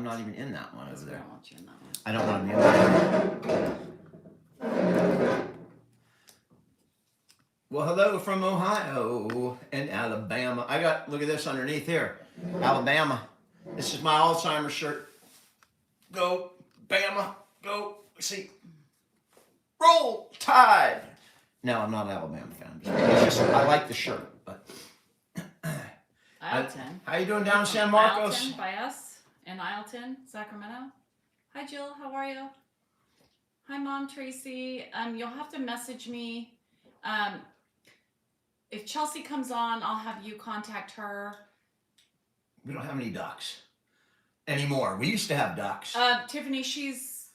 not even in that one over there. I don't want you in that one. I don't want to be in that one. Well, hello from Ohio and Alabama. I got, look at this underneath here. Alabama. This is my Alzheimer's shirt. Go, Bama, go. See, roll Tide. No, I'm not an Alabama fan. It's just, I like the shirt, but. Aisle 10. How you doing down in San Marcos? Aisle 10 by us in Aisle 10, Sacramento. Hi, Jill. How are you? Hi, Mom, Tracy. You'll have to message me. If Chelsea comes on, I'll have you contact her. We don't have any ducks anymore. We used to have ducks. Tiffany, she's,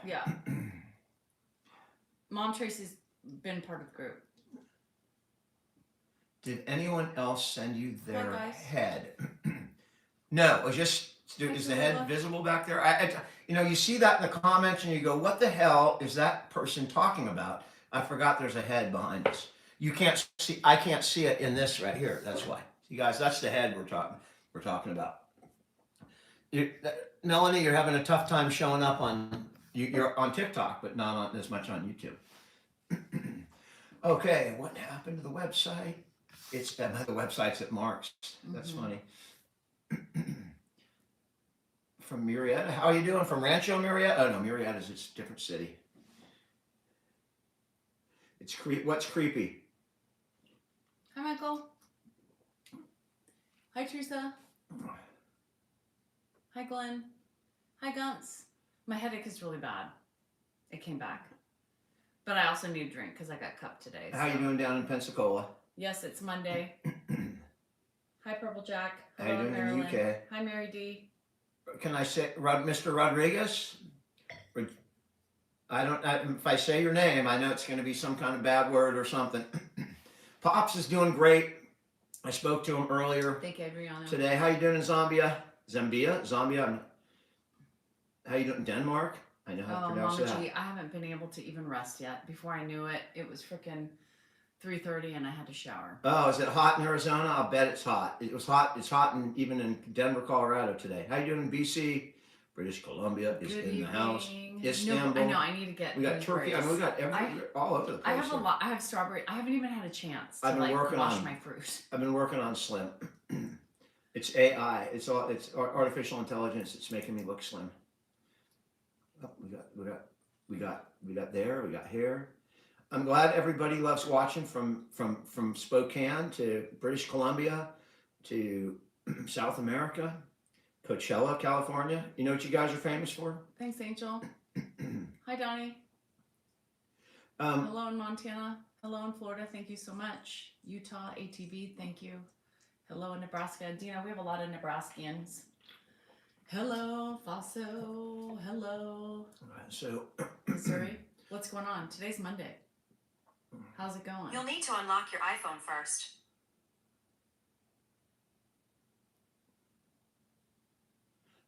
yeah. Mom Tracy's been part of the group. Did anyone else send you their Hi, guys. head? No, it was just, is the head visible back there? You see that in the comments and you go, what the hell is that person talking about? I forgot there's a head behind us. You can't see, I can't see it in this right here. That's why. You guys, that's the head we're talking about. Melanie, you're having a tough time showing up on, you're on TikTok, but not on as much on YouTube. Okay, what happened to the website? It's the website's at Mark's. That's funny. From Murrieta, how are you doing? From Rancho Murrieta? Oh no, Murrieta is a different city. It's what's creepy? Hi, Michael. Hi, Teresa. Hi, Glenn. Hi, Gunts. My headache is really bad. It came back. But I also need a drink because I got cupped today. How you doing down in Pensacola? Yes, it's Monday. Hi, Purple Jack. How you doing Marilyn. in the UK? Hi, Mary D. Can I say Mr. Rodriguez? If I say your name, I know it's going to be some kind of bad word or something. Pops is doing great. I spoke to him earlier. Thank you, Adriana. Today. How you doing in Zambia? Zambia? How you doing in Denmark? I know how to pronounce Mama that. G, I haven't been able to even rest yet. Before I knew it, it was freaking 3:30 and I had to shower. Oh, is it hot in Arizona? I'll bet it's hot. It was hot. It's hot even in Denver, Colorado today. How you doing in BC? British Columbia is in the house. Istanbul. No, I know. I need to get. We got Turkey. I mean, we got all over the place. I have a lot. I have strawberry. I haven't even had a chance to wash my fruit. I've been working on slim. It's AI. It's artificial intelligence. It's making me look slim. Oh, we got there. We got here. I'm glad everybody loves watching from Spokane to British Columbia to South America, Coachella, California. You know what you guys are famous for? Thanks, Angel. Hi, Donnie. Hello in Montana. Hello in Florida. Thank you so much. Utah, ATV. Thank you. Hello in Nebraska. Dina, we have a lot of Nebraskans. Hello, Faso. Hello. So, Missouri. What's going on? Today's Monday. How's it going? You'll need to unlock your iPhone first.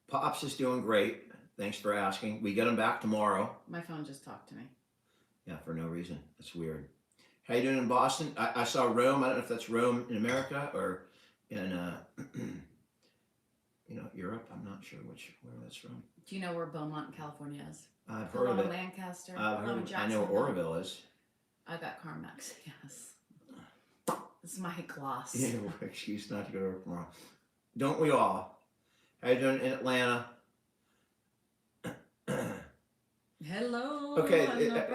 Pops is doing great. Thanks for asking. We get him back tomorrow. My phone just talked to me. Yeah, for no reason. That's weird. How you doing in Boston? I saw Rome. I don't know if that's Rome in America or in Europe. I'm not sure where that's from. Do you know where Beaumont, California is? I've heard of it. Lancaster. I know where Oroville is. I got Carmex. Yes. This is my gloss. Yeah, excuse not to go to work tomorrow. Don't we all? How you doing in Atlanta? Hello. Okay,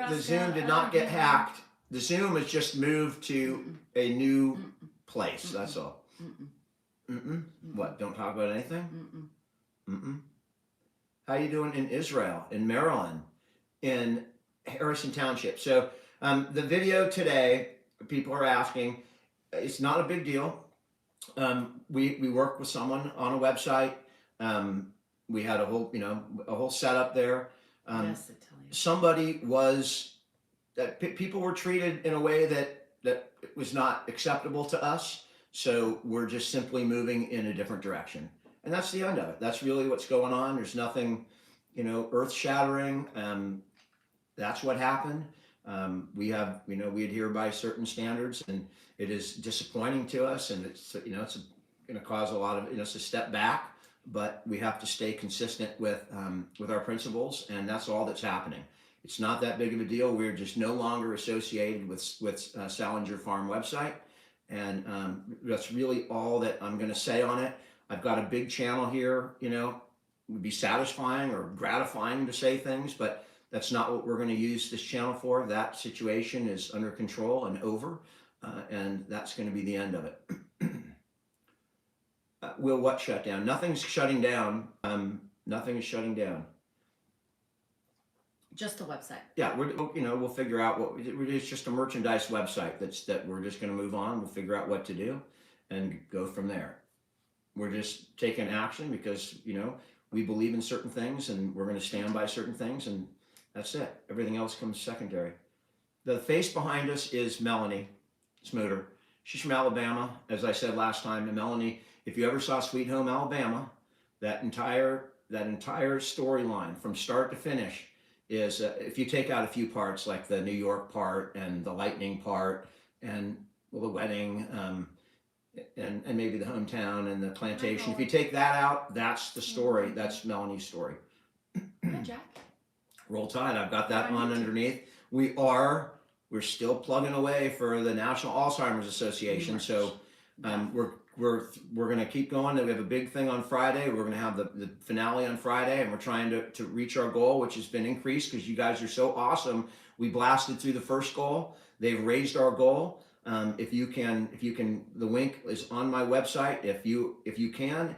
the Zoom did not get hacked. The Zoom has just moved to a new place. That's all. What? Don't talk about anything? How you doing in Israel, in Maryland, in Harrison Township? So the video today, people are asking, it's not a big deal. We work with someone on a website. We had a whole setup there. Yes, I tell you. Somebody people were treated in a way that was not acceptable to us. So we're just simply moving in a different direction. And that's the end of it. That's really what's going on. There's nothing, earth shattering. That's what happened. We adhere by certain standards, and it is disappointing to us. And it's going to cause a lot of, it's a step back but we have to stay consistent with our principles, and that's all that's happening. It's not that big of a deal. We're just no longer associated with Salinger Farm website, and that's really all that I'm going to say on it. I've got a big channel here. You know, it would be satisfying or gratifying to say things, but that's not what we're going to use this channel for. That situation is under control and over, and that's going to be the end of it. Will what shut down? Nothing's shutting down. Nothing is shutting down. Just the website. Yeah, we'll figure out what it's just a merchandise website that we're just going to move on. We'll figure out what to do and go from there. We're just taking action because we believe in certain things and we're going to stand by certain things, and that's it. Everything else comes secondary. The face behind us is Melanie Smuter. She's from Alabama, as I said last time. And Melanie, if you ever saw Sweet Home Alabama, that entire storyline from start to finish is, if you take out a few parts like the New York part and the lightning part and the wedding and maybe the hometown and the plantation, if you take that out, that's the story. That's Melanie's story. Hi, Jack. Roll Tide. I've got that on underneath. We're still plugging away for the National Alzheimer's Association. So we're going to keep going. We have a big thing on Friday. We're going to have the finale on Friday, and we're trying to reach our goal, which has been increased because you guys are so awesome. We blasted through the first goal. They've raised our goal. If you can, the link is on my website. If you can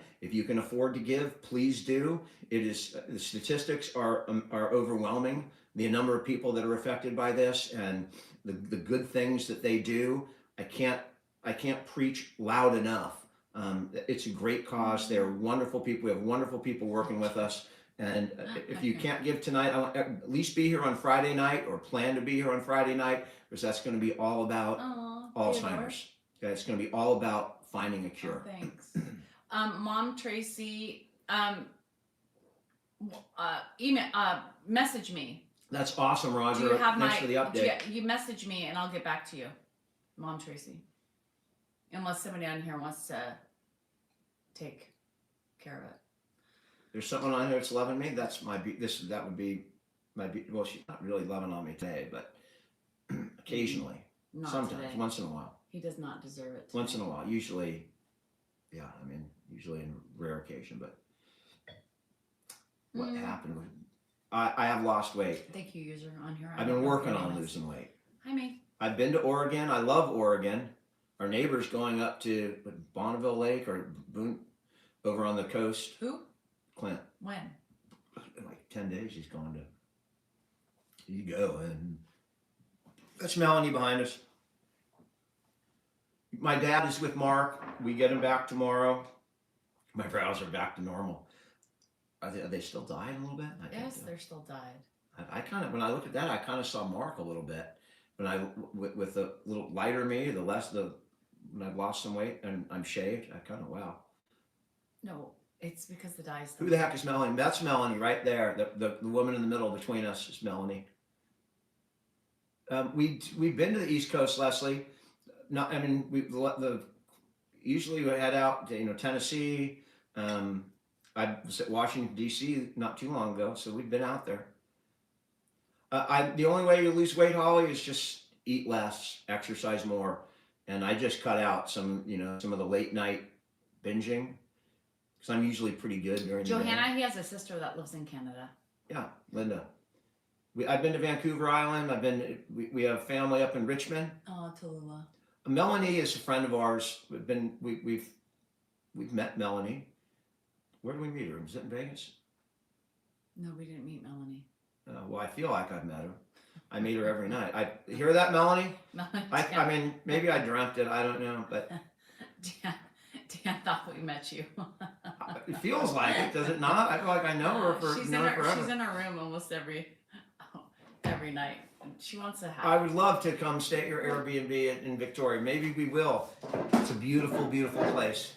afford to give, please do. It is, the statistics are overwhelming. The number of people that are affected by this and the good things that they do. I can't preach loud enough. It's a great cause. They're wonderful people. We have wonderful people working with us. And if you can't give tonight, at least be here on Friday night or plan to be here on Friday night, because that's going to be all about Alzheimer's. Okay, it's going to be all about finding a cure. Oh, thanks. Mom Tracy, message me. That's awesome, Roger. Do you have Thanks for the update. You message me and I'll get back to you, Mom Tracy. Unless somebody on here wants to take care of it. There's someone on here that's loving me. That would be my. Well, she's not really loving on me today, but occasionally, Not sometimes, today. once in a while. He does not deserve it. Once in a while, usually, yeah. I mean, usually in rare occasion, but what happened? I have lost weight. Thank you, user on here. I've been working on losing weight. Hi, me. I've been to Oregon. I love Oregon. Our neighbor's going up to Bonneville Lake or Boone, over on the coast. Who? Clint. When? In like 10 days he's going to. You go, and that's Melanie behind us. My dad is with Mark. We get him back tomorrow. My brows are back to normal. Are they still dying a little bit? Yes, they're still dyed. I kind of, when I look at that, I kind of saw Mark a little bit. When with the little lighter me, when I've lost some weight and I'm shaved, I kind of, wow. No, it's because the dye's. Who the heck is Melanie? That's Melanie right there. The woman in the middle between us is Melanie. We've been to the East Coast, Leslie. Usually we head out to Tennessee. I was at Washington D.C. not too long ago, so we've been out there. The only way you lose weight, Holly, is just eat less, exercise more, and I just cut out some of the late night binging because I'm usually pretty good during the day. Johanna, he has a sister that lives in Canada. Yeah, Linda. I've been to Vancouver Island. We have family up in Richmond. Oh, Tallulah. Melanie is a friend of ours. We've met Melanie. Where did we meet her? Was it in Vegas? No, we didn't meet Melanie. Well, I feel like I've met her. I meet her every night. I hear that, Melanie? I mean, maybe I dreamt it. I don't know, but Dan thought we met you. It feels like it, does it not? I feel like I know her for forever. She's in our room almost every night. She wants to have. I would love to come stay at your Airbnb in Victoria. Maybe we will. It's a beautiful, beautiful place.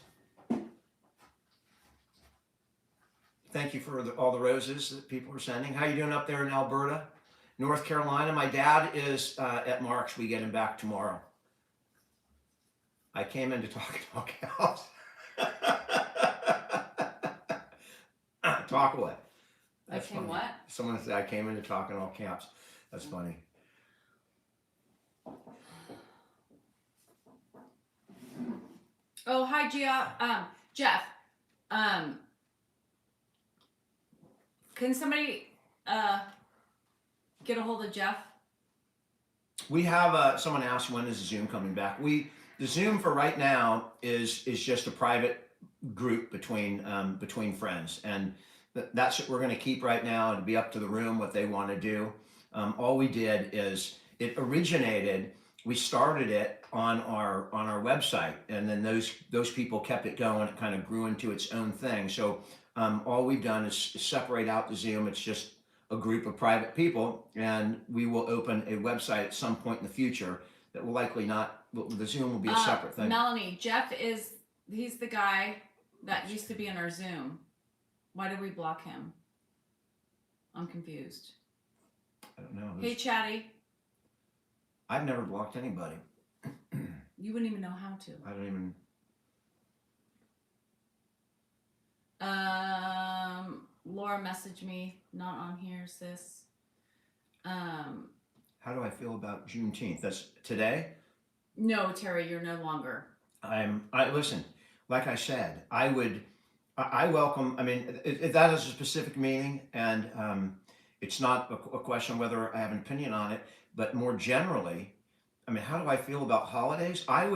Thank you for all the roses that people are sending. How you doing up there in Alberta? North Carolina? My dad is at Mark's. We get him back tomorrow. I came in to talk about cows. Talk away. I That's came funny. what? Someone said I came into talk in all caps. That's funny. Oh, hi, Jeff. Can somebody get a hold of Jeff? We have someone asked when is Zoom coming back. The Zoom for right now is just a private group between friends, and that's what we're going to keep right now. It'll be up to the room what they want to do. All we did is it originated. We started it on our website, and then those people kept it going. It kind of grew into its own thing. So all we've done is separate out the Zoom. It's just a group of private people, and we will open a website at some point in the future that will likely not. The Zoom will be a separate thing. Melanie, he's the guy that used to be in our Zoom. Why did we block him? I'm confused. I don't know. Hey, Chatty. I've never blocked anybody. You wouldn't even know how to. I don't even. Laura messaged me, not on here, sis. How do I feel about Juneteenth? That's today. No, Terry, you're no longer. I listen. Like I said, I welcome. I mean, that has a specific meaning, and it's not a question whether I have an opinion on it, but more generally, I mean, how do I feel about holidays? I'd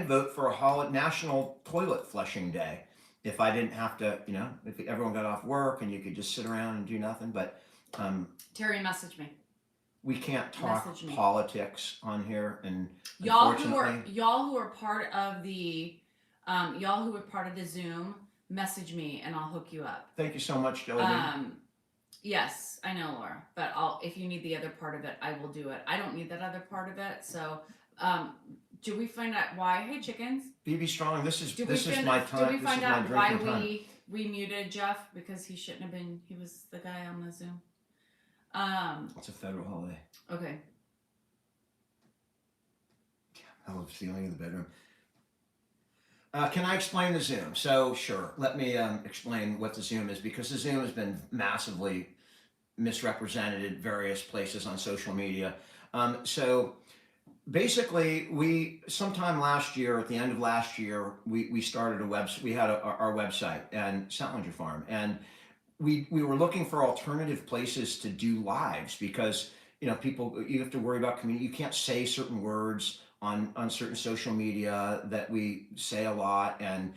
vote for a National Toilet Flushing Day if I didn't have to, if everyone got off work and you could just sit around and do nothing. But Terry messaged me. we can't talk politics on here, and y'all who are part of the Zoom, message me and I'll hook you up. Thank you so much, Jelly Bean. Yes, I know, Laura, but if you need the other part of it, I will do it. I don't need that other part of it. So, do we find out why? Hey, chickens. BB Strong, this is my time. Did we find out why we muted Jeff? Because he shouldn't have been. He was the guy on the Zoom. It's a federal holiday. Okay. I love the ceiling in the bedroom. Can I explain the Zoom? So sure, let me explain what the Zoom is, because the Zoom has been massively misrepresented at various places on social media. So basically, sometime last year, at the end of last year, we started a website. We had our website and Salinger Farm, and we were looking for alternative places to do lives, because people, you have to worry about community. You can't say certain words on certain social media that we say a lot, and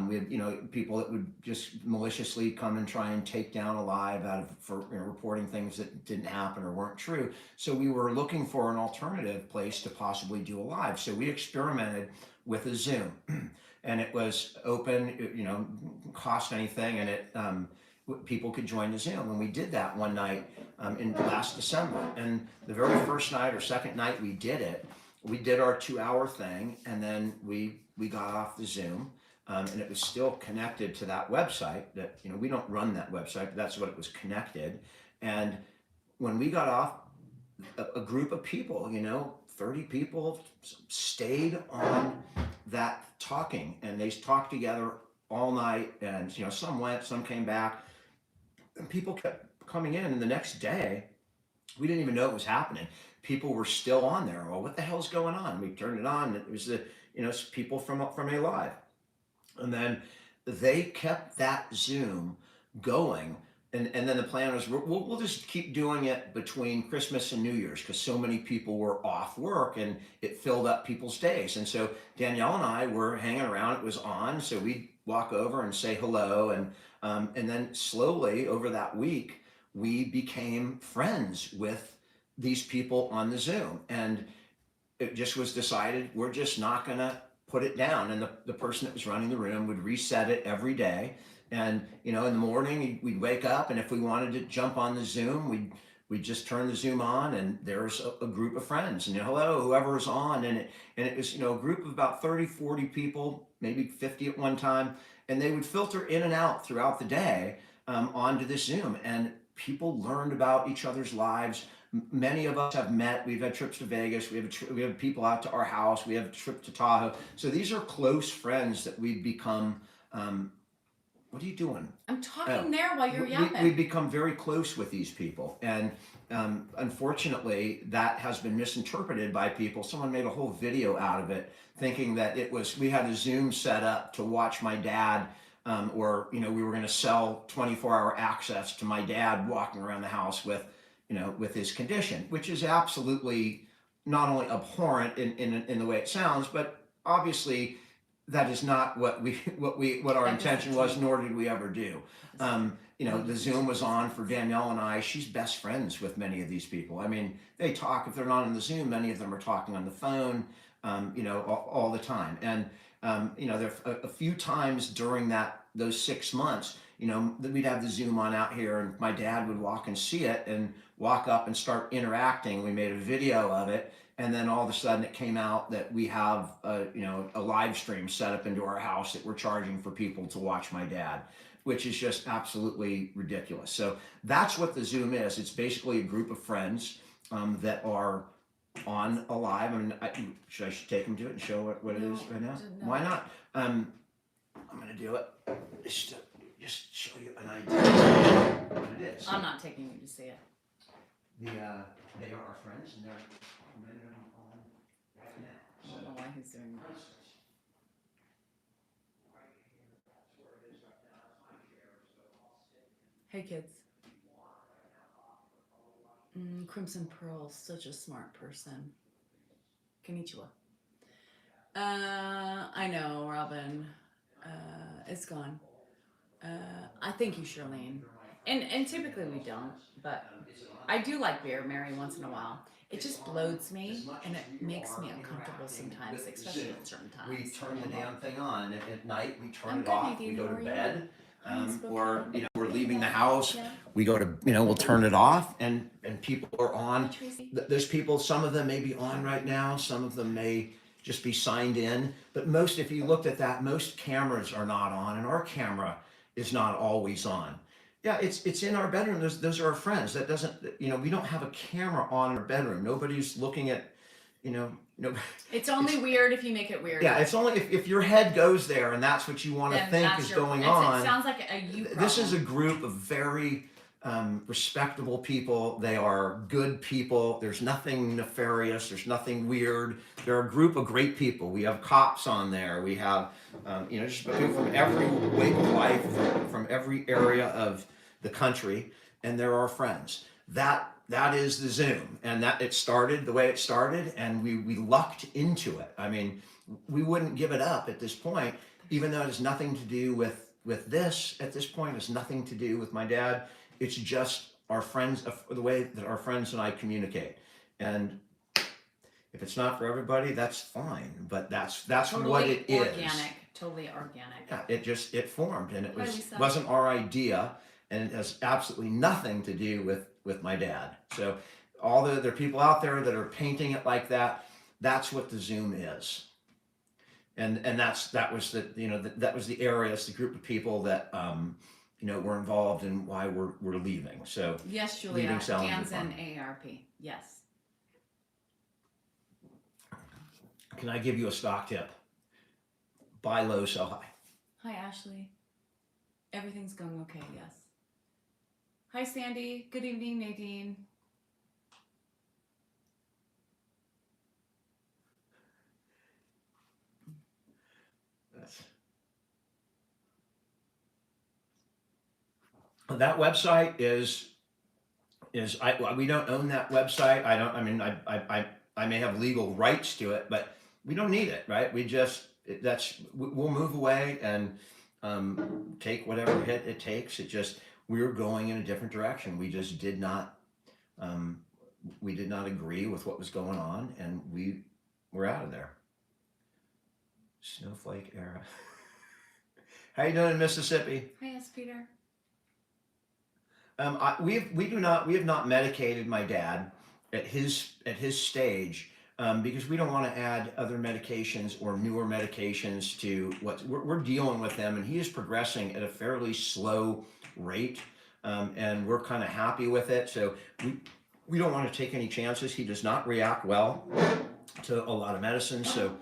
we have people that would just maliciously come and try and take down a live for reporting things that didn't happen or weren't true. So we were looking for an alternative place to possibly do a live. So we experimented with a Zoom, and it was open. It cost anything, and it people could join the Zoom. And we did that one night in last December. And the very first night or second night we did it, we did our 2-hour thing, and then we got off the Zoom, and it was still connected to that website. That we don't run that website, but that's what it was connected. And when we got off, a group of people, 30 people, stayed on that talking, and they talked together all night. And some went, some came back, and people kept coming in. And the next day, we didn't even know it was happening. People were still on there. Well, what the hell's going on? We turned it on. It was people from A Live, and then they kept that Zoom going. And then the plan was we'll just keep doing it between Christmas and New Year's, because so many people were off work and it filled up people's days. And so Danielle and I were hanging around. It was on, so we'd walk over and say hello, and then slowly over that week we became friends with these people on the Zoom, and it just was decided we're just not going to put it down. And the person that was running the room would reset it every day. And in the morning we'd wake up, and if we wanted to jump on the Zoom, we'd just turn the Zoom on, and there's a group of friends, and hello, whoever's on. And it was a group of about 30-40 people, maybe 50 at one time, and they would filter in and out throughout the day onto this Zoom, and people learned about each other's lives. Many of us have met. We've had trips to Vegas. We have people out to our house. We have a trip to Tahoe. So these are close friends that we've become what are you doing? I'm talking Oh, there while you're we yapping. become very close with these people, and unfortunately, that has been misinterpreted by people. Someone made a whole video out of it, thinking that it was we had a Zoom set up to watch my dad, or we were going to sell 24-hour access to my dad walking around the house with, with his condition, which is absolutely not only abhorrent in the way it sounds, but obviously that is not what our That was intention the was, truth. nor did we ever do. The Zoom was on for Danielle and I. She's best friends with many of these people. I mean, they talk, if they're not on the Zoom, many of them are talking on the phone, all the time. And, there a few times during those 6 months, that we'd have the Zoom on out here and my dad would walk and see it and walk up and start interacting. We made a video of it. And then all of a sudden it came out that we have a live stream set up into our house that we're charging for people to watch my dad, which is just absolutely ridiculous. So that's what the Zoom is. It's basically a group of friends that are on a live. I mean, should I take them to it and show what it is right now? No. Why not? I'm going to do it just to show you an idea of what it is. I'm not taking you to see it. They are our friends, and they're many of them on right now. I don't know why he's doing that. Hey kids. Crimson Pearl, such a smart person. Konnichiwa. I know, Robin. It's gone. I thank you, Charlene. And typically we don't, but I do like beer, Mary, once in a while. It just bloats me, and it makes me uncomfortable sometimes, especially at certain times. We turn the damn thing on at night. We turn I'm it good, off. Nadine. We go How to are bed, you? or we're leaving the house. Yeah. We go to we'll turn it off, and people are on. Hi, Tracy. Those people, some of them may be on right now. Some of them may just be signed in. But most, if you looked at that, most cameras are not on, and our camera is not always on. Yeah, it's in our bedroom. Those are our friends. That doesn't, we don't have a camera on in our bedroom. Nobody's looking at, no. It's only weird if you make it weird. Yeah, it's only if your head goes there and that's what you want to Then think that's is going on. It sounds like a you problem. This is a group of very respectable people. They are good people. There's nothing nefarious. There's nothing weird. They're a group of great people. We have cops on there. We have, just people from every walk of life, from every area of the country, and they're our friends. That is the Zoom, and that it started the way it started, and we lucked into it. I mean, we wouldn't give it up at this point, even though it has nothing to do with this. At this point, it's nothing to do with my dad. It's just our friends, the way that our friends and I communicate. And if it's not for everybody, that's fine. But that's totally what it organic, is. Totally organic. Yeah, it formed, and it Hi, Lisa. wasn't our idea, and it has absolutely nothing to do with my dad. So all there are people out there that are painting it like that. That's what the Zoom is. And that was the area. It's the group of people that were involved in why we're leaving. So Yes, Julia. Dan's in AARP. Yes. Can I give you a stock tip? Buy low, sell high. Hi, Ashley. Everything's going okay. Yes. Hi, Sandy. Good evening, Nadine. That website is we don't own that website. I may have legal rights to it, but we don't need it, right? We'll move away and take whatever hit it takes. We're going in a different direction. We just did not agree with what was going on, and we're out of there. Snowflake era. How you doing in Mississippi? Hi, yes, Peter. We have not medicated my dad at his stage because we don't want to add other medications or newer medications to what we're dealing with him, and he is progressing at a fairly slow rate, and we're kind of happy with it. So we don't want to take any chances. He does not react well to a lot of medicine, so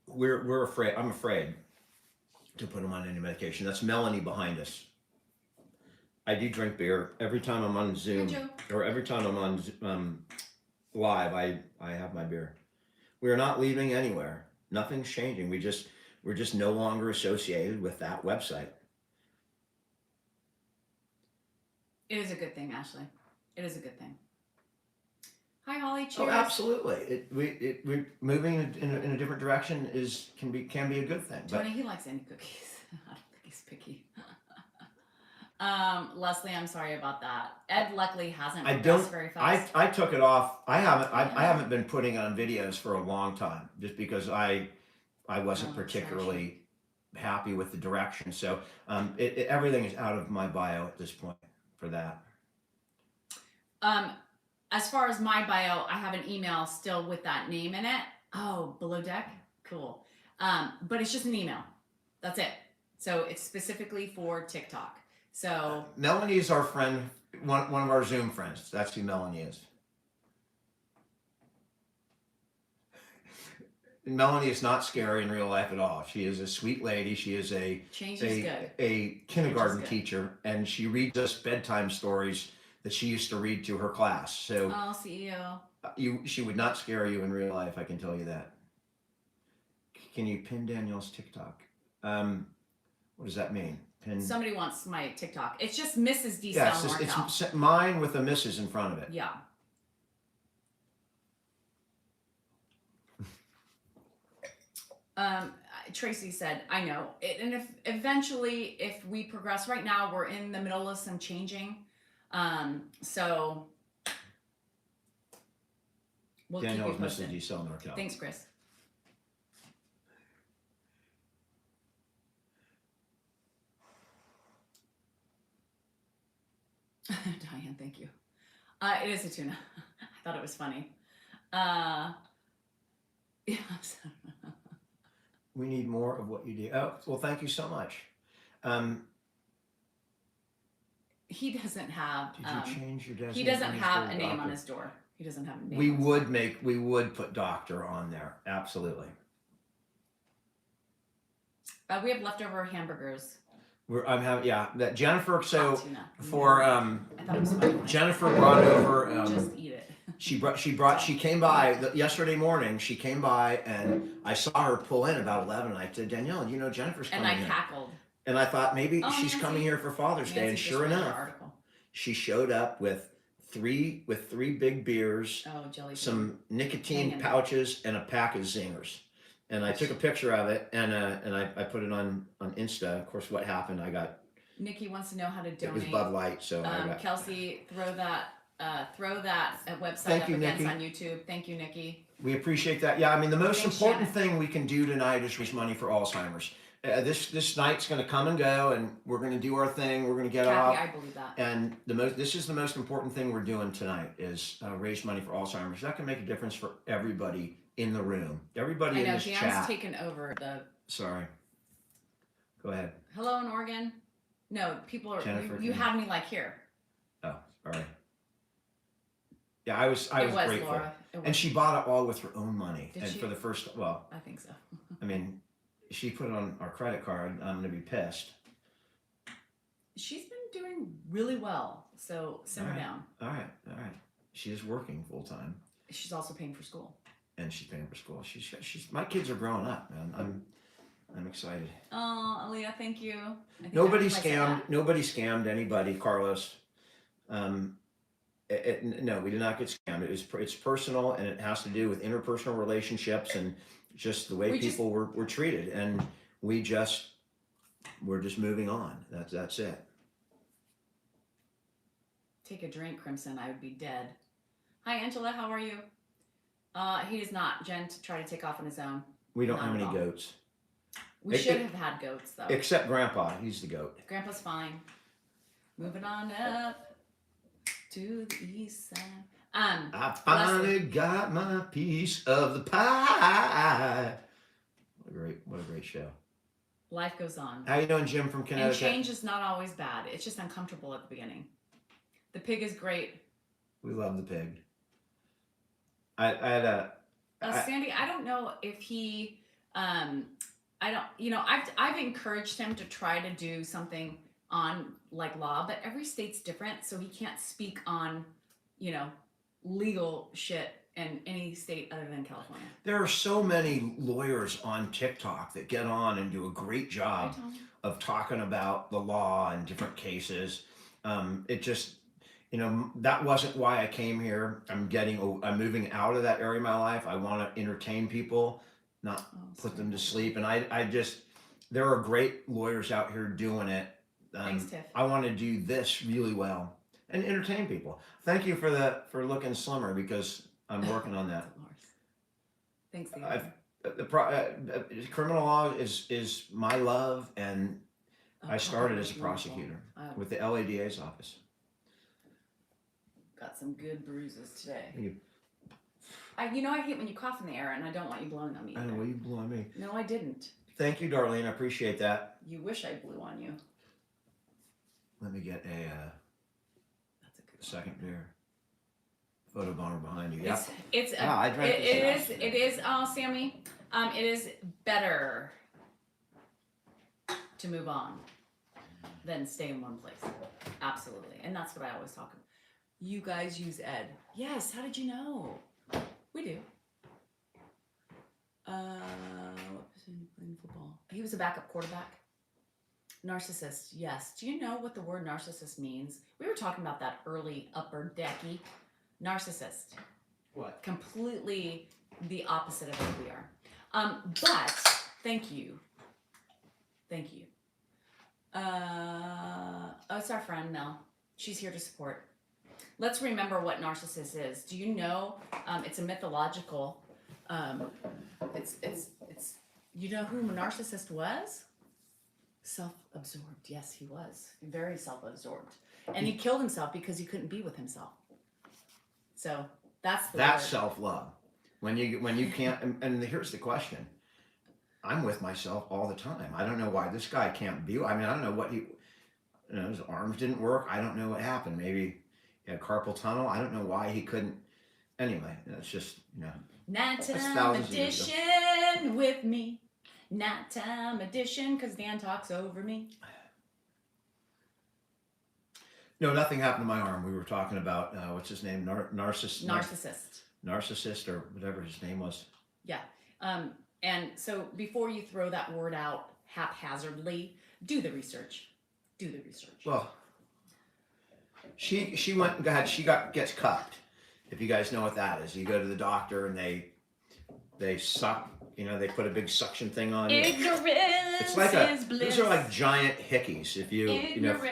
we're afraid. I'm afraid. to put them on any medication. That's Melanie behind us. I do drink beer every time I'm on Zoom, Joe. or every time I'm on live. I have my beer. We are not leaving anywhere. Nothing's changing. We're just no longer associated with that website. It is a good thing, Ashley. It is a good thing. Hi, Holly. Cheers. Oh, absolutely. We're moving in a different direction can be a good thing. But Tony, he likes any cookies. I don't think he's picky. Leslie, I'm sorry about that. Ed luckily hasn't progressed very fast. I took it off. I haven't been putting on videos for a long time, just because I wasn't particularly happy with the direction. So everything is out of my bio at this point for that. As far as my bio, I have an email still with that name in it. Oh, Below Deck? Cool. But it's just an email. That's it. So it's specifically for TikTok. So Melanie is our friend, one of our Zoom friends. That's who Melanie is. Melanie is not scary in real life at all. She is a sweet lady. She is a kindergarten teacher, and she reads us bedtime stories that she used to read to her class. So, CEO. She would not scare you in real life. I can tell you that. Can you pin Danielle's TikTok? What does that mean? Pin. Somebody wants my TikTok. It's just Mrs. D. Yeah, it's mine with a Mrs. in front of it. Yeah. Tracy said, I know. And if eventually, if we progress, right now we're in the middle of some changing. So we'll Danielle's keep you posted. Mrs. D. Cell NorCal. Thanks, Chris. Diane, thank you. It is a tuna. I thought it was funny. Yes. We need more of what you do. Oh, well, thank you so much. He doesn't have. Did you change your designation? He doesn't have a name on his door. He doesn't have a name. We would put doctor on there. Absolutely. We have leftover hamburgers. That Jennifer. So Tuna. for I thought it was funny. Jennifer brought over. Just eat it. She came by yesterday morning. She came by and I saw her pull in about 11. And I said, Danielle, Jennifer's coming. And I cackled. And I thought maybe she's Nancy. coming here for Father's Day. And sure enough, she showed up with three big beers, jelly some nicotine pouches, and a pack of zingers. And I took a picture of it and I put it on Insta. Of course, what happened? Nikki wants to know how to donate. It was Bud Light, so I got. Kelsey, throw that website Thank up you, against Nikki. on YouTube. Thank you, Nikki. We appreciate that. Yeah, I mean, the most Thanks, important Shannon. thing we can do tonight is raise money for Alzheimer's. This night's going to come and go, and we're going to do our thing. We're going to get Kathy, off. I believe that. And this is the most important thing we're doing tonight is raise money for Alzheimer's. That can make a difference for everybody in the room. Everybody in this Dan's chat. taken over the. Sorry. Go ahead. Hello in Oregon. No, people are. Jennifer, You had me like here. Oh, sorry. Yeah, I was grateful. Laura. It was. And she bought it all with her own money. Did and she? for the first, well, I think so. I mean, she put it on our credit card. I'm going to be pissed. She's been doing really well. So simmer down. All right. She is working full time. She's also paying for school. And she's paying for school. She's my kids are growing up, man. I'm excited. Oh, Aaliyah, thank you. I think Nobody I said that. scammed anybody, Carlos. No, we did not get scammed. It's personal, and it has to do with interpersonal relationships and just the way people were treated. And we're just moving on. That's it. Take a drink, Crimson. I would be dead. Hi, Angela. How are you? He is not. Jen to try to take off on his own. We don't Not have at any all. goats. We should have had goats though. Except Grandpa. He's the goat. Grandpa's fine. Moving on up to the east side. I finally got my piece of the pie. What a great show. Life goes on. How you doing, Jim from And Connecticut? change is not always bad. It's just uncomfortable at the beginning. The pig is great. We love the pig. I had Sandy, I don't know if he I don't, I've encouraged him to try to do something on like law, but every state's different, so he can't speak on, legal shit in any state other than California. There are so many lawyers on TikTok that get on and do a great job Right, Tom? of talking about the law and different cases. It just, that wasn't why I came here. I'm moving out of that area of my life. I want to entertain people, not put them to sleep. And I just, there are great lawyers out here doing it. Thanks, Tiff. I want to do this really well and entertain people. Thank you for looking slimmer, because I'm working on that. Thanks, Theo. Criminal law is my love, and I started as a wonderful. prosecutor with the LADA's office. Got some good bruises today. Thank you. I hate when you cough in the air, and I don't want you blowing on me. I know, well, you blew on me. No, I didn't. Thank you, Darlene. I appreciate that. You wish I blew on you. Let me get a That's a good second beer. Photo bomber behind you. Yep. It's I drank this it is Sammy. It is better to move on than stay in one place. Absolutely. And that's what I always talk about. You guys use Ed. Yes, how did you know? We do. What position playing football? He was a backup quarterback. Narcissist, yes. Do you know what the word narcissist means? We were talking about that early upper decky. Narcissist. What? Completely the opposite of what we are. But thank you. Thank you. It's our friend Mel. She's here to support. Let's remember what narcissist is. Do you know? It's a mythological. It's. You know who a narcissist was? Self-absorbed. Yes, he was very self-absorbed, and he killed himself because he couldn't be with himself. So that's That's self-love. When you can't, and here's the question. I'm with myself all the time. I don't know why this guy can't be. I don't know what his arms didn't work. I don't know what happened. Maybe he had carpal tunnel. I don't know why he couldn't. Anyway, it's just, Nighttime edition with me. Nighttime edition, because Dan talks over me. No, nothing happened to my arm. We were talking about, what's his name? Narcissist, or whatever his name was. Yeah. And so before you throw that word out haphazardly, do the research. Well, she went and gets cupped. If you guys know what that is, you go to the doctor and they suck. They put a big suction thing on you. It's like these are like giant hickeys. If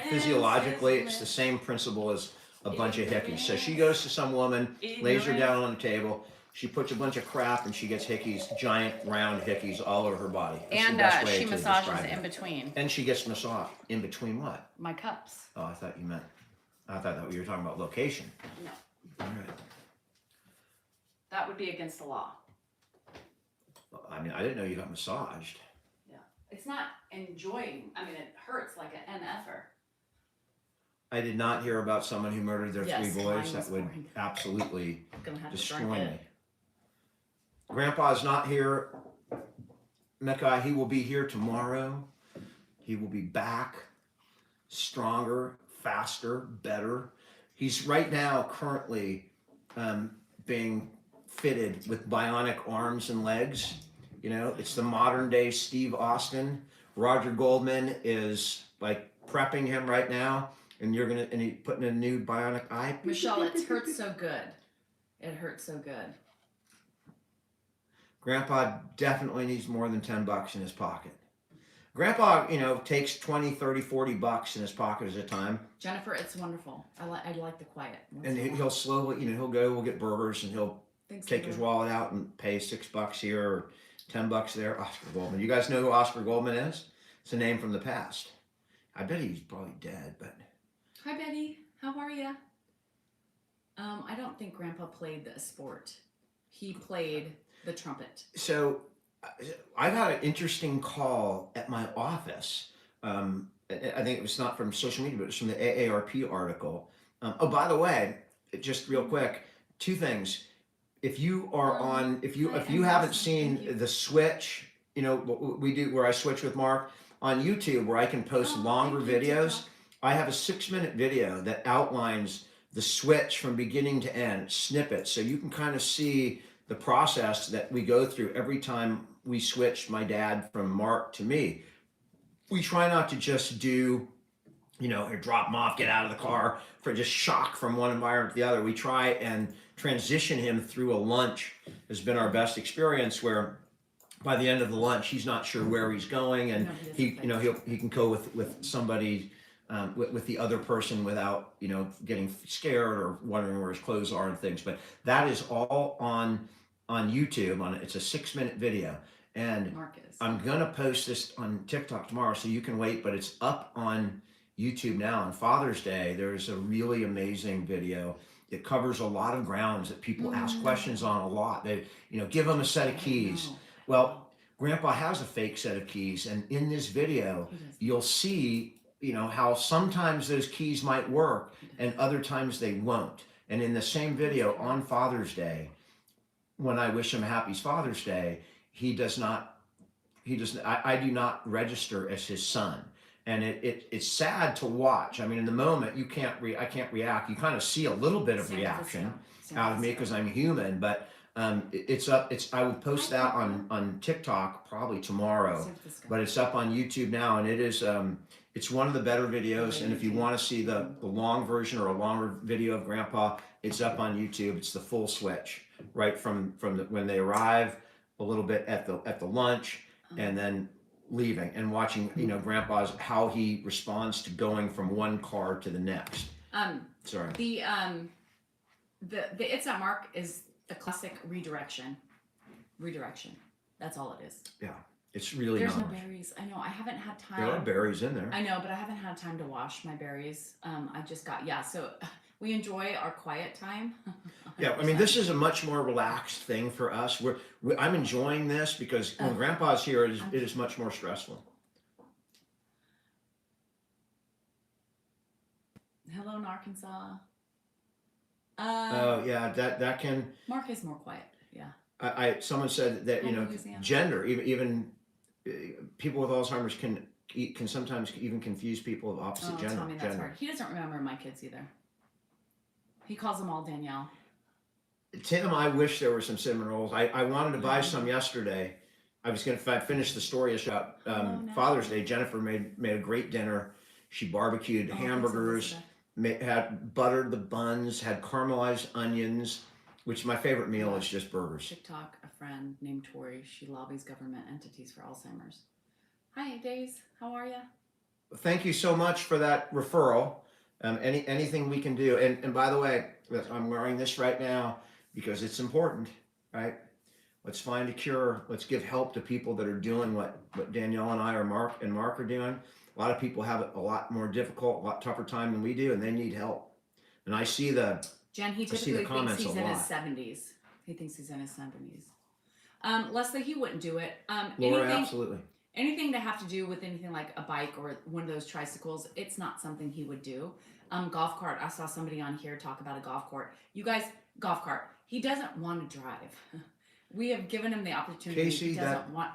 physiologically, it's the same principle as a bunch of hickeys. So she goes to some woman, lays her down on the table. She puts a bunch of crap, and she gets hickeys, giant round hickeys all over her body. That's the best way she to massages describe it. in between. And she gets massaged in between what? My cups. Oh, I thought that you were talking about location. No, All right. that would be against the law. I didn't know you got massaged. Yeah, it's not enjoying. It hurts like an MFer. I did not hear about someone who murdered their Yes, three boys. mine was That would boring. absolutely I'm gonna have to destroy drink me. it. Grandpa's not here, Mekai. He will be here tomorrow. He will be back, stronger, faster, better. He's right now currently being fitted with bionic arms and legs. It's the modern day Steve Austin. Roger Goldman is like prepping him right now, and he's putting a new bionic eye. Michelle, it hurts so good. It hurts so good. Grandpa definitely needs more than $10 in his pocket. Grandpa, takes 20, 30, 40 bucks in his pocket at a time. Jennifer, it's wonderful. I like the quiet. And he'll slowly, we'll get burgers, and he'll Thanks, take his wallet out and pay $6 here or $10 there. Oscar Goldman. You guys know who Oscar Goldman is? It's a name from the past. I bet he's probably dead, but. Hi, Betty. How are ya? I don't think Grandpa played the sport. He played the trumpet. So I got an interesting call at my office. I think it was not from social media, but it was from the AARP article. Oh, by the way, just real quick, two things. If you are if you haven't seen The Switch, you know, what we do where I switch with Mark on YouTube, where I can post Oh, longer thank you, videos. TikTok. I have a 6-minute video that outlines the switch from beginning to end, snippets, so you can kind of see the process that we go through every time we switch my dad from Mark to me. We try not to just do, you know, or drop him off, get out of the car for just shock from one environment to the other. We try and transition him through a lunch. Has been our best experience, where by the end of the lunch he's not sure where he's going, and No, he doesn't he, fit. you know, he can go with somebody, with the other person without, you know, getting scared or wondering where his clothes are and things. But that is all on YouTube. It's a 6-minute video, and Marcus. I'm gonna post this on TikTok tomorrow, so you can wait. But it's up on YouTube now. On Father's Day, there's a really amazing video. It covers a lot of grounds that people ask questions on a lot. They, you know, give them a set of keys. Well, Grandpa has a fake set of keys, and in this video, you'll see, you know, how sometimes those keys might work and other times they won't. And in the same video on Father's Day, when I wish him happy Father's Day, he does not, I do not register as his son. And it's sad to watch. I mean, in the moment, I can't react. You kind of see a little bit of reaction out of me because I'm human, but I will post that on TikTok probably tomorrow, but it's up on YouTube now, and it's one of the better videos. And if you want to see the long version or a longer video of Grandpa, it's up on YouTube. It's the full switch, right from when they arrive, a little bit at the lunch, and then leaving and watching, you know, Grandpa's, how he responds to going from one car to the next. Sorry. The It's Not Mark is the classic redirection. That's all it is. Yeah, it's really There's not no berries. I know. I haven't had time. There are berries in there. I know, but I haven't had time to wash my berries. I just got, so we enjoy our quiet time. Yeah, I mean, this is a much more relaxed thing for us. I'm enjoying this because when Grandpa's here, it is much more stressful. Hello in Arkansas. Oh yeah, that can. Mark is more quiet. Yeah. Someone said that, you know, Louisiana. gender, even people with Alzheimer's can sometimes even confuse people of opposite gender. Tommy, that's hard. He doesn't remember my kids either. He calls them all Danielle. Tim, I wish there were some cinnamon rolls. I wanted to buy some yesterday. I was going to finish the story about Father's Day. Jennifer made a great dinner. She barbecued hamburgers, had buttered the buns, had caramelized onions, which my favorite meal is just burgers. TikTok, a friend named Tori. She lobbies government entities for Alzheimer's. Hi, Days. How are you? Thank you so much for that referral. Anything we can do. And by the way, I'm wearing this right now because it's important, right? Let's find a cure. Let's give help to people that are doing what Danielle and I or Mark are doing. A lot of people have it a lot more difficult, a lot tougher time than we do, and they need help. And I see Jen, he typically thinks he's in his 70s. He thinks he's in his 70s. Leslie, he wouldn't do it. Laura, absolutely. Anything to have to do with anything like a bike or one of those tricycles, it's not something he would do. Golf cart. I saw somebody on here talk about a golf cart. You guys, golf cart. He doesn't want to drive. We have given him the opportunity. Casey, he doesn't want.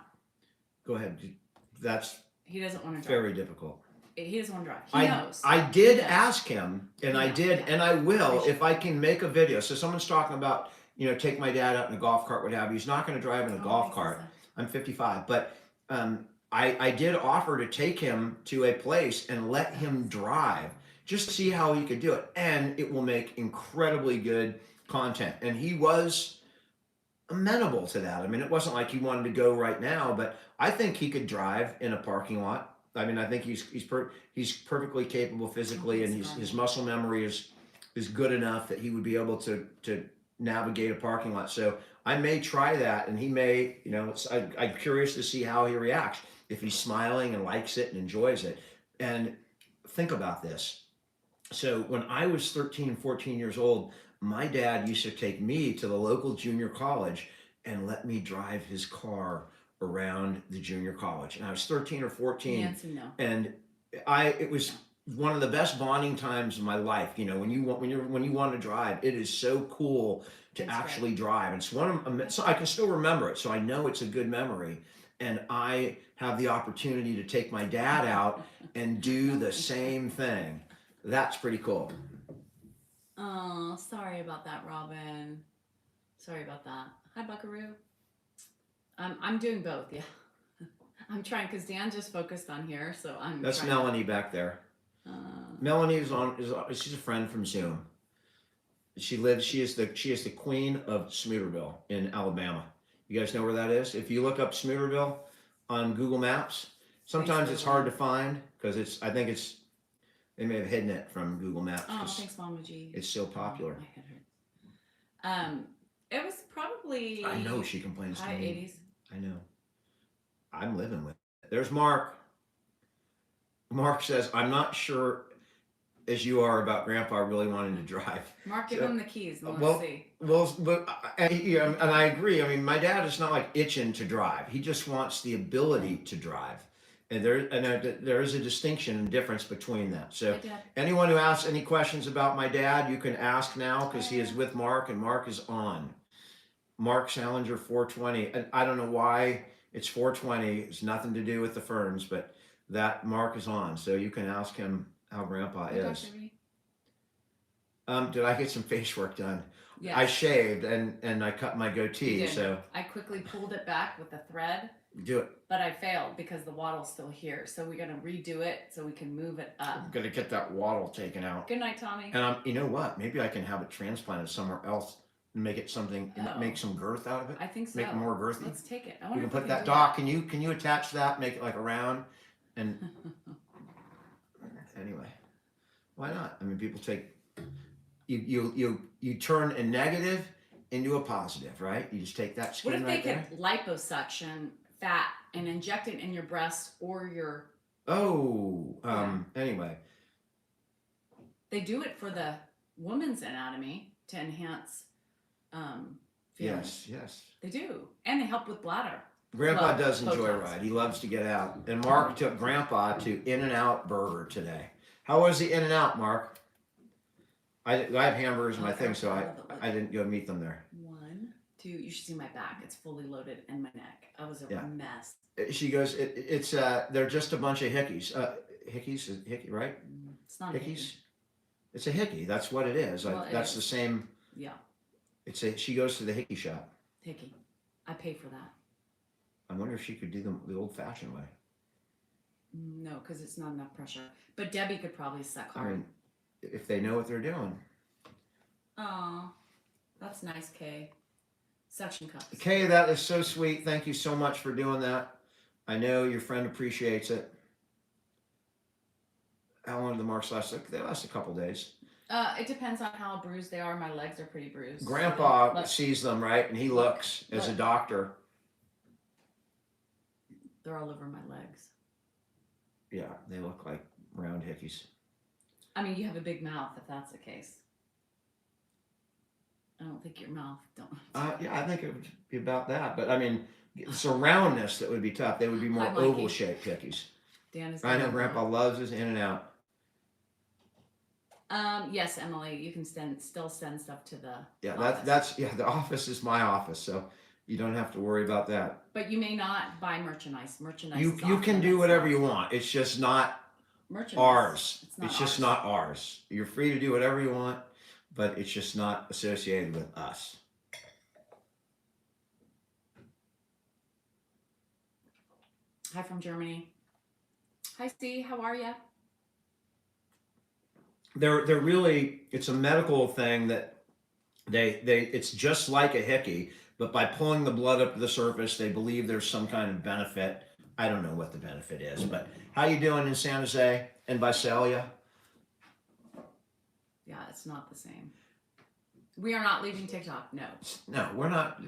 Go ahead. He doesn't want to drive. Very difficult. He doesn't want to drive. He knows. I did ask him, and and I will, if I can make a video. So someone's talking about, you know, take my dad out in a golf cart, what have you. He's not going to drive in a golf cart. I'm 55, but I did offer to take him to a place and let him drive, just to see how he could do it, and it will make incredibly good content. And he was amenable to that. I mean, it wasn't like he wanted to go right now, but I think he could drive in a parking lot. I mean, I think he's perfectly capable physically, and his muscle memory is good enough that he would be able to navigate a parking lot. So I may try that, and he may, you know, I'm curious to see how he reacts, if he's smiling and likes it and enjoys it. And think about this. So when I was 13 and 14 years old, my dad used to take me to the local junior college and let me drive his car around the junior college. And I was 13 or 14. And it was one of the best bonding times of my life. You know, when you want to drive, it is so cool to actually drive. It's so I can still remember it, so I know it's a good memory. and I have the opportunity to take my dad out and do the same thing. That's pretty cool. Oh, sorry about that, Robin. Sorry about that. Hi, Buckaroo. I'm doing both, yeah. I'm trying because Dan just focused on here, so I'm. That's trying Melanie back there. Melanie is she's a friend from Zoom. She is the queen of Smooterville in Alabama. You guys know where that is? If you look up Smooterville on Google Maps, sometimes it's hard to find because they may have hidden it from Google Maps. Oh, thanks, Mama G. It's so popular. My head hurts. It was probably. I know she complains to high me. 80s. I know. I'm living with it. There's Mark. Mark says, I'm not sure as you are about Grandpa really wanting to drive. Mark, give him the keys and let's well, see. Well, but and I agree. I mean, my dad is not like itching to drive. He just wants the ability to drive. And there is a distinction and difference between that. So anyone who asks any questions about my dad, you can ask now because he is with Mark and Mark is on. Mark Salinger 420. And I don't know why it's 420. It's nothing to do with the ferns, but that Mark is on. So you can ask him how Grandpa is. Did I get some face work done? Yes. I shaved and I cut my goatee. So I quickly pulled it back with a thread. Do it. But I failed because the wattle's still here. So we're gonna redo it so we can move it up. I'm gonna get that wattle taken out. Good night, Tommy. And you know what? Maybe I can have it transplanted somewhere else and make it something, make some girth out of it. I think so. Make it more girthy. Let's take it. You can put that dock. Can you attach that? Make it like a round. And anyway, why not? I mean, people take you turn a negative into a positive, right? You just take that skin. What if they could liposuction fat and inject it in your breast or your? Anyway, they do it for the woman's anatomy to enhance. Yes, yes. They do, and they help with bladder. Grandpa does enjoy a ride. He loves to get out. And Mark took Grandpa to In-N-Out Burger today. How was the In-N-Out, Mark? I have hamburgers in my thing, so I didn't go meet them there. 1, 2. You should see my back. It's fully loaded, and my neck. I was a mess. She goes, it's they're just a bunch of hickeys. Hickey, right? It's not hickeys. A hickey. It's a hickey. That's what it is. Well, that's the same. Yeah. She goes to the hickey shop. Hickey. I pay for that. I wonder if she could do them the old-fashioned way. No, because it's not enough pressure. But Debbie could probably suck hard. I mean, if they know what they're doing. Aw, that's nice, Kay. Suction cups. Kay, that is so sweet. Thank you so much for doing that. I know your friend appreciates it. How long do the marks last? They last a couple days. It depends on how bruised they are. My legs are pretty bruised. Grandpa sees them, right? And he looks as a doctor. They're all over my legs. Yeah, they look like round hickeys. I mean, you have a big mouth if that's the case. I don't think your mouth yeah, I think it would be about that. But I mean, it's a roundness that would be tough. They would be more oval-shaped hickeys. I know Grandpa loves his In-N-Out. Yes, Emily, you can still send stuff to the office. The office is my office, so you don't have to worry about that. But you may not buy merchandise. You can do whatever you want. It's just not ours. It's just not ours. You're free to do whatever you want, but it's just not associated with us. Hi from Germany. Hi, Steve. How are you? They're really, it's a medical thing that it's just like a hickey, but by pulling the blood up to the surface, they believe there's some kind of benefit. I don't know what the benefit is, but how you doing in San Jose and Visalia? Yeah, it's not the same. We are not leaving TikTok. No, we're not.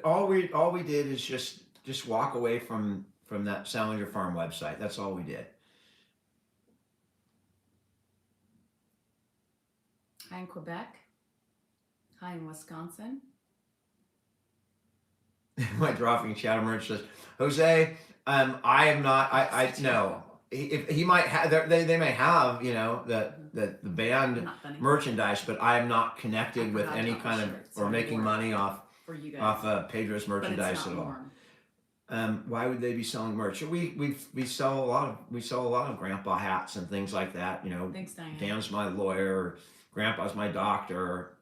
All we did is just walk away from that Salinger Farm website. That's all we did. Hi in Quebec. Hi in Wisconsin. My dropping shadow merch says, Jose, I am not. I no. If he might have, they may have, the band merchandise, but I am not connected with any kind of or making money off Pedro's merchandise at all. Why would they be selling merch? We sell a lot of grandpa hats and things like that. You know, Thanks, Diane. Dan's my lawyer, grandpa's my doctor,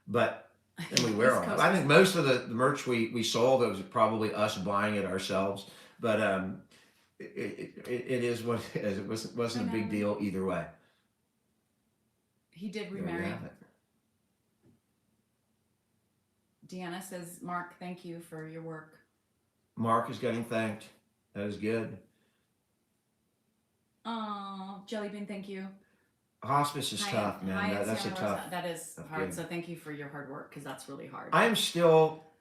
but then we wear East them. Coast I is- think most of the merch we sold, it was probably us buying it ourselves, but it is what it is. It wasn't a big deal either way. He did There you remarry. have it. Deanna says, Mark, thank you for your work. Mark is getting thanked. That is good. Oh, Jellybean, thank you. Hospice is tough, man. Hi, That's a Santa tough. Rosa. That is tough hard. gig. So thank you for your hard work because that's really hard. I still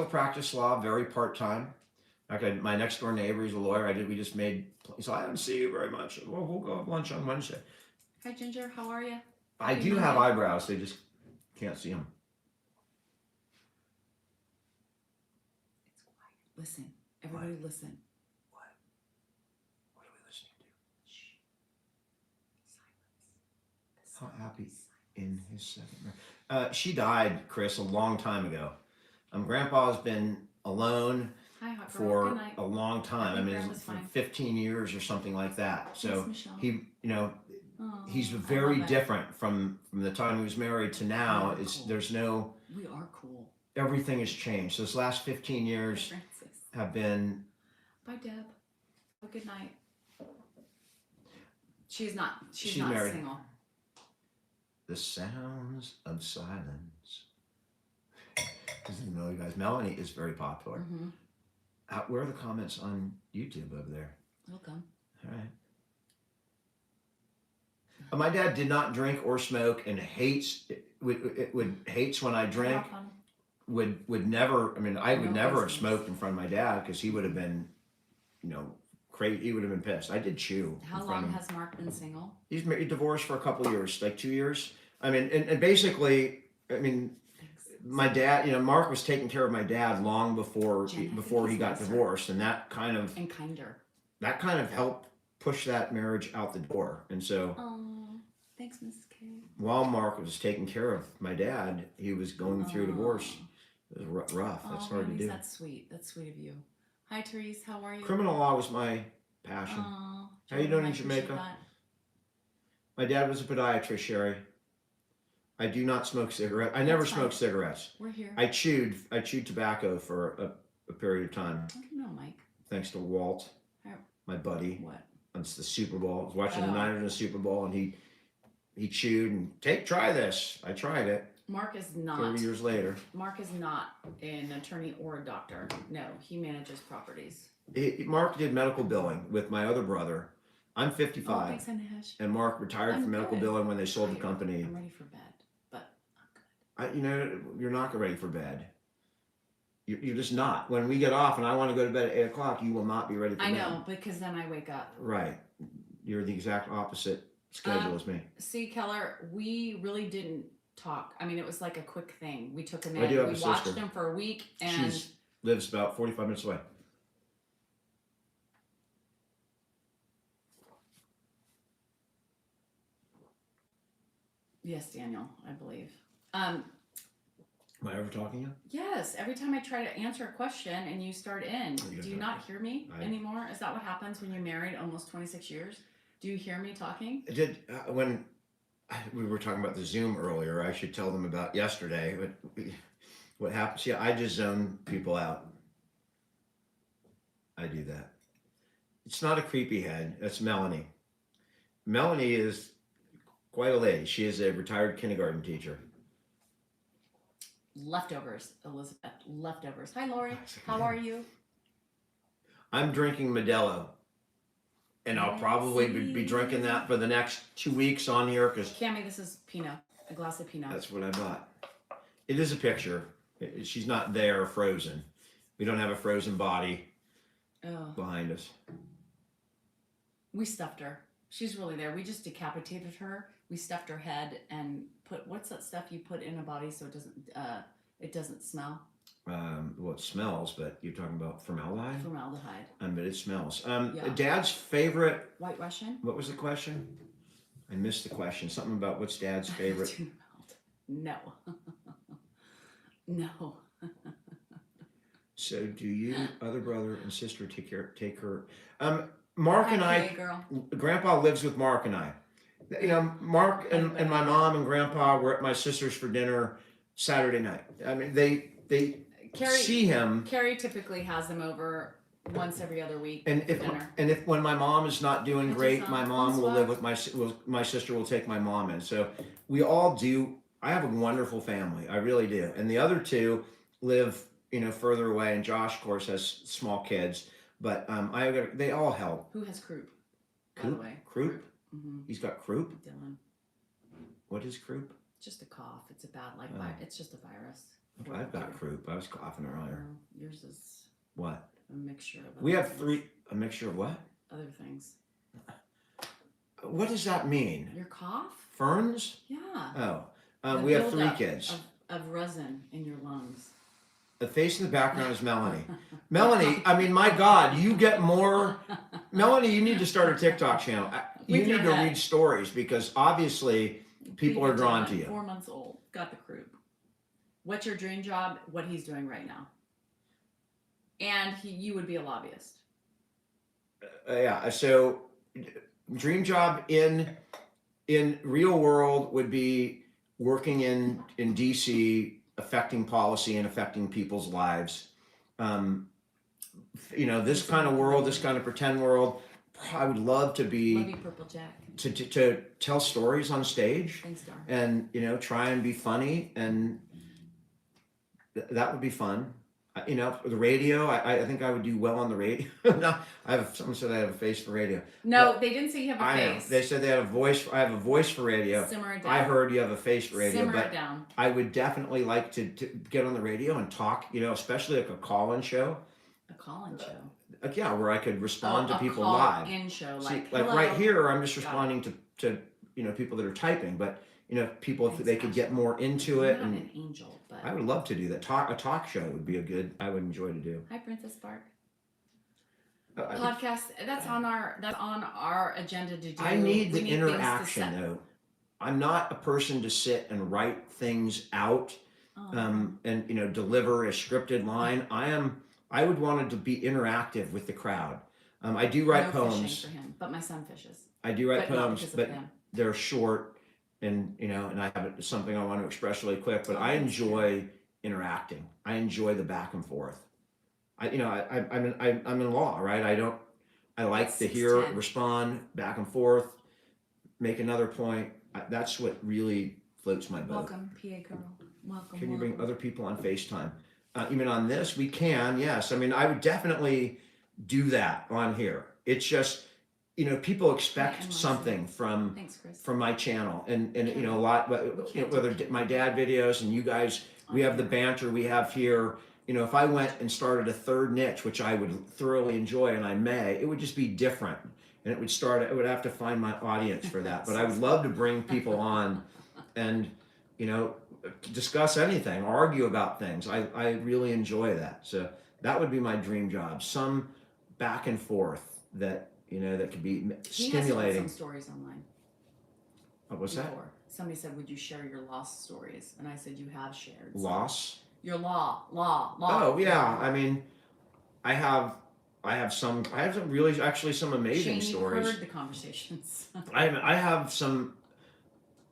practice law very part time. Like my next door neighbor, he's a lawyer. We just made. So I don't see you very much. Well, we'll go have lunch on Wednesday. Hi, Ginger. How are you? I Happy do have Monday. eyebrows. They just can't see them. It's quiet. Listen. Everybody listen. What are we listening to? Shh. Silence. How happy in his second. She died, Chris, a long time ago. Grandpa's been alone Hi, Hot Girl. for Good night. a long time. I I think mean, Grandpa's for fine. 15 years or something like that. So Yes, Michelle. he, you know, Oh, he's I very love it. different from the time he was married to now. Yeah, It's cool. there's no We are cool. everything has changed. Those last 15 Hi, years Francis. have been. Bye, Deb. Have a good night. She's not She's not married. single. The sounds of silence. Doesn't know you guys. Melanie is very popular. Mm-hmm. Where are the comments on YouTube over there? They'll come. All right. My dad did not drink or smoke and hates hates when I drink. Have fun. Would never. I mean, I would No never have questions. smoked in front of my dad because he would have been, you know, crazy. He would have been pissed. I did chew. How in front long of him. has Mark been single? He's married, divorced for a couple of years, like 2 years. I mean, and basically, I mean, Thanks. my dad, you know, Mark was taking care of my dad long before Jen, I think before he he's got nicer. divorced, and that kind of And kinder. helped push that marriage out the door. And so Oh, thanks, Mrs. K. while Mark was taking care of my dad, he was going through divorce. Oh. It was rough. That's hard to Randy's, do. That's sweet. That's sweet of you. Hi, Therese. How are you? Criminal law was my passion. Oh, How you Jordan, doing I in appreciate Jamaica? that. My dad was a podiatrist, Sherry. I do not smoke cigarettes. I never That's fine. smoked cigarettes. We're here. I chewed tobacco for a period of time, I don't know, Mike. thanks to Walt, Oh. my buddy. What? It's the Super Bowl. I was watching the Oh. Niners in the Super Bowl, and he chewed and try this. I tried it. Mark is 30 not. years later. Mark is not an attorney or a doctor. No, he manages properties. Mark did medical billing with my other brother. I'm Oh, 55, thanks, Anish. and Mark retired I'm from medical good. billing when they sold the Tired. company. I'm ready for bed, but I'm good. You know, you're not ready for bed. You're just not. When we get off and I want to go to bed at 8 o'clock, you will not be ready for I bed. know, because then I wake up. Right. You're the exact opposite schedule as me. See, Keller, we really didn't talk. I mean, it was like a quick thing. We took him I in. do have We a watched sister. him for a week, and She lives about 45 minutes away. yes, Daniel, I believe. Am I ever talking to you? Yes, every time I try to answer a question and you start in, You do you got not hear me anymore? Is that what happens when you're married almost 26 years? Do you hear me talking? I did when we were talking about the Zoom earlier. I should tell them about yesterday. What happened? See, I just zone people out. I do that. It's not a creepy head. That's Melanie. Melanie is quite a lady. She is a retired kindergarten teacher. Leftovers, Elizabeth. Leftovers. Hi, Lori. How are you? I'm drinking Modelo, and I'll probably be drinking that for the next 2 weeks on here because Cami, this is Pinot. A glass of Pinot. that's what I bought. It is a picture. She's not there frozen. We don't have a frozen body Oh, behind us. we stuffed her. She's really there. We just decapitated her. We stuffed her head and put what's that stuff you put in a body so it doesn't smell? Well, it smells, but you're talking about formaldehyde? Formaldehyde. But it smells. Yeah. Dad's favorite, White Russian? what was the question? I missed the question. Something about what's Dad's favorite. Tuna melt. No. No. So do you, other brother and sister, take her? Mark and Hi, I, PA girl. Grandpa lives with Mark and I. You know, Mark and my mom and Grandpa were at my sister's for dinner Saturday night. I mean, they see him, Carrie typically has them over once every other week and for dinner. if when my mom is not doing It's great, just my not- mom will bonsoir. live with my sister will take my mom in. So we all do. I have a wonderful family. I really do. And the other two live, you know, further away. And Josh, of course, has small kids. But they all help. Who has croup? By the way, Croup? Mm-hmm. He's got croup. Dylan. What is croup? Just a cough. It's a bad it's just a virus. I've got croup. I was coughing earlier. Yours is What? a mixture of. We have things. three. A mixture of what? Other things. What does that mean? Your cough? Ferns? Yeah. Oh, The we have three buildup kids. of resin in your lungs. The face in the background is Melanie. Melanie, I mean, my God, you get more. Melanie, you need to start a TikTok channel. You With your need to head. read stories because obviously people are drawn to you. 4 months old. Got the croup. What's your dream job? What he's doing right now. And you would be a lobbyist. Yeah. So, dream job in real world would be working in DC, affecting policy and affecting people's lives. You know, this kind of world, this kind of pretend world. I would love to Love be you, Purple Jack. to tell stories on stage Thanks, darling. and, you know, try and be funny, and that would be fun. You know, the radio, I think I would do well on the radio. No, someone said I have a face for radio. No, they didn't say you have a I know. face. They said they had a voice. I have a voice for radio. Simmer it down. I heard you have a face for radio, Simmer but it down. I would definitely like to get on the radio and talk, you know, especially like a call-in show. A call-in show. Like, yeah, where I could respond to people call live. In show, See, like like hello. right here, I'm just Got responding to you know, people that are typing, but you know, people, if Thanks, they could get Ashley. more into I'm it, not and an angel, but I would love to do that. A talk show would be I would enjoy to do. hi, Princess Spark. I- Podcast. That's on our agenda to do. I need We the things to interaction set- though. I'm not a person to sit and write things out. Oh, And you know, deliver a scripted line. I would want it to be interactive with the crowd. I do write no poems. fishing for him, but my son fishes. I do write But not poems, because of but them. they're short, and you know, and I have something I want to express really quick. But Oh, I that's enjoy interacting. I enjoy the back and forth. I'm in law, right? I like That's to hear, 610. respond, back and forth, make another point. That's what really floats my boat. Welcome, PA girl. Welcome. Can you bring welcome. other people on FaceTime? Even on this, we can, yes. I mean, I would definitely do that on here. It's just, you know, people and expect my something from Thanks, Chris. my channel, and you know, a lot. You know, whether my dad videos and you guys, we have the banter we have here. You know, if I went and started a third niche, which I would thoroughly enjoy, and I may, it would just be different, and it would have to find my audience for that. But I would love to bring people on, and you know, discuss anything, argue about things. I really enjoy that. So that would be my dream job. Some back and forth that, you know, that could be He has stimulating. some stories online. What's that? Before. Somebody said, "Would you share your lost stories?" And I said, "You have shared some. Loss? Your law." Oh yeah. I mean, I have some really, actually some amazing Shane, stories. you've heard the conversations. I have some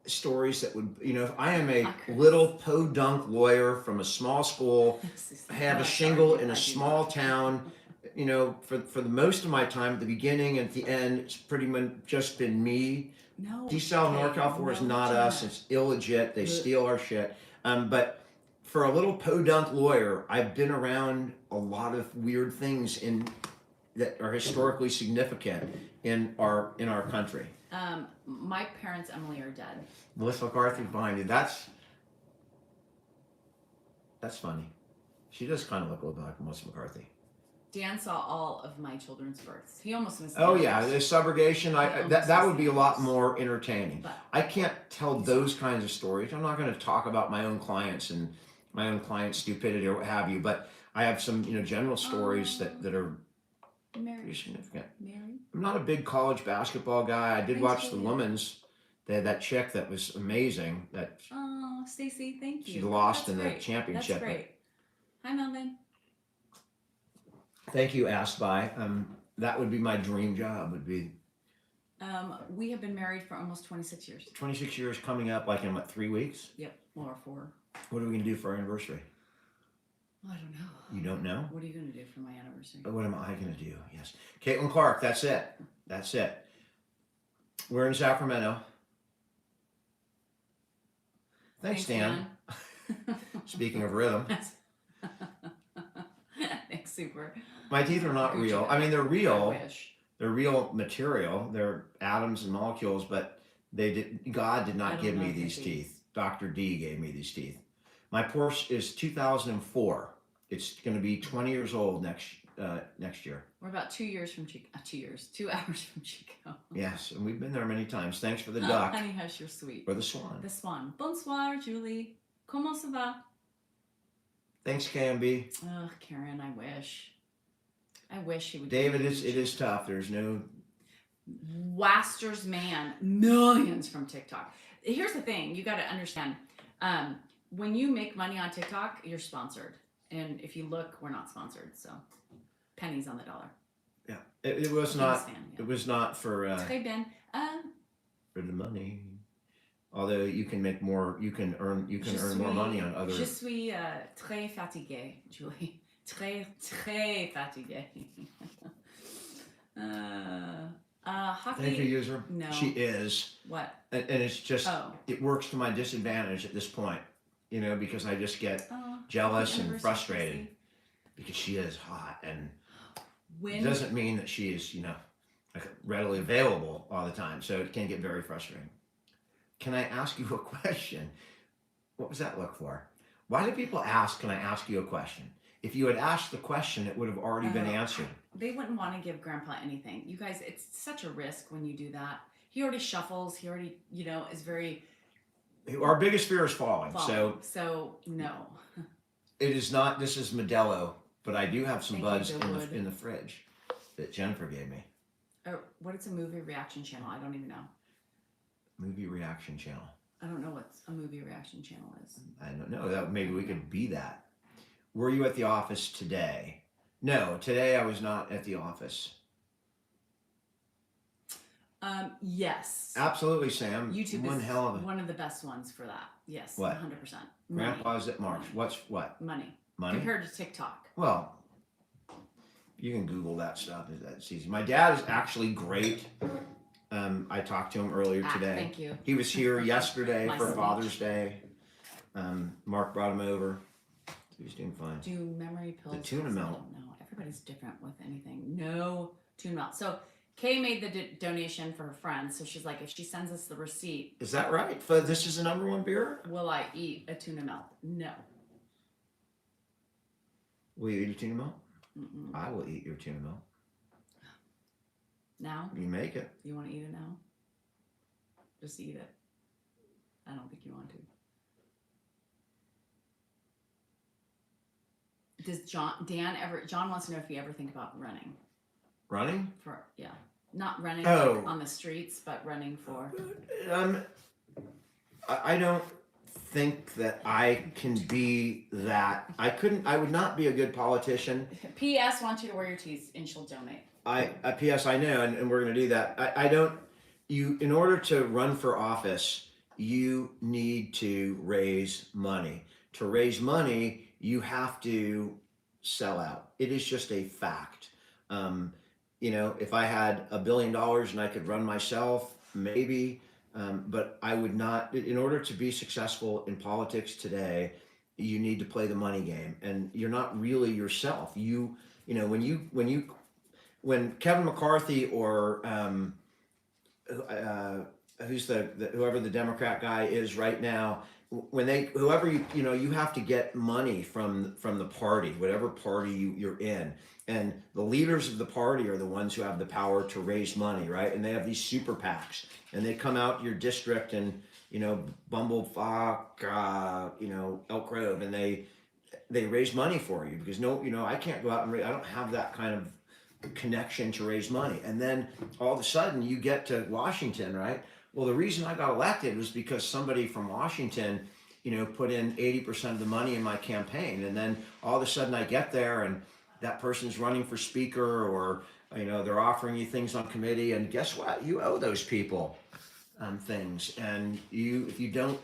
stories that would, you know, if I am a Hi, Chris. little podunk lawyer from a small school, I have a shingle in a small town. You know, for the most of my time, at the beginning and at the end, it's pretty much just been me. No. DeSalle, okay, NorCal 4 is no, not Jenna. us. It's illegit. They Ugh. steal our shit. But for a little podunk lawyer, I've been around a lot of weird things that are historically significant in our country. My parents, Emily, are dead. Melissa McCarthy behind you. That's funny. She does kind of look a little bit like Melissa McCarthy. Dan saw all of my children's births. He almost missed. Oh theirs. yeah, the subrogation. That would be a lot more entertaining. But I can't tell those kinds of stories. I'm not going to talk about my own clients and my own client stupidity or what have you. But I have some, you know, general stories that are pretty Mary. significant. Mary. I'm not a big college basketball guy. I did Thanks, watch the Julia. women's. They had that chick that was amazing. That Oh, Stacy, thank you. she lost That's in the great. championship. That's great. Hi, Melvin. Thank you, Asked By. That would be my dream job. Would be We have been married for almost 26 years. 26 years coming up, like in what, 3 weeks? Yep, or 4. What are we gonna do for our anniversary? I don't know. You don't know? What are you going to do for my anniversary? What am I gonna do? Yes, Caitlin Clark. That's it. That's it. We're in Sacramento. Thanks, Dan. Speaking of rhythm, Thanks, super. my teeth are not Good real. job. I mean, they're real. I wish. They're real material. They're atoms and molecules, but God did I not don't give know me if they're these teeth. teeth. Dr. D gave me these teeth. My Porsche is 2004. It's going to be 20 years old next year. We're about 2 years from Chico. 2 years. 2 hours from Chico. Yes, and we've been there many times. Thanks for the duck Honey Hush, you're sweet. or the swan. The swan. Bonsoir, Julie. Comment ça va? Thanks, KMB. Ugh, Karen, I wish. I wish he would. David, change. it is tough. There's no. Waster's man, millions from TikTok. Here's the thing, you got to understand. When you make money on TikTok, you're sponsored, and if you look, we're not sponsored. So, pennies on the dollar. Yeah, it was not. Understand, yeah. It was not for Très bien. for the money. Although you can make more, you can earn more money on other. Je suis très fatiguée, Julie. Très fatiguée. Hockey. Thank you, user. No. She is, What? and it's just Oh. it works to my disadvantage at this point, because I just get Oh, jealous happy and anniversary, frustrated Tracy. because she is hot, and it When doesn't mean that she is, like readily available all the time. So it can get very frustrating. Can I ask you a question? What was that look for? Why do people ask, can I ask you a question? If you had asked the question, it would have already been answered. they wouldn't want to give Grandpa anything. You guys, it's such a risk when you do that. He already shuffles. He already, is very Our biggest fear is falling. falling. So no. It is not, this is Modelo, but I do have some Thank you, buds Bill Wood. in the fridge that Jennifer gave me. Or what is a movie reaction channel? I don't even know. Movie reaction channel. I don't know what a movie reaction channel is. I don't know. That maybe we could be that. Were you at the office today? No, today I was not at the office. Yes. Absolutely, Sam. YouTube One is hell of a one of the best ones for that. Yes, What? 100%. Grandpa's at March. Money. What's what? Money. Money? Compared to TikTok. Well, you can Google that stuff. That's easy. My dad is actually great. I talked to him earlier today. Thank you. He was here yesterday My for speech. Father's Day. Mark brought him over. He's doing fine. Do memory pills? tuna help? melt. I don't know. Everybody's different with anything. No tuna melt. So Kay made the donation for her friends. So she's like, if she sends us the receipt, Is that right? But this is the number one beer? will I eat a tuna melt? No. Will you eat a tuna melt? Mm-mm. I will eat your tuna melt. Now? You make it. You want to eat it now? Just eat it. I don't think you want to. Does John wants to know if you ever think about running Running? not running Oh. like on the streets, but running for. I don't think that I can be that. I would not be a good politician. P.S. wants you to wear your teeth and she'll donate. P.S. I know, and we're going to do that. I don't. In order to run for office, you need to raise money. To raise money, you have to sell out. It is just a fact. If I had $1 billion and I could run myself, maybe, but I would not. In order to be successful in politics today, you need to play the money game, and you're not really yourself. When Kevin McCarthy or who's whoever the Democrat guy is right now, you have to get money from the party, whatever party you're in, and the leaders of the party are the ones who have the power to raise money, right? And they have these super PACs, and they come out your district and Bumblefuck, Elk Grove, and they raise money for you because I can't go out and I don't have that kind of connection to raise money. And then all of a sudden you get to Washington, right? Well, the reason I got elected was because somebody from Washington, put in 80% of the money in my campaign. And then all of a sudden I get there and that person's running for speaker, or they're offering you things on committee, and guess what? You owe those people things, and if you don't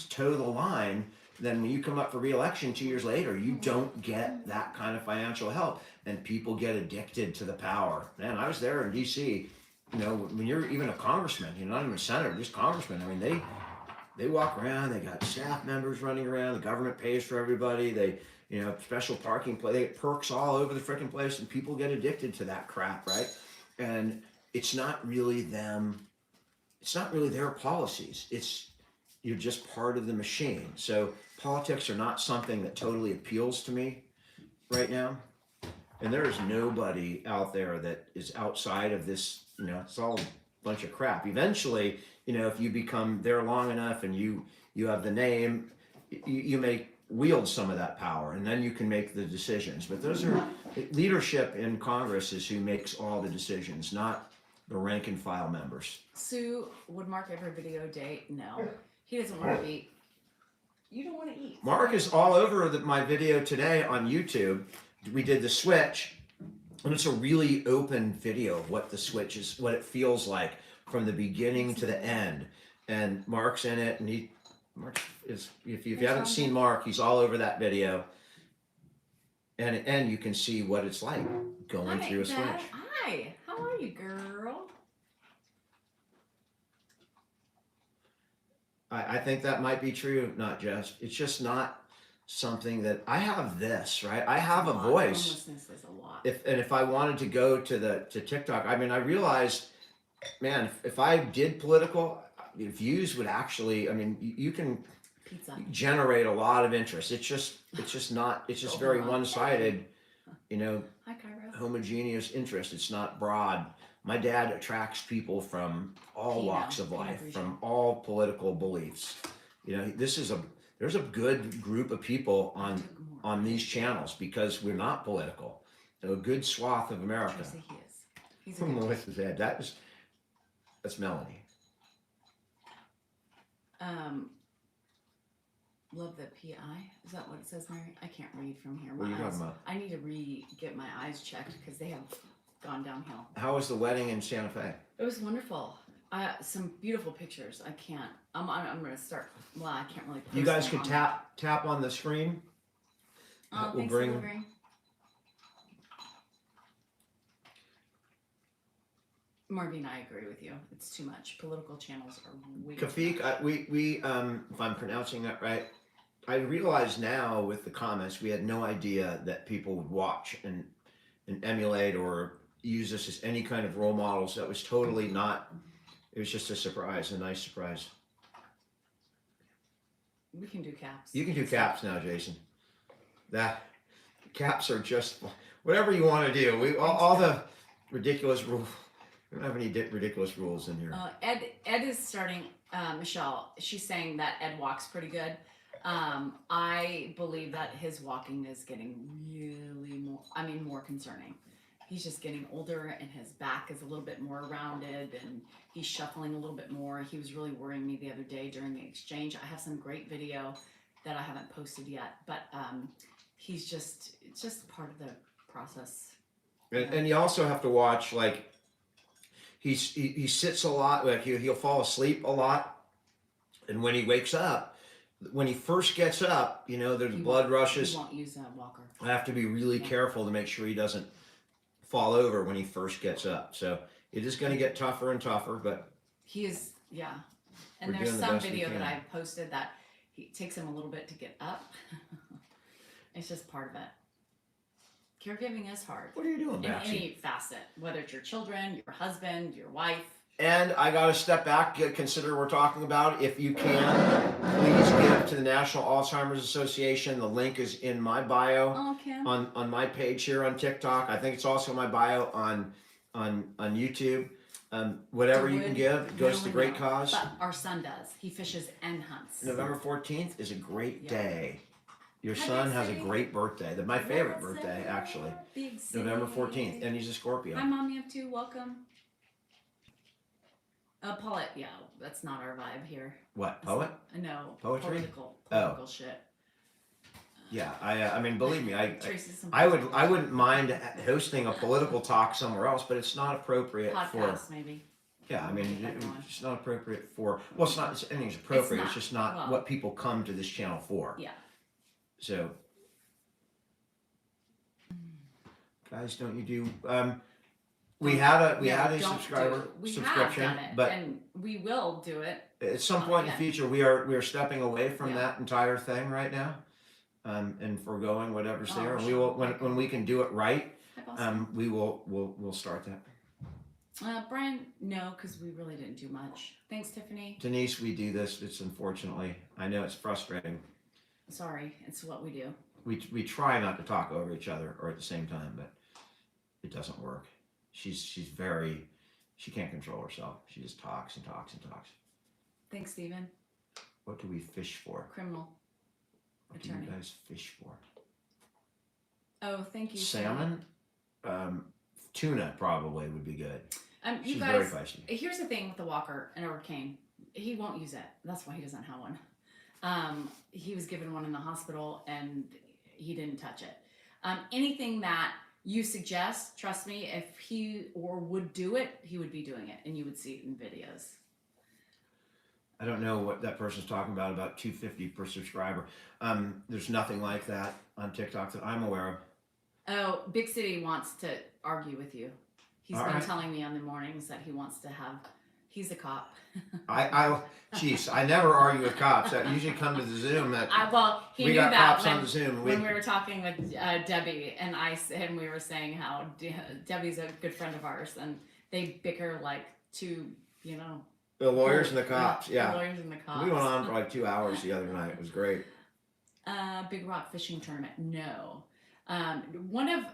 toe the line, then when you come up for re-election 2 years later, you don't get that kind of financial help, and people get addicted to the power. Man, I was there in DC. When you're even a congressman, you're not even a senator, just congressman. I mean, they walk around. They got staff members running around. The government pays for everybody. They special parking place. They get perks all over the freaking place, and people get addicted to that crap, right? And it's not really them. It's not really their policies. You're just part of the machine. So politics are not something that totally appeals to me right now. And there is nobody out there that is outside of this, it's all a bunch of crap. Eventually, if you become there long enough and you have the name, you may wield some of that power, and then you can make the decisions. But leadership in Congress is who makes all the decisions, not the rank and file members. Sue would Mark every video date. No, he doesn't want to eat. You don't want to eat. Mark is all over my video today on YouTube. We did the switch, and it's a really open video of what the switch is, what it feels like from the beginning to the end. And Mark's in it, and Mark is, if you haven't seen Mark, he's all over that video. And you can see what it's like going through a switch. Hi, how are you, girl? I think that might be true, it's just not something that I have this, right? I have a voice. Is a lot. If I wanted to go to TikTok, I realized, man, if I did political, views would actually, you can generate a lot of interest. It's just very one-sided, Hi, Kyra. homogeneous interest. It's not broad. My dad attracts people from all walks of life, from all political beliefs. There's a good group of people on these channels because we're not political. A good swath of America. He is. He's a good Melissa's head. That's Melanie. Love the PI. Is that what it says, Mary? I can't read from here. What are you talking about? I need to get my eyes checked because they have gone downhill. How was the wedding in Santa Fe? It was wonderful. Some beautiful pictures. I can't. I'm going to start. Well, I can't really. Post You guys them could on tap on the screen. Oh, We'll thanks bring- for delivering. Marby and I agree with you. It's too much. Political channels are way too Kafik, much. we if I'm pronouncing that right, I realize now with the comments we had no idea that people would watch and emulate or use us as any kind of role models. That was totally not. It was just a surprise, a nice surprise. We can do caps. You can do caps now, Jason. That caps are just whatever you want to do. All the ridiculous rules. We don't have any ridiculous rules in here. Ed is starting. Michelle, she's saying that Ed walks pretty good. I believe that his walking is getting really more concerning. He's just getting older and his back is a little bit more rounded and he's shuffling a little bit more. He was really worrying me the other day during the exchange. I have some great video that I haven't posted yet, but it's just part of the process. And you also have to watch, like, he sits a lot, like he'll fall asleep a lot, and when he wakes up, when he first gets up, there's blood rushes. He won't use a walker. I have to be really careful to make sure he doesn't fall over when he first gets up. So it is going to get tougher and tougher, but he is, yeah. And We're there's doing the some best we video that can. I posted that it takes him a little bit to get up. It's just part of it. Caregiving is hard. what are you doing, In Baxi? any facet, whether it's your children, your husband, your wife. And I got to step back, consider we're talking about. If you can, please give to the National Alzheimer's Association. The link is in my bio Oh, Kim. on my page here on TikTok. I think it's also in my bio on YouTube. Whatever you can give, it goes to great cause. But our son does. He fishes and hunts. November 14th is a great Yeah. day. Your Hi, son has a Betsy. great birthday. My favorite What's birthday, up? actually. Big November city. 14th, and he's a Scorpio. Hi, Mom. You have two. Welcome. Paulette, yeah, that's not our vibe here. What, poet? No. Poetry? Political shit. Yeah, I mean, believe me, Tracy's some I wouldn't mind hosting a political talk somewhere else, but it's not appropriate for. podcast maybe. Yeah, I We'll mean, get that going. it's not appropriate for. Well, it's not. Anything's appropriate. It's not, just not well- what people come to this channel for. Yeah. So, guys, don't you do? We had a No, had a don't subscriber do it. We subscription, have done it, but and we will do it. at some point in yeah. the future, we are stepping away from Yeah. that entire thing right now, and foregoing whatever's Oh, there. And we sure. will when we can do it right. Hi, boss. We'll start that. Brian, no, because we really didn't do much. Thanks, Tiffany. Denise, we do this. It's unfortunately, I know it's frustrating. Sorry, it's what we do. We try not to talk over each other or at the same time, but it doesn't work. She's very, she can't control herself. She just talks and talks and talks. Thanks, Stephen. What do we fish for? Criminal What do attorney. you guys fish for? Oh, thank you. Salmon? Tuna probably would be good. You She's guys, very feisty. here's the thing with the walker and a cane. He won't use it. That's why he doesn't have one. He was given one in the hospital and he didn't touch it. Anything that you suggest, trust me, if he or would do it, he would be doing it and you would see it in videos. I don't know what that person's talking about $2.50 per subscriber. There's nothing like that on TikTok that I'm aware of. Oh, Big City wants to argue with you. He's All been right. telling me on the mornings that he wants to have. He's a cop. Jeez, I never argue with cops. I usually come to the Zoom that Well, he we knew got that cops when, on the Zoom. And when we were talking with Debbie, and we were saying how Debbie's a good friend of ours, and they bicker like two, the lawyers and the cops. the Yeah, lawyers and the cops. we went on for like 2 hours the other night. It was great. Big Rock Fishing Tournament. No. One of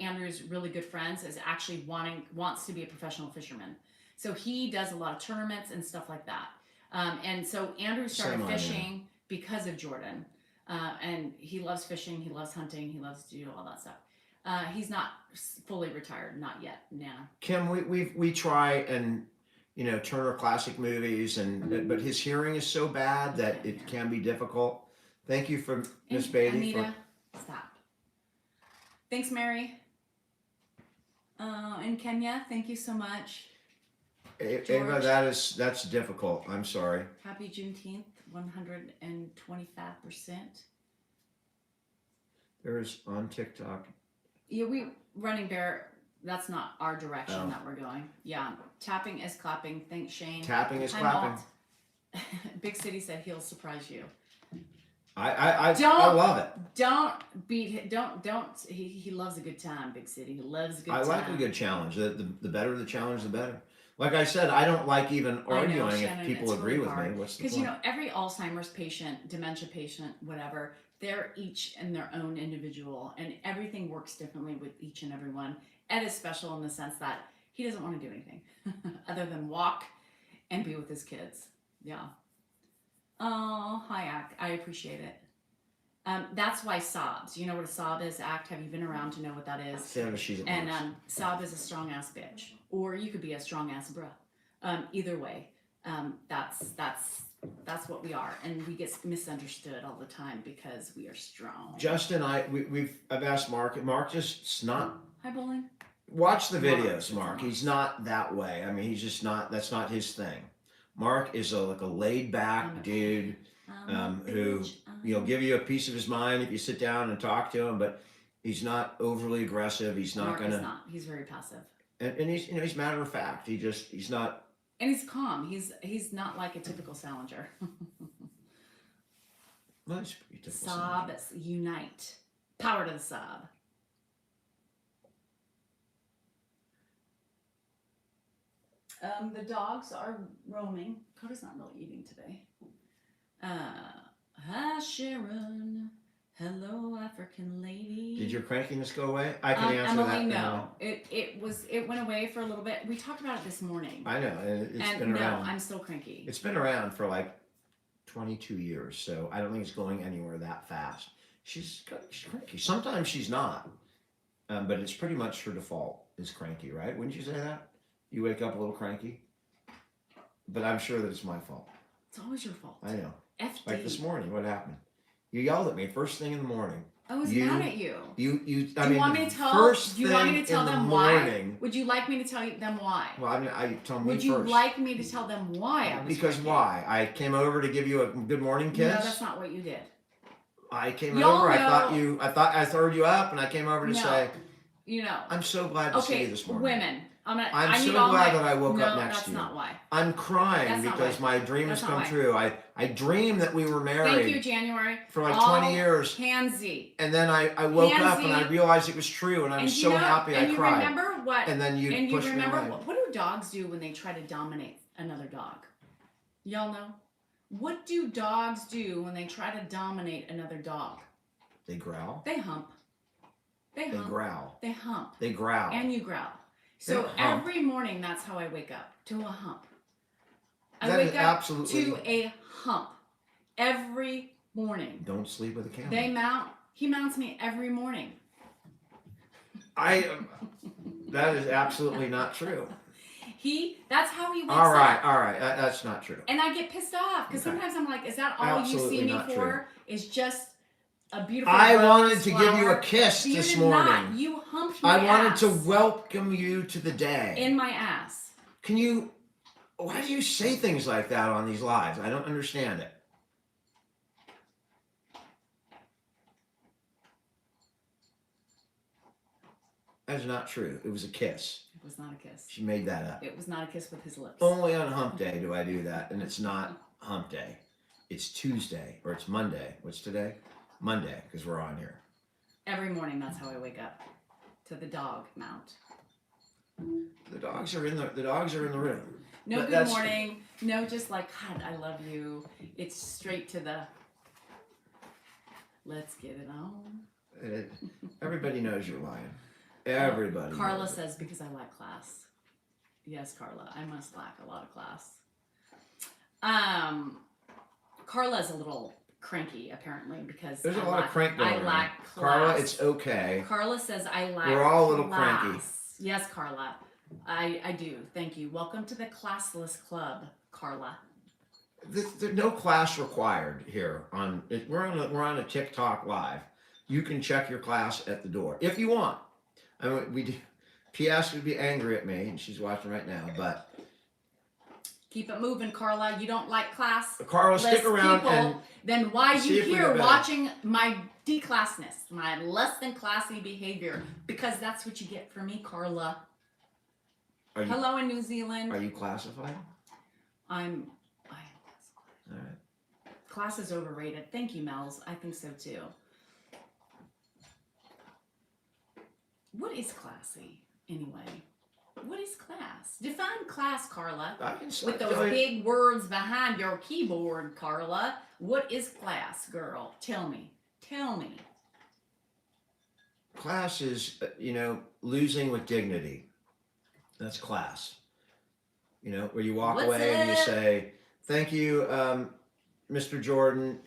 Andrew's really good friends is actually wants to be a professional fisherman. So he does a lot of tournaments and stuff like that. And so Andrew started fishing because of Jordan. And he loves fishing, he loves hunting, he loves to do all that stuff. He's not fully retired, not yet. Yeah. Kim, we try and Turner Classic Movies, but his hearing is so bad that it can be difficult. Thank you for Miss Beatty. Anita, stop. Thanks, Mary. In Kenya, thank you so much. Ava, George. that's difficult. I'm sorry. Happy Juneteenth, 125%. There's on TikTok. Yeah, Running Bear, that's not our direction that we're going. Yeah, tapping is clapping. Thanks, Shane. Tapping is Hi, clapping. Malt. Big City said he'll surprise you. I Don't- love it. Don't beat him. Don't. He loves a good time, Big City. He loves a good I time. like a good challenge. The better the challenge, the better. Like I said, I don't like even arguing Shannon, if people it's agree really with hard. me. What's the Because point? every Alzheimer's patient, dementia patient, whatever, they're each in their own individual, and everything works differently with each and every one. Ed is special in the sense that he doesn't want to do anything other than walk and be with his kids. Yeah. Oh, hi, Ak. I appreciate it. That's why sobs. You know what a sob is, Act? Have you been around to know what that is? Sandra, she's at And lunch. sob is a strong ass bitch, or you could be a strong ass bruh. Either way, that's what we are, and we get misunderstood all the time because we are strong. Justin, I've asked Mark. Mark just not Hi, bowling. watch the Mark, videos. it's Mark, Mark. he's not that way. I mean, he's just not. That's not his thing. Mark is like a laid back dude who give you a piece of his mind if you sit down and talk to him, but he's not overly aggressive. He's not Mark gonna. is not. He's very passive, And he's he's matter of fact. He's not. and he's calm. He's not like a typical Salinger. Well, he's pretty typical. Sob, unite, power to the sob. The dogs are roaming. Coda's not really eating today. Hi Sharon. Hello, African lady. Did your crankiness go away? I can answer Emily, that. no. It went away for a little bit. We talked about it this morning. I know, and it's and been no, around. I'm still cranky. It's been around for like 22 years, so I don't think it's going anywhere that fast. She's cranky. Sometimes she's not, but it's pretty much her default is cranky, right? Wouldn't you say that? You wake up a little cranky, but I'm sure that it's my fault. It's always your fault. I know. FD. Like this morning, what happened? You yelled at me first thing in the morning. I was You- mad at you. Do you want me to tell? First Do you want me thing to tell in the them why? morning. Would you like me to tell them why? Well, I tell me Would you first. like me to tell them why I was Because drinking? why? I came over to give you a good morning kiss. No, that's not what you did. I came Y'all over. know- I thought I stirred you up, and I came over to No. say, You know. I'm so glad to see Okay, you this morning. women. I'm I so need all glad my, that I woke no, up next that's to you. not why. I'm crying That's not because why. my dream has That's not come why. true. I dreamed that we were married Thank you, January. for like All 20 years. handsy. And then I woke up and I Handsy. realized it was true, and I was And so you know, happy I and you cried. remember what? And then you And you pushed me remember away. what do dogs do when they try to dominate another dog? Y'all know? What do dogs do when they try to dominate another dog? They growl. They hump. They They hump. growl. They hump. They growl. And you growl. They So don't hump. every morning, that's how I wake up, to a hump. I That is wake up absolutely- to a hump every morning. Don't sleep with a camel. He mounts me every morning. That is absolutely not true. That's how he wakes All right, up. all right. That's not true. And I get pissed off because Okay. sometimes I'm like, is that all Absolutely you see me not for? Is just a beautiful I rose wanted to give you flower? a kiss You this did morning. Not. You humped my I wanted ass to welcome you to the day. in my ass. Why do you say things like that on these lives? I don't understand it. That is not true. It was a kiss. It was not a kiss. She made that up. It was not a kiss with his lips. Only on hump day do I do that, and it's not hump day. It's Tuesday, or it's Monday. What's today? Monday, because we're on here. Every morning, that's how I wake up. To the dog mount. The dogs are in the room. No But good that's- morning. No just like, God, I love you. It's straight to the, let's get it on. Everybody knows you're lying. Everybody. Carla knows it. says, because I lack class. Yes, Carla, I must lack a lot of class. Carla's a little cranky, apparently, because There's a lot of crank going I on. lack class. Carla, it's okay. Carla says I lack We're all a little class. cranky. Yes, Carla. I do. Thank you. Welcome to the classless club, Carla. There's no class required here. We're on a TikTok live. You can check your class at the door if you want. I mean, P.S. would be angry at me, and she's watching right now. But Keep it moving, Carla. You don't like class? Carla, stick around people, and then why are see you if we here get better. watching my D-classness, my less than classy behavior? Because that's what you get from me, Carla. are you Hello in New Zealand. are you classified? I am All right. class is overrated. Thank you, Mel's. I think so too. What is classy anyway? What is class? Define class, Carla. I can With those tell you- big words behind your keyboard, Carla. What is class, girl? Tell me. Tell me. Class is, losing with dignity. That's class. Where you walk What's away and you up? say, "Thank you, Mr. Jordan.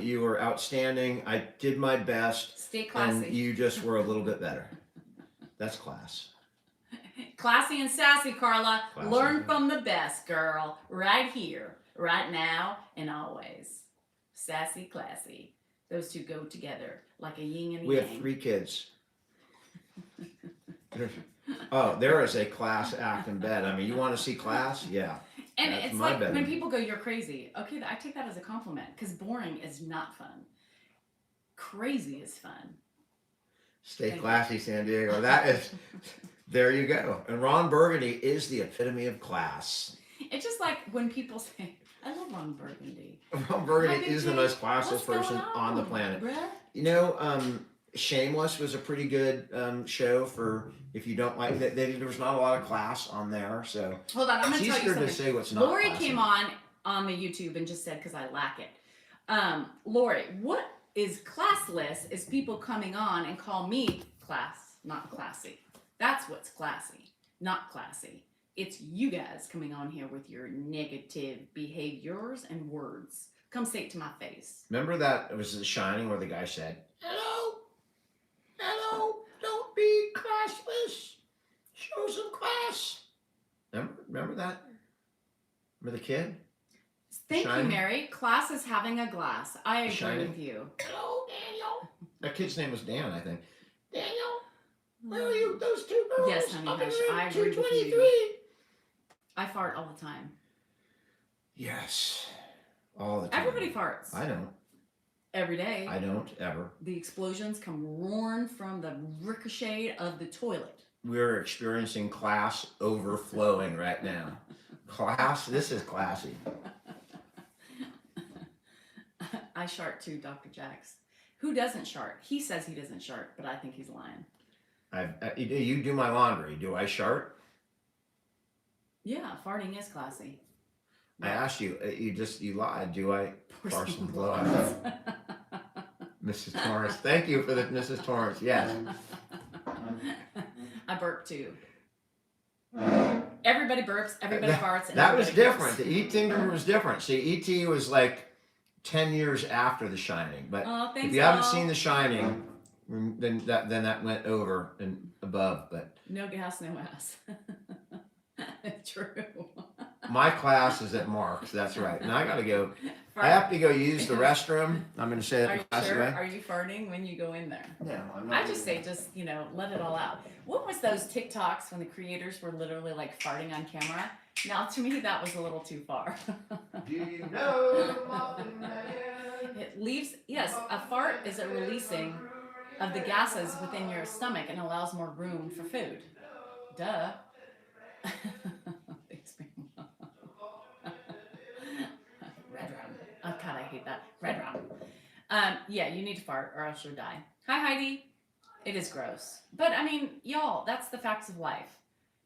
You were outstanding. I did my best, Stay classy. and you just were a little bit better." That's class. Classy and sassy, Carla. Classy. Learn from the best, girl. Right here, right now, and always. Sassy, classy. Those two go together like a yin and We yang. have 3 kids. Oh, there is a class act in bed. I mean, you want to see class? Yeah. And That's it's my like when bedroom. people go, "You're crazy." Okay, I take that as a compliment because boring is not fun. Crazy is fun. Stay Thank classy, San Diego. That is, there you go. And Ron Burgundy is the epitome of class. It's just like when people say, "I love Ron Burgundy." Ron Burgundy Happy is the Jane, most classless what's person going on the planet. Bruh? Shameless was a pretty good show for if you don't like that. There was not a lot of class on there, so Hold on, I'm it's gonna tell you easier to something. say what's not. Lori classy. came on the YouTube and just said, because I lack it. Lori, what is classless is people coming on and call me class, not classy. That's what's classy, not classy. It's you guys coming on here with your negative behaviors and words. Come say it to my face. Remember that it was The Shining where the guy said, hello, don't be classless. Show some class. Remember that? Remember the kid? Thank Shiny? you, Mary. Class is having a glass. I agree Shiny? with you. Hello, Daniel. That kid's name was Dan, I think. Daniel, where are you? Those two girls. Yes, honey, up in hush. room I agree with you. 223. I fart all the time. Yes, all the time. Everybody farts. I don't. Every day. I don't ever. The explosions come roaring from the ricochet of the toilet. We're experiencing class overflowing right now. Class, this is classy. I shart too, Dr. Jax. Who doesn't shart? He says he doesn't shart, but I think he's lying. You do my laundry. Do I shart? Yeah, farting is classy. I asked you. You lied. Do I? Pour Parson some blood. blood. Mrs. Torrance. Thank you for the Mrs. Torrance. Yes. I burp too. Everybody burps, everybody farts. And That was everybody different. burps. The E.T. was different. See, E.T. was like 10 years after The Shining. But Oh, thanks, if you haven't all. seen The Shining, then that went over and above. But No gas, no ass. True. my class is at Mark's. That's right. And I got to go. I have to go use the restroom. I'm going to say that Are in you class sure? away. Are you farting when you go in there? No, I'm I just say, let it all out. What was those TikToks when the creators were literally like farting on camera? Now, to me, that was a little too far. Do you know the Muffin Man? It leaves, yes, a fart is a releasing of the gases within your stomach and allows more room for food. Duh. Thanks, ma'am. Red rum. Oh, God, I hate that. Red rum. Yeah, you need to fart or else you'll die. Hi, Heidi. It is gross. But, I mean, y'all, that's the facts of life.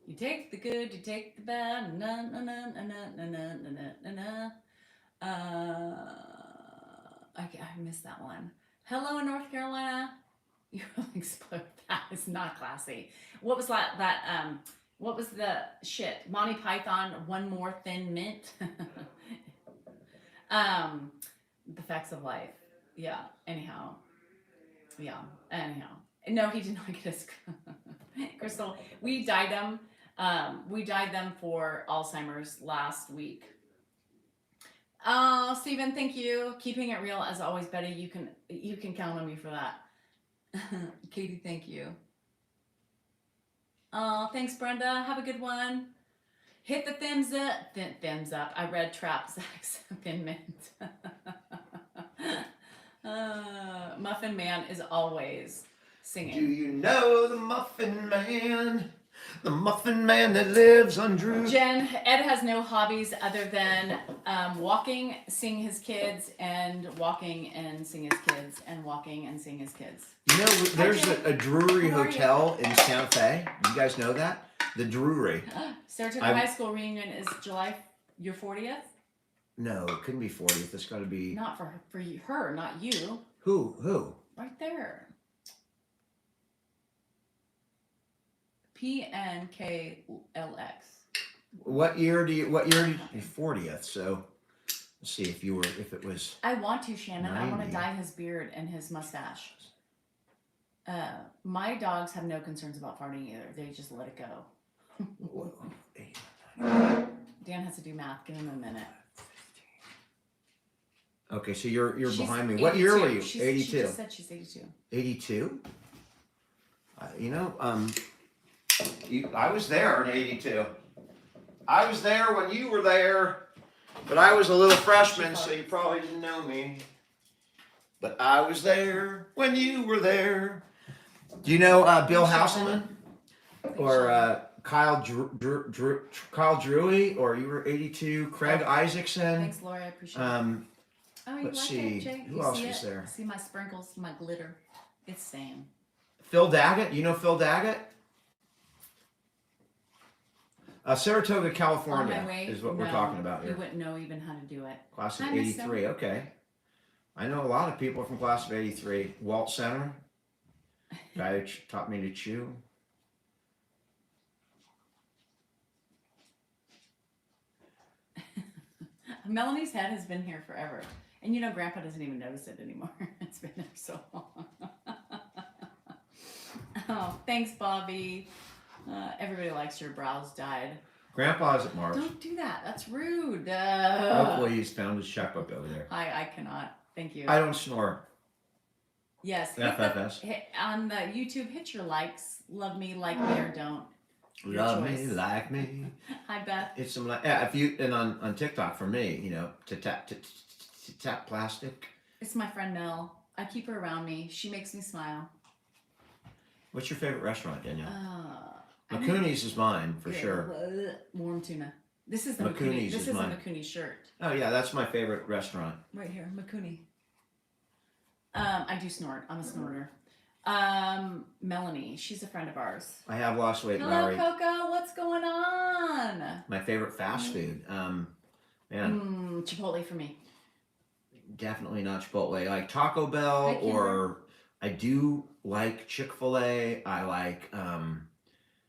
You take the good, you take the bad. Na, na, na, na, na, na, na, na, na. I missed that one. Hello in North Carolina. You will explode. That is not classy. What was that what was the shit? Monty Python, One More Thin Mint. The facts of life. Yeah. Anyhow. No, he did not get us. Crystal, we dyed them. We dyed them for Alzheimer's last week. Oh, Stephen, thank you. Keeping it real as always, Betty. You can count on me for that. Katie, thank you. Oh, thanks, Brenda. Have a good one. Hit the thumbs up. Thumbs up. I read Trap Zach's Thin Mint. Muffin Man is always singing. Do you know the Muffin Man? The Muffin Man that lives on Drew. Jen, Ed has no hobbies other than walking, seeing his kids, and walking and seeing his kids, and walking and seeing his kids. You know, there's a Drury How are Hotel in Santa Fe. You guys know that? The Drury. Saratoga I'm- High School reunion is July, your 40th? No, it couldn't be 40th. It's got to be... Not for her, not you. Who? Right there. PNKLX. What year do you... 40th, so... Let's see if it was... I want to, Shannon. I want to 90. dye his beard and his mustache. My dogs have no concerns about farting either. They just let it go. Whoa, Dan has to do math. Give him a minute. Okay, so you're She's behind me. What year were you? 82. 82. She just said she's 82. 82? I was there in 82. I was there when you were there, but I was a little freshman, so you probably didn't know me. But I was there when you were there. Do you know Bill Hasselman? Or Kyle Drewy? Or you were 82? Craig Isaacson? Thanks, Laura. I appreciate it. Oh, you let's like see. it, Jay? Who You else see was it? there? See my sprinkles, my glitter. It's staying. Phil Daggett? You know Phil Daggett? Saratoga, California On my way? is what we're No, talking about here. You wouldn't know even how to do it. Class of Hi, Miss 83, okay. I know a lot of people from class of 83. Walt Center, guy who taught me to chew. Melanie's head has been here forever. And you know, Grandpa doesn't even notice it anymore. It's been there so long. Oh, thanks, Bobby. Everybody likes your brows dyed. Grandpa's at Marv's. Don't do that. That's rude. Hopefully he's found his checkbook over there. I cannot. Thank you. I don't snore. Yes. FFS. On the YouTube, hit your likes. Love me, like me, or don't. Your Love choice. me, like me. Hi, Beth. It's some like if you and on TikTok for me, you know, to tap plastic. It's my friend Nell. I keep her around me. She makes me smile. What's your favorite restaurant, Danielle? I McCooney's is mine for Yeah, sure. Warm tuna. This is the McCooney's This is is mine. a McCooney shirt. Oh yeah, that's my favorite restaurant. Right here, McCooney. I do snort. I'm a snorter. Melanie, she's a friend of ours. I have lost weight, Hello, Mallory. Coco. What's going on? My favorite fast food. Man, Chipotle for me. definitely not Chipotle. I like Taco Bell, Hi, Kimber. or I do like Chick-fil-A. I like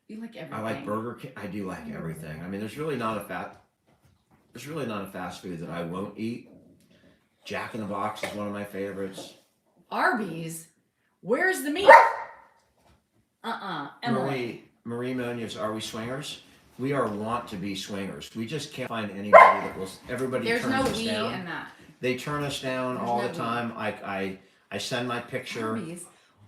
You like everything. I like Burger King. I do like everything. I mean, there's really not a fast food that I won't eat. Jack in the Box is one of my favorites. Arby's. Where's the meat? Emily. Marie Moniz, are we swingers? We are want to be swingers. We just can't find anybody that will. Everybody There's turns no us we down. in that. They turn us down There's all no the time. I send my picture, Arby's.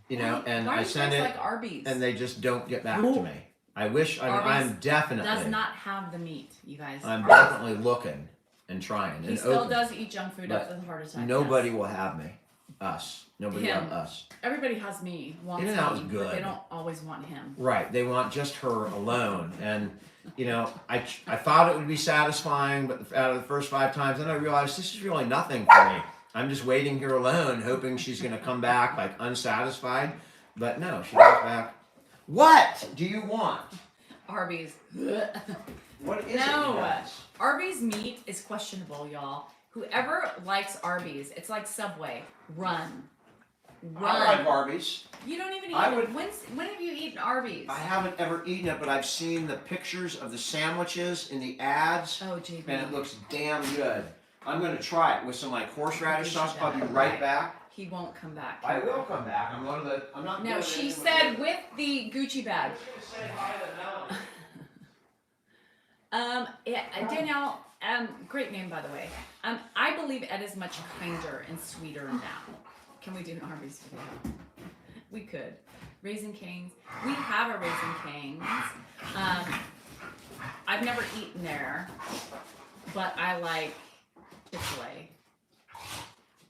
you know, and Why I do you send guys it, like Arby's? and they just don't get back Ooh. to me. I wish. I'm Arby's definitely. does not have the meat, you guys. I'm definitely looking and trying He and still open. does eat junk food But after the heart attack. Nobody yes. will have me. Us. Nobody will Him. have us. Everybody has me. Wants In-N-Out's me, good. But they don't always want him. Right. They want just her alone. And, you know, I thought it would be satisfying, but out of the first 5 times, then I realized this is really nothing for me. I'm just waiting here alone, hoping she's going to come back, like, unsatisfied. But no, she comes back. What do you want? Arby's. What is it, No. you guys? Arby's meat is questionable, y'all. Whoever likes Arby's, it's like Subway. Run. I like Arby's. You don't even eat I it. would- When have you eaten Arby's? I haven't ever eaten it, but I've seen the pictures of the sandwiches in the ads, Oh, JB. and it looks damn good. I'm going to try it with some, like, horseradish sauce. I'll be right Right. back. He won't come back. I will come back. I'm not No, doing she anything said with with the Gucci bag. Say hi to Melanie. Yeah, Danielle, great name by the way. I believe Ed is much kinder and sweeter now. Can we do an Arby's video? We could. Raising Cane's. We have a Raising Cane's. I've never eaten there, but I like Chick-fil-A.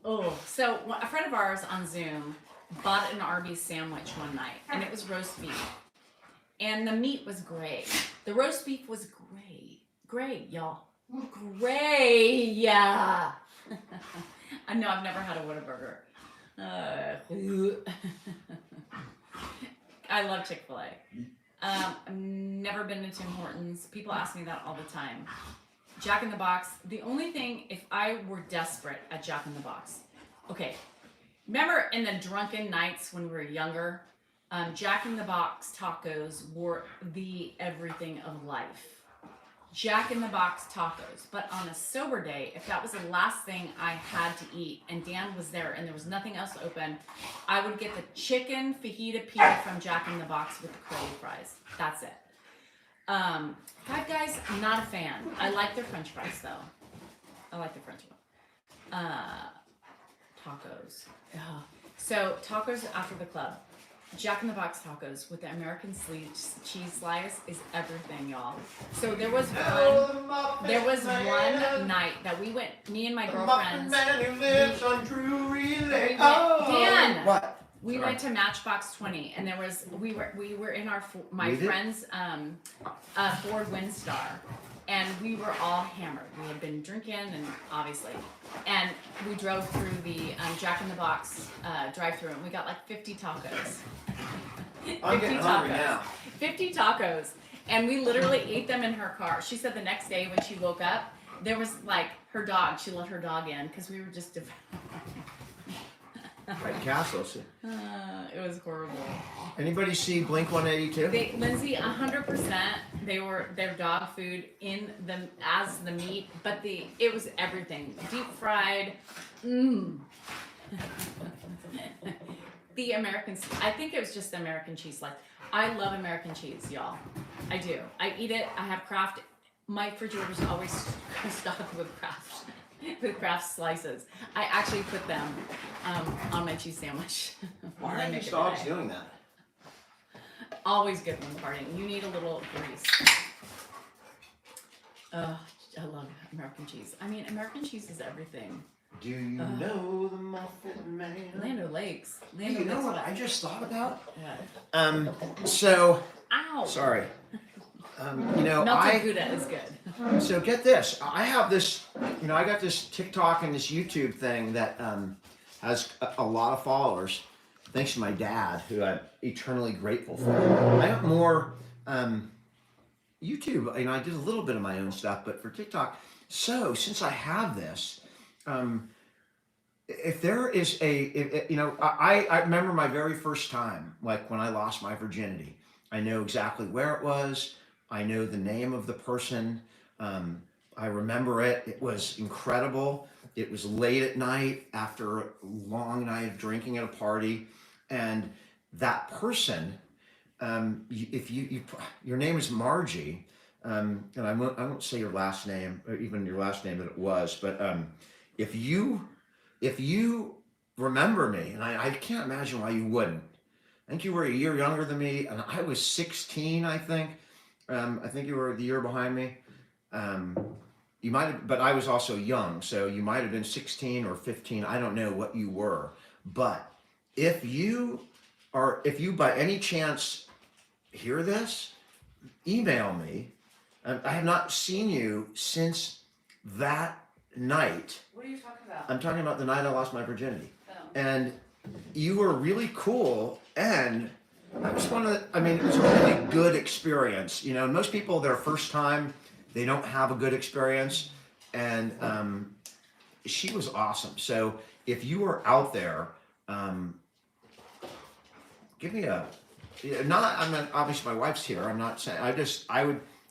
Oh, so a friend of ours on Zoom bought an Arby's sandwich one night, and it was roast beef. And the meat was great. The roast beef was great. Great, y'all. Great, yeah. I know I've never had a Whataburger. I love Chick-fil-A. I've never been to Tim Hortons. People ask me that all the time. Jack in the Box. The only thing, if I were desperate at Jack in the Box. Okay. Remember in the drunken nights when we were younger? Jack in the Box tacos were the everything of life. Jack in the Box tacos. But on a sober day, if that was the last thing I had to eat and Dan was there and there was nothing else open, I would get the chicken fajita pita from Jack in the Box with the curly fries. That's it. Five Guys, not a fan. I like their french fries though. I like the french one. Tacos. Ugh. So tacos after the club. Jack in the Box tacos with the American cheese slice is everything, y'all. So there was one night that we went, me and my girlfriends. Dan! What? We Sorry. went to Matchbox 20, and we were in my We did? friend's Ford Windstar, and we were all hammered. We had been drinking, and obviously, and we drove through the Jack in the Box drive-through, and we got like 50 tacos. I'm getting hungry now. 50 tacos, and we literally ate them in her car. She said the next day when she woke up, there was like her dog. She let her dog in because we were just. Right, Castles. It was horrible. Anybody see Blink 182? Lindsay, 100%. They were their dog food in them as the meat, but it was everything. Deep fried. The American. I think it was just the American cheese slice. I love American cheese, y'all. I do. I eat it. I have Kraft My refrigerator's always stocked with craft slices. I actually put them on my cheese sandwich. Why when I are make these it dogs today. doing that? Always good when partying. You need a little grease. I love American cheese. I mean, American cheese is everything. Do you know the Muffin Man? Land O'Lakes. Hey, Land you know O'Lakes what I just thought about? What? So, Ow! sorry. You know, Melted Gouda is good. So get this. I have this, you know, I got this TikTok and this YouTube thing that has a lot of followers. Thanks to my dad, who I'm eternally grateful for. I have more YouTube. You know, I did a little bit of my own stuff, but for TikTok. So since I have this, if there is you know, I remember my very first time, like when I lost my virginity. I know exactly where it was. I know the name of the person. I remember it. It was incredible. It was late at night after a long night of drinking at a party. And that person, if your name is Margie, and I won't say your last name, or even your last name that it was, but if you remember me, and I can't imagine why you wouldn't. I think you were a year younger than me, and I was 16, I think. I think you were the year behind me. You might have, but I was also young, so you might have been 16 or 15. I don't know what you were, but if you by any chance hear this, email me. I have not seen you since that night. What are you talking about? I'm talking about the night I lost my virginity. Oh. And you were really cool, and that was it was a really good experience. You know, most people, their first time, they don't have a good experience, and she was awesome. So if you are out there, give me obviously my wife's here. I'm not saying, I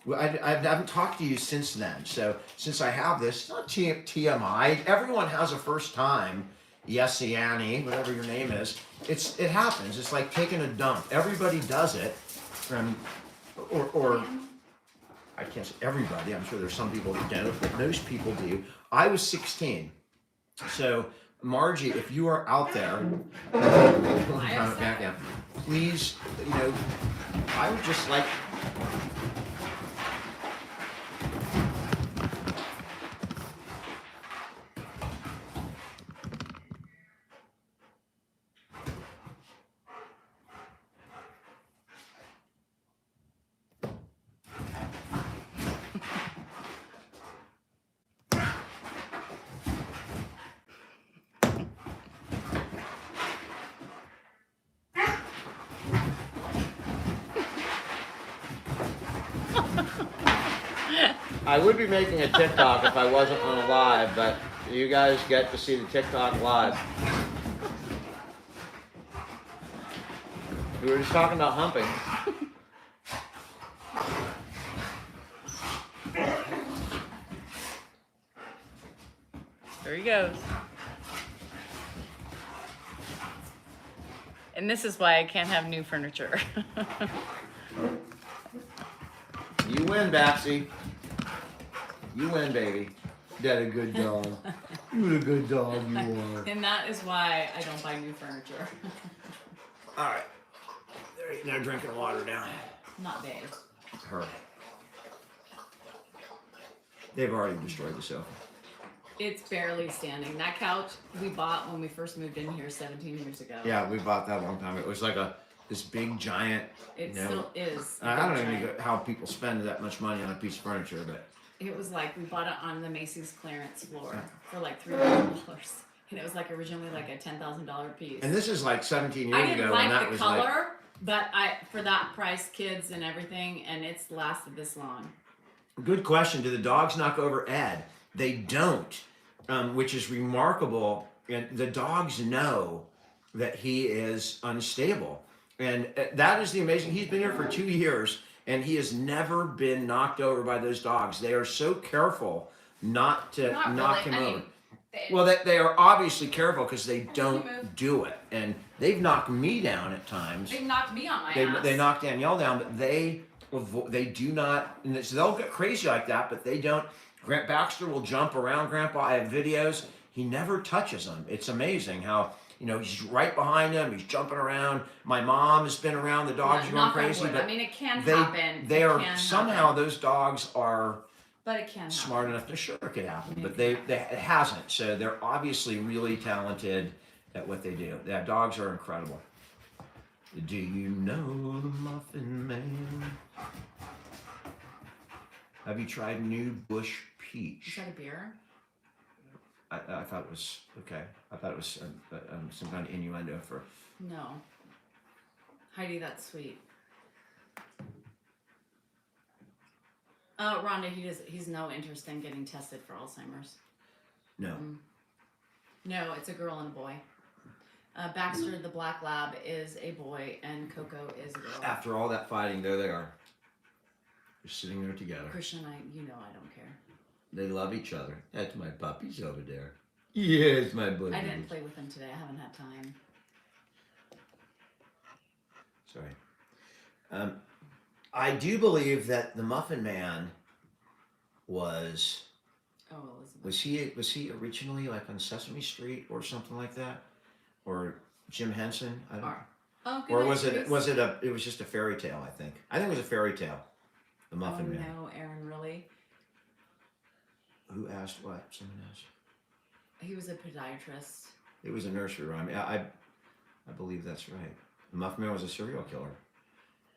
haven't talked to you since then. So since I have this, it's not TMI. Everyone has a first time. Yes, Annie, whatever your name is. It happens. It's like taking a dump. Everybody does it. Or I can't say everybody. I'm sure there's some people that don't, but most people do. I was 16. So Margie, if you are out there, please, you know, I would just like. I would be making a TikTok if I wasn't on a live, but you guys get to see the TikTok live. We were just talking about humping. There he goes. And this is why I can't have new furniture. You win, Babsy. You win, baby. That a good dog. You're a good dog, you are. And that is why I don't buy new furniture. All right. They're drinking water now. Not they. Her. They've already destroyed the sofa. It's barely standing. That couch we bought when we first moved in here 17 years ago. Yeah, we bought that a long time ago. It was like this big giant. It still is. I don't even know how people spend that much money on a piece of furniture, but it was like we bought it on the Macy's clearance floor for like $300, and it was like originally like a $10,000 piece. And this is like 17 years I ago. didn't like and that the was color, but for that price, kids and everything, and it's lasted this long. Good question. Do the dogs knock over Ed? They don't, which is remarkable. And the dogs know that he is unstable. And that is the amazing. He's been here for 2 years, and he has never been knocked over by those dogs. They are so careful not to knock him over. Well, they are obviously careful because they don't do it. And they've knocked me down at times. They knocked me on my ass. They knocked Danielle down, but they They do not, and they'll get crazy like that, but they don't. Grant Baxter will jump around Grandpa. I have videos. He never touches them. It's amazing how, he's right behind him. He's jumping around. My mom has been around. The dogs are going knock on crazy. wood. But I mean, it can they, happen. they It are can somehow happen. those dogs are But it can smart happen. enough to sure it could happen. It But can it hasn't. So they're obviously really talented at what they do. Yeah, dogs are incredible. Do you know the Muffin Man? Have you tried New Bush Is Peach? that a beer? I thought it was okay. I thought it was some kind of innuendo for. No. Heidi, that's sweet. Rhonda, he's no interest in getting tested for Alzheimer's. No. No, it's a girl and a boy. Baxter, the black lab, is a boy, and Coco is a girl. After all that fighting, there they are. They're sitting there together. Christian, I don't care. They love each other. That's my puppies over there. Yes, my buddy. I didn't play with them today. I haven't had time. Sorry. I do believe that the Muffin Man was. Oh, Elizabeth. Was he originally like on Sesame Street or something like that, or Jim Henson? I don't. Oh, good Or night, was it? Grace. Was it a? It was just a fairy tale. I think it was a fairy tale. The Muffin Man. No, Aaron, really? Who asked what? Someone asked. He was a podiatrist. It was a nursery rhyme. I believe that's right. The Muffin Man was a serial killer.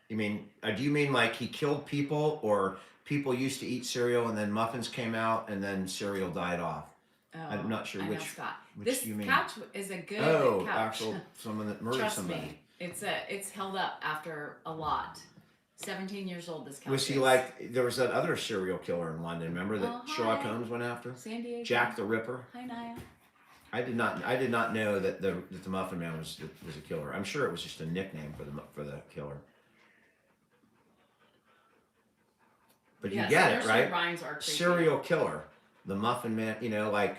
You mean? Do you mean like he killed people, or people used to eat cereal and then muffins came out and then cereal died off? Oh, I'm not sure I know, which. Scott. Which This do you mean? couch is a good Oh, couch. actual someone that murdered Trust somebody. me, it's held up after a lot. 17 years old. This couch. Was he is. like? There was that other serial killer in London. Remember that Oh, Sherlock hi. Holmes went after? San Diego? Jack the Ripper. Hi, Naya. I did not know that the Muffin Man was a killer. I'm sure it was just a nickname for the killer. But Yes, you get it, nursery right? Rhymes are creepy. Serial killer, the Muffin Man. Like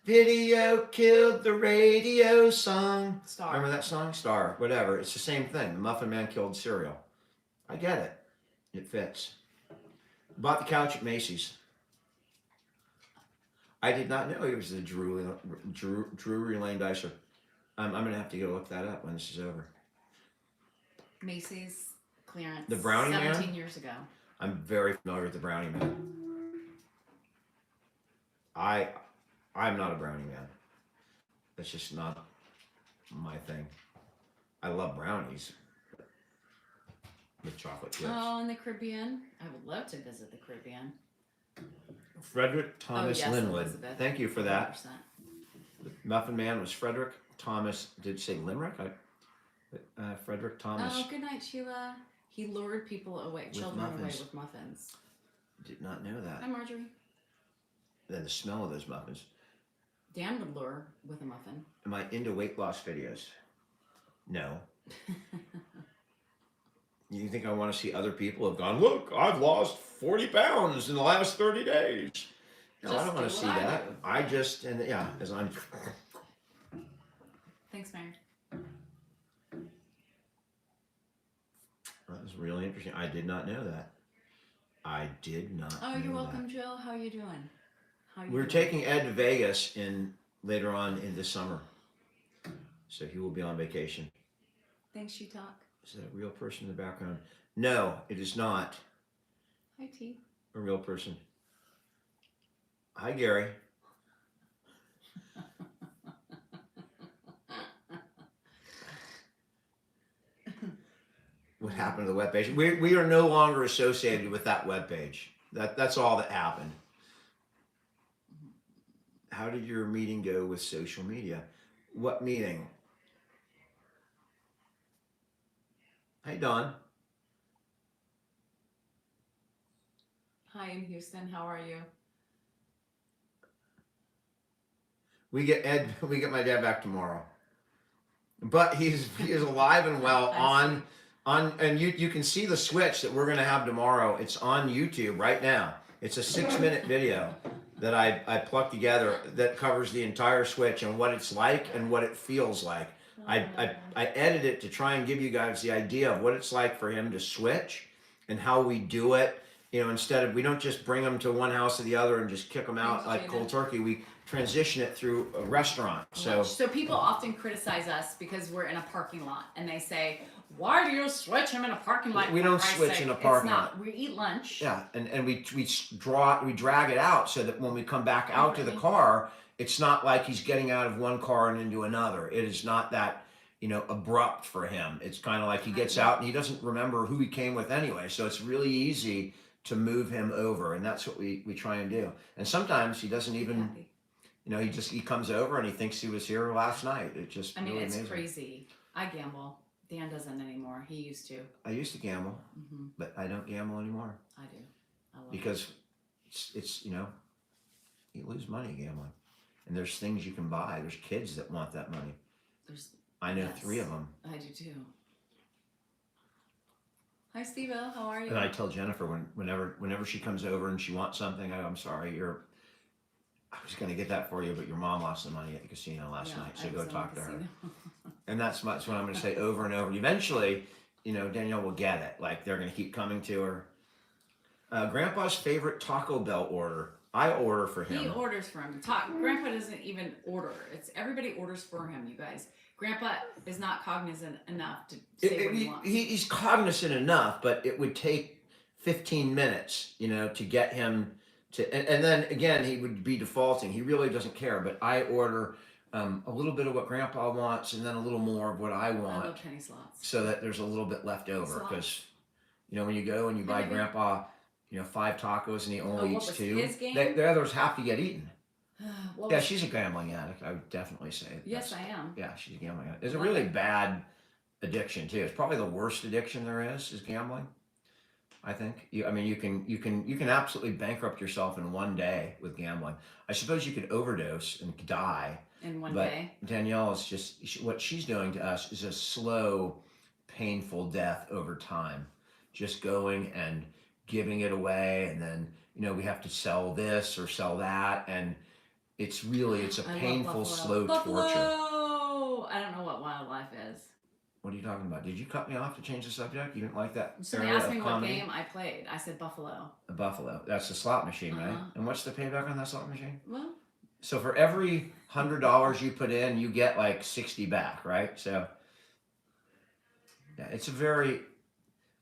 video killed the radio song. Star. Remember that song? Star. Whatever. It's the same thing. The Muffin Man killed cereal. I get it. It fits. Bought the couch at Macy's. I did not know he was the Drury Lane Dicer. I'm going to have to go look that up when this is over. Macy's clearance. The Brownie Man? 17 years ago. I'm very familiar with the Brownie Man. I'm not a Brownie Man. That's just not my thing. I love brownies with chocolate chips. Oh, in the Caribbean. I would love to visit the Caribbean. Frederick Thomas yes, Linwood. Elizabeth. Thank you for that. 100%. The Muffin Man was Frederick Thomas. Did it say Limerick? Frederick Thomas. Oh, good night, Sheila. He lured people away, children away muffins. with muffins. Did not know that. Hi, Marjorie. Then the smell of those muffins. Dan would lure with a muffin. Am I into weight loss videos? No. You think I want to see other people have gone, look, I've lost 40 pounds in the last 30 days. No, I Just don't want do to see what I that. do. I just, and yeah, as I'm. Thanks, Mary. That was really interesting. I did not know that. I did not. Oh, know you're that. welcome, Jill. How are you doing? We're taking Ed to Vegas later on in the summer, so he will be on vacation. Thanks, you talk. Is that a real person in the background? No, it is not Hi, T. a real person. Hi, Gary. What happened to the webpage? We are no longer associated with that webpage. That's all that happened. How did your meeting go with social media? What meeting? Hey, Don. Hi, in Houston. How are you? We get my dad back tomorrow. But he is alive and well and you can see the switch that we're gonna have tomorrow. It's on YouTube right now. It's a 6-minute video that I plucked together that covers the entire switch and what it's like and what it feels like. I edited it to try and give you guys the idea of what it's like for him to switch and how we do it. You know, instead of, we don't just bring them to one house or the other and just kick them out Thanks, like Jada. cold turkey. We transition it through a restaurant. So people often criticize us because we're in a parking lot, and they say, "Why do you switch him in a parking lot?" we For don't Christ's switch sake?" in a parking It's lot. not. We eat lunch. Yeah, and we drag it out so that when we come back out to the Right. car, it's not like he's getting out of one car and into another. It is not that, abrupt for him. It's kind of like he gets out and he doesn't remember who he came with anyway. So it's really easy to move him over, and that's what we try and do. And sometimes he doesn't even, Happy. he comes over and he thinks he was here last night. It just I mean, really it's amazing. crazy. I gamble. Dan doesn't anymore. He used to. I used to gamble, Hmm. but I don't gamble anymore I do. I love because it's you lose money gambling, and there's things you can buy. There's kids that want that money. I know 3 of them. I do too. Hi, Steve-O. How are you? And I tell Jennifer whenever she comes over and she wants something, I'm sorry, I was going to get that for you, but your mom lost the money at the casino last night, so go talk to her. And that's what I'm going to say over and over. And eventually, Danielle will get it. Like, they're going to keep coming to her. Grandpa's favorite Taco Bell order. I order for him. He orders for him. Grandpa doesn't even order. It's everybody orders for him, you guys. Grandpa is not cognizant enough to say what he wants. He's cognizant enough, but it would take 15 minutes, to get him to, and then again, he would be defaulting. He really doesn't care, but I order a little bit of what Grandpa wants and then a little more of what I want. I love penny slots. So that there's a little bit left over. Because, when you go and you buy Grandpa, 5 tacos and he only eats 2, his game? the others have to get eaten. What Yeah, was- she's a gambling addict. I would definitely say. Yes, I am. Yeah, she's a gambling addict. It's a really bad addiction too. It's probably the worst addiction there is gambling. I think. You can absolutely bankrupt yourself in one day with gambling. I suppose you could overdose and die. In one But day. Danielle is what she's doing to us is a slow, painful death over time. Just going and giving it away, and then we have to sell this or sell that, and it's a painful, slow Buffalo! torture. I don't know what wildlife is. What are you talking about? Did you cut me off to change the subject? You didn't like that Somebody area asked me of what comedy? game I played. I said Buffalo. A buffalo. That's the slot machine, right? Uh-huh. And what's the payback on that slot machine? Well, So for every $100 you put in, you get like 60 back, right? So yeah, it's a very,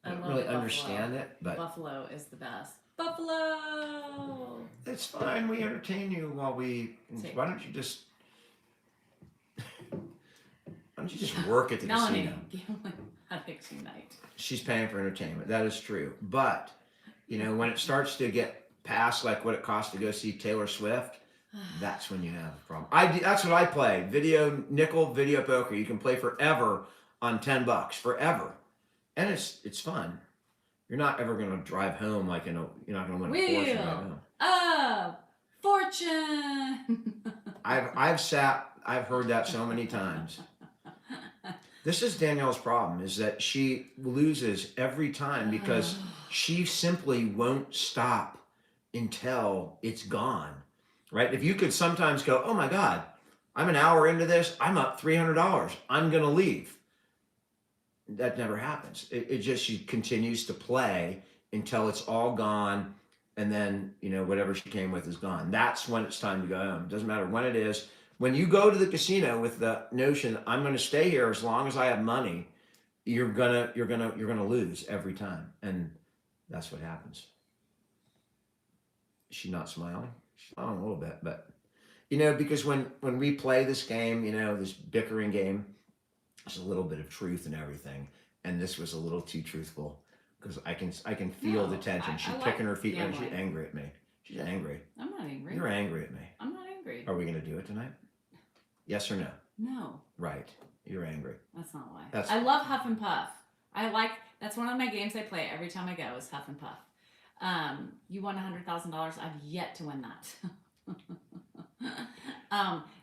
I don't really understand it, but Buffalo is the best. Buffalo! it's fine. We entertain you while we. Why don't you just work at the Melanie, casino? gambling addicts unite. She's paying for entertainment. That is true. But when it starts to get past like what it costs to go see Taylor Swift, that's when you have a problem. That's what I play. Nickel video poker. You can play forever on $10, forever, and it's fun. You're not ever going to drive home you're not going to win a Porsche right home. Fortune! I've heard that so many times. This is Danielle's problem, is that she loses every time because she simply won't stop until it's gone, right? If you could sometimes go, oh my God, I'm an hour into this, I'm up $300, I'm going to leave. That never happens. She continues to play until it's all gone, and then whatever she came with is gone. That's when it's time to go home. It doesn't matter when it is. When you go to the casino with the notion I'm going to stay here as long as I have money, you're gonna lose every time, and that's what happens. Is she not smiling? She's smiling a little bit, but because when we play this game, this bickering game, there's a little bit of truth in everything, and this was a little too truthful because I can feel the tension. She's kicking her feet and she's angry at me. She's angry. I'm not angry. You're angry at me. I'm not angry. Are we going to do it tonight? Yes or no? No. Right. You're angry. That's not why. That's- I love Huff and Puff. That's one of my games I play every time I go is Huff and Puff. You won $100,000. I've yet to win that.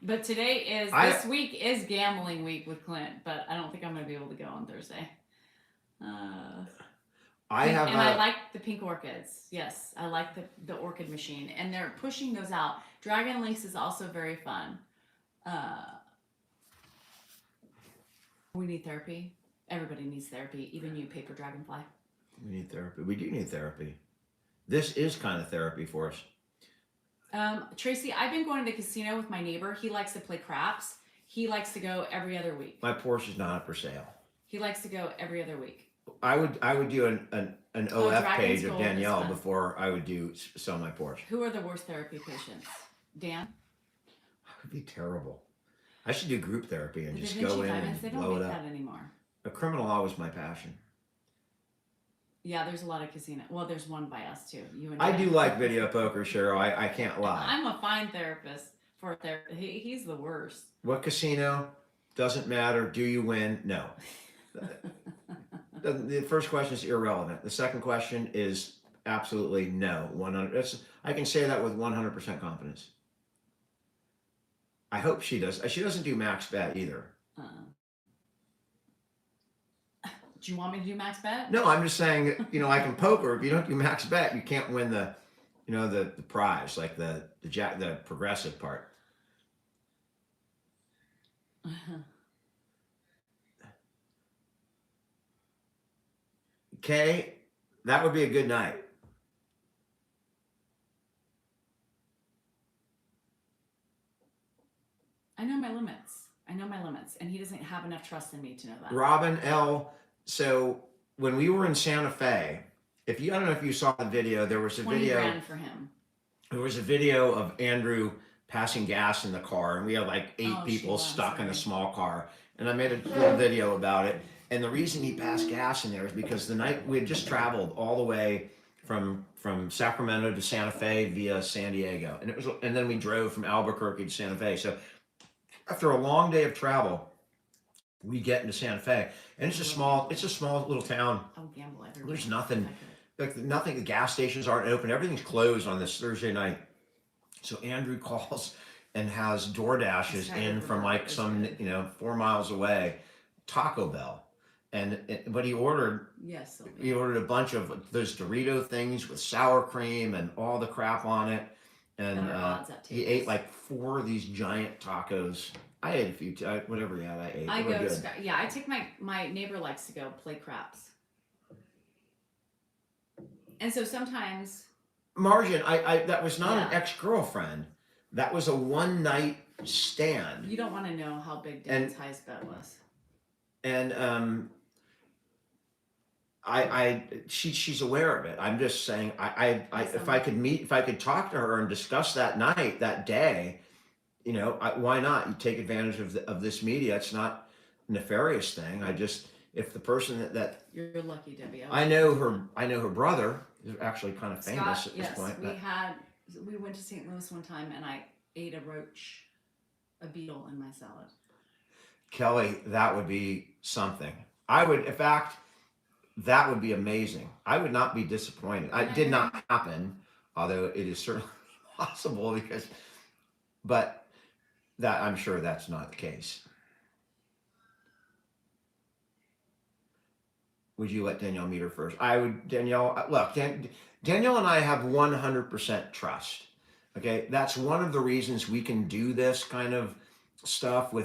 But this week is gambling week with Clint, but I don't think I'm going to be able to go on Thursday. I like the pink orchids. Yes, I like the orchid machine, and they're pushing those out. Dragon Links is also very fun. We need therapy. Everybody needs therapy, even you, paper dragonfly. We need therapy. We do need therapy. This is kind of therapy for us. Tracy, I've been going to the casino with my neighbor. He likes to play craps. He likes to go every other week. My Porsche is not up for sale. He likes to go every other week. I would do an OF Dragon's page of Gold is Danielle fun. before I would do sell my Porsche. Who are the worst therapy patients? Dan? That would be terrible. I should do group therapy and The just Da Vinci go in Diamonds, they and don't blow make it up. that anymore. A criminal law was my passion. Yeah, there's a lot of casino. Well, there's one by us too. You and I Dan. do like video poker, Cheryl. I can't lie. I'm a fine therapist for a therapist. He's the worst. What casino? Doesn't matter. Do you win? No. The first question is irrelevant. The second question is absolutely no. 100. I can say that with 100% confidence. I hope she does. She doesn't do max bet either. Do you want me to do max bet? No, I'm just saying that, like in poker, if you don't do max bet, you can't win the prize, like the progressive part. Okay, that would be a good night. I know my limits. And he doesn't have enough trust in me to know that. Robin L. So when we were in Santa Fe, I don't know if you saw the video, there was a 20 video. grand for him. There was a video of Andrew passing gas in the car, and we had like 8 people Sheila, stuck in a sorry. small car. And I made a little video about it. And the reason he passed gas in there is because the night we had just traveled all the way from Sacramento to Santa Fe via San Diego, and then we drove from Albuquerque to Santa Fe. So after a long day of travel, we get into Santa Fe, and it's a small little town. I'll gamble every There's week. nothing. I could. Like nothing, the gas stations aren't open. Everything's closed on this Thursday night. So Andrew calls and has DoorDashes in from like some 4 miles away, Taco Bell, but he ordered Yes, Sylvia. he ordered a bunch of those Dorito things with sour cream and all the crap on it, and Better odds at he tables. ate like 4 of these giant tacos. I ate a few, whatever he had, I ate. I They were go. good. Yeah, I take my neighbor likes to go play craps, and so sometimes Margin, I that was not an Yeah. ex-girlfriend. That was a one night stand. you don't want to know how big Dan's highest bet was. And she's aware of it. I'm just saying, if I could talk to her and discuss that night, that day, why not? You take advantage of this media. It's not a nefarious thing. If the person that You're lucky, Debbie. I know her brother is actually kind of famous Scott, at this yes, point. we went to St. Louis one time, and I ate a beetle in my salad. Kelly, that would be something. In fact, that would be amazing. I would not be disappointed. It did not happen, although it is certainly possible but that I'm sure that's not the case. Would you let Danielle meet her first? I would, Danielle, look, Danielle and I have 100% trust. Okay. That's one of the reasons we can do this kind of stuff we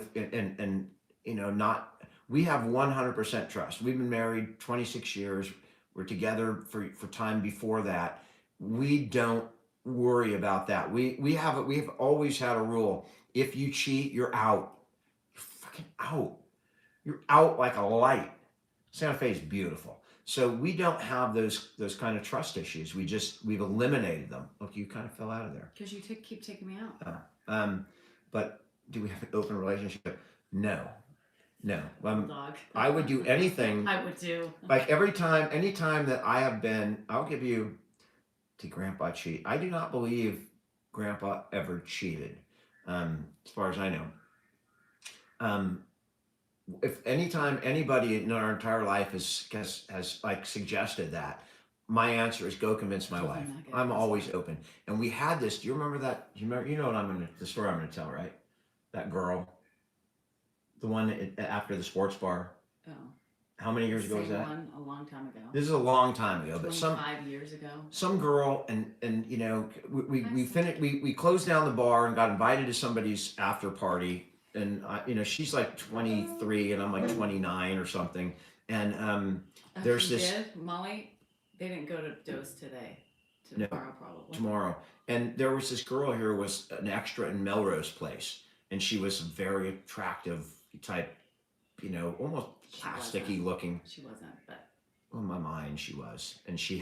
have 100% trust. We've been married 26 years. We're together for time before that. We don't worry about that. We have always had a rule. If you cheat, you're out. You're fucking out. You're out like a light. Santa Fe is beautiful. So we don't have those kind of trust issues. We've eliminated them. Look, you kind of fell out of there. Because you keep taking me out. But do we have an open relationship? No. Dog. I would do anything. I would do. Like anytime that I have been, I'll give you, did Grandpa cheat? I do not believe Grandpa ever cheated, as far as I know. If anytime anybody in our entire life has like suggested that, my answer is go convince my wife. I'm always open. And we had this. Do you remember that? You know the story I'm going to tell, right? That girl, the one after the sports bar. Oh. How many years ago was that? One a long time ago. This is a long time ago, but 5 years ago. some girl and we finished. We closed down the bar and got invited to somebody's after party. And she's like 23 and I'm like 29 or something. And there's She this. did? Molly. They didn't go to dose today. No. Tomorrow, probably. Tomorrow. And there was this girl here who was an extra in Melrose Place, and she was a very attractive type, you know, almost She plasticky wasn't. looking. She wasn't, but In my mind, she was, and she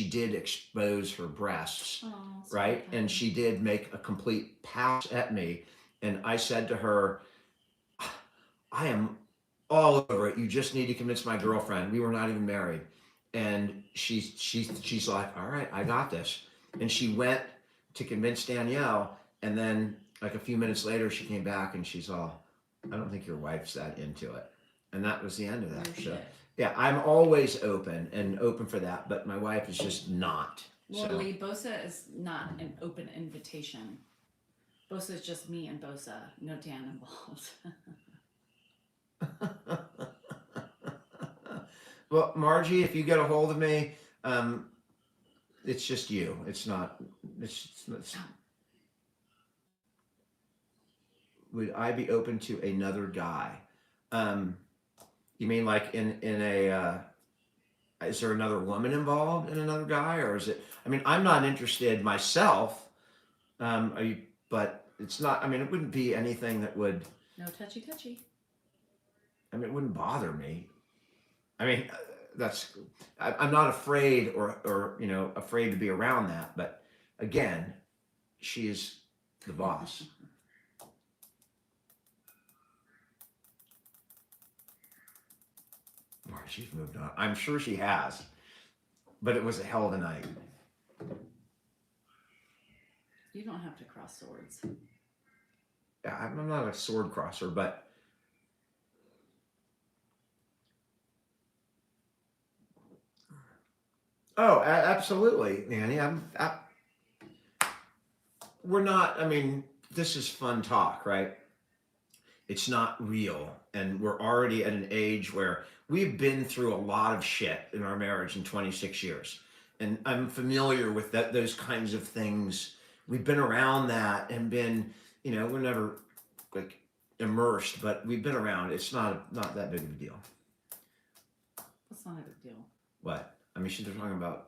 did expose her breasts, right? And she did make a complete pass at me, and I said to her, I am all over it. You just need to convince my girlfriend. We were not even married. And she's like, all right, I got this. And she went to convince Danielle. And then like a few minutes later, she came back and she's all, I don't think your wife's that into it. And that was the end of that. So yeah, I'm always open for that. But my wife is just not. Well, So. Lee, Bosa is not an open invitation. Bosa is just me and Bosa. No Dan involved. Well, Margie, if you get a hold of me, it's just you. It's not. Would I be open to another guy? You mean like in a? Is there another woman involved in another guy, or is it? I mean, I'm not interested myself. Are you? But it's not. I mean, it wouldn't be anything that would. No touchy. I mean, it wouldn't bother me. I mean, I'm not afraid or you know, afraid to be around that. But again, she is the boss. Boy, she's moved on. I'm sure she has. But it was a hell of a night. You don't have to cross swords. Yeah, I'm not a sword crosser, but oh, absolutely, Nanny. We're not. I mean, this is fun talk, right? It's not real, and we're already at an age where we've been through a lot of shit in our marriage in 26 years, and I'm familiar with those kinds of things. We've been around that and been, you know, we're never like immersed, but we've been around. It's not that big of a deal. That's not a big deal. What? I mean, they're talking about,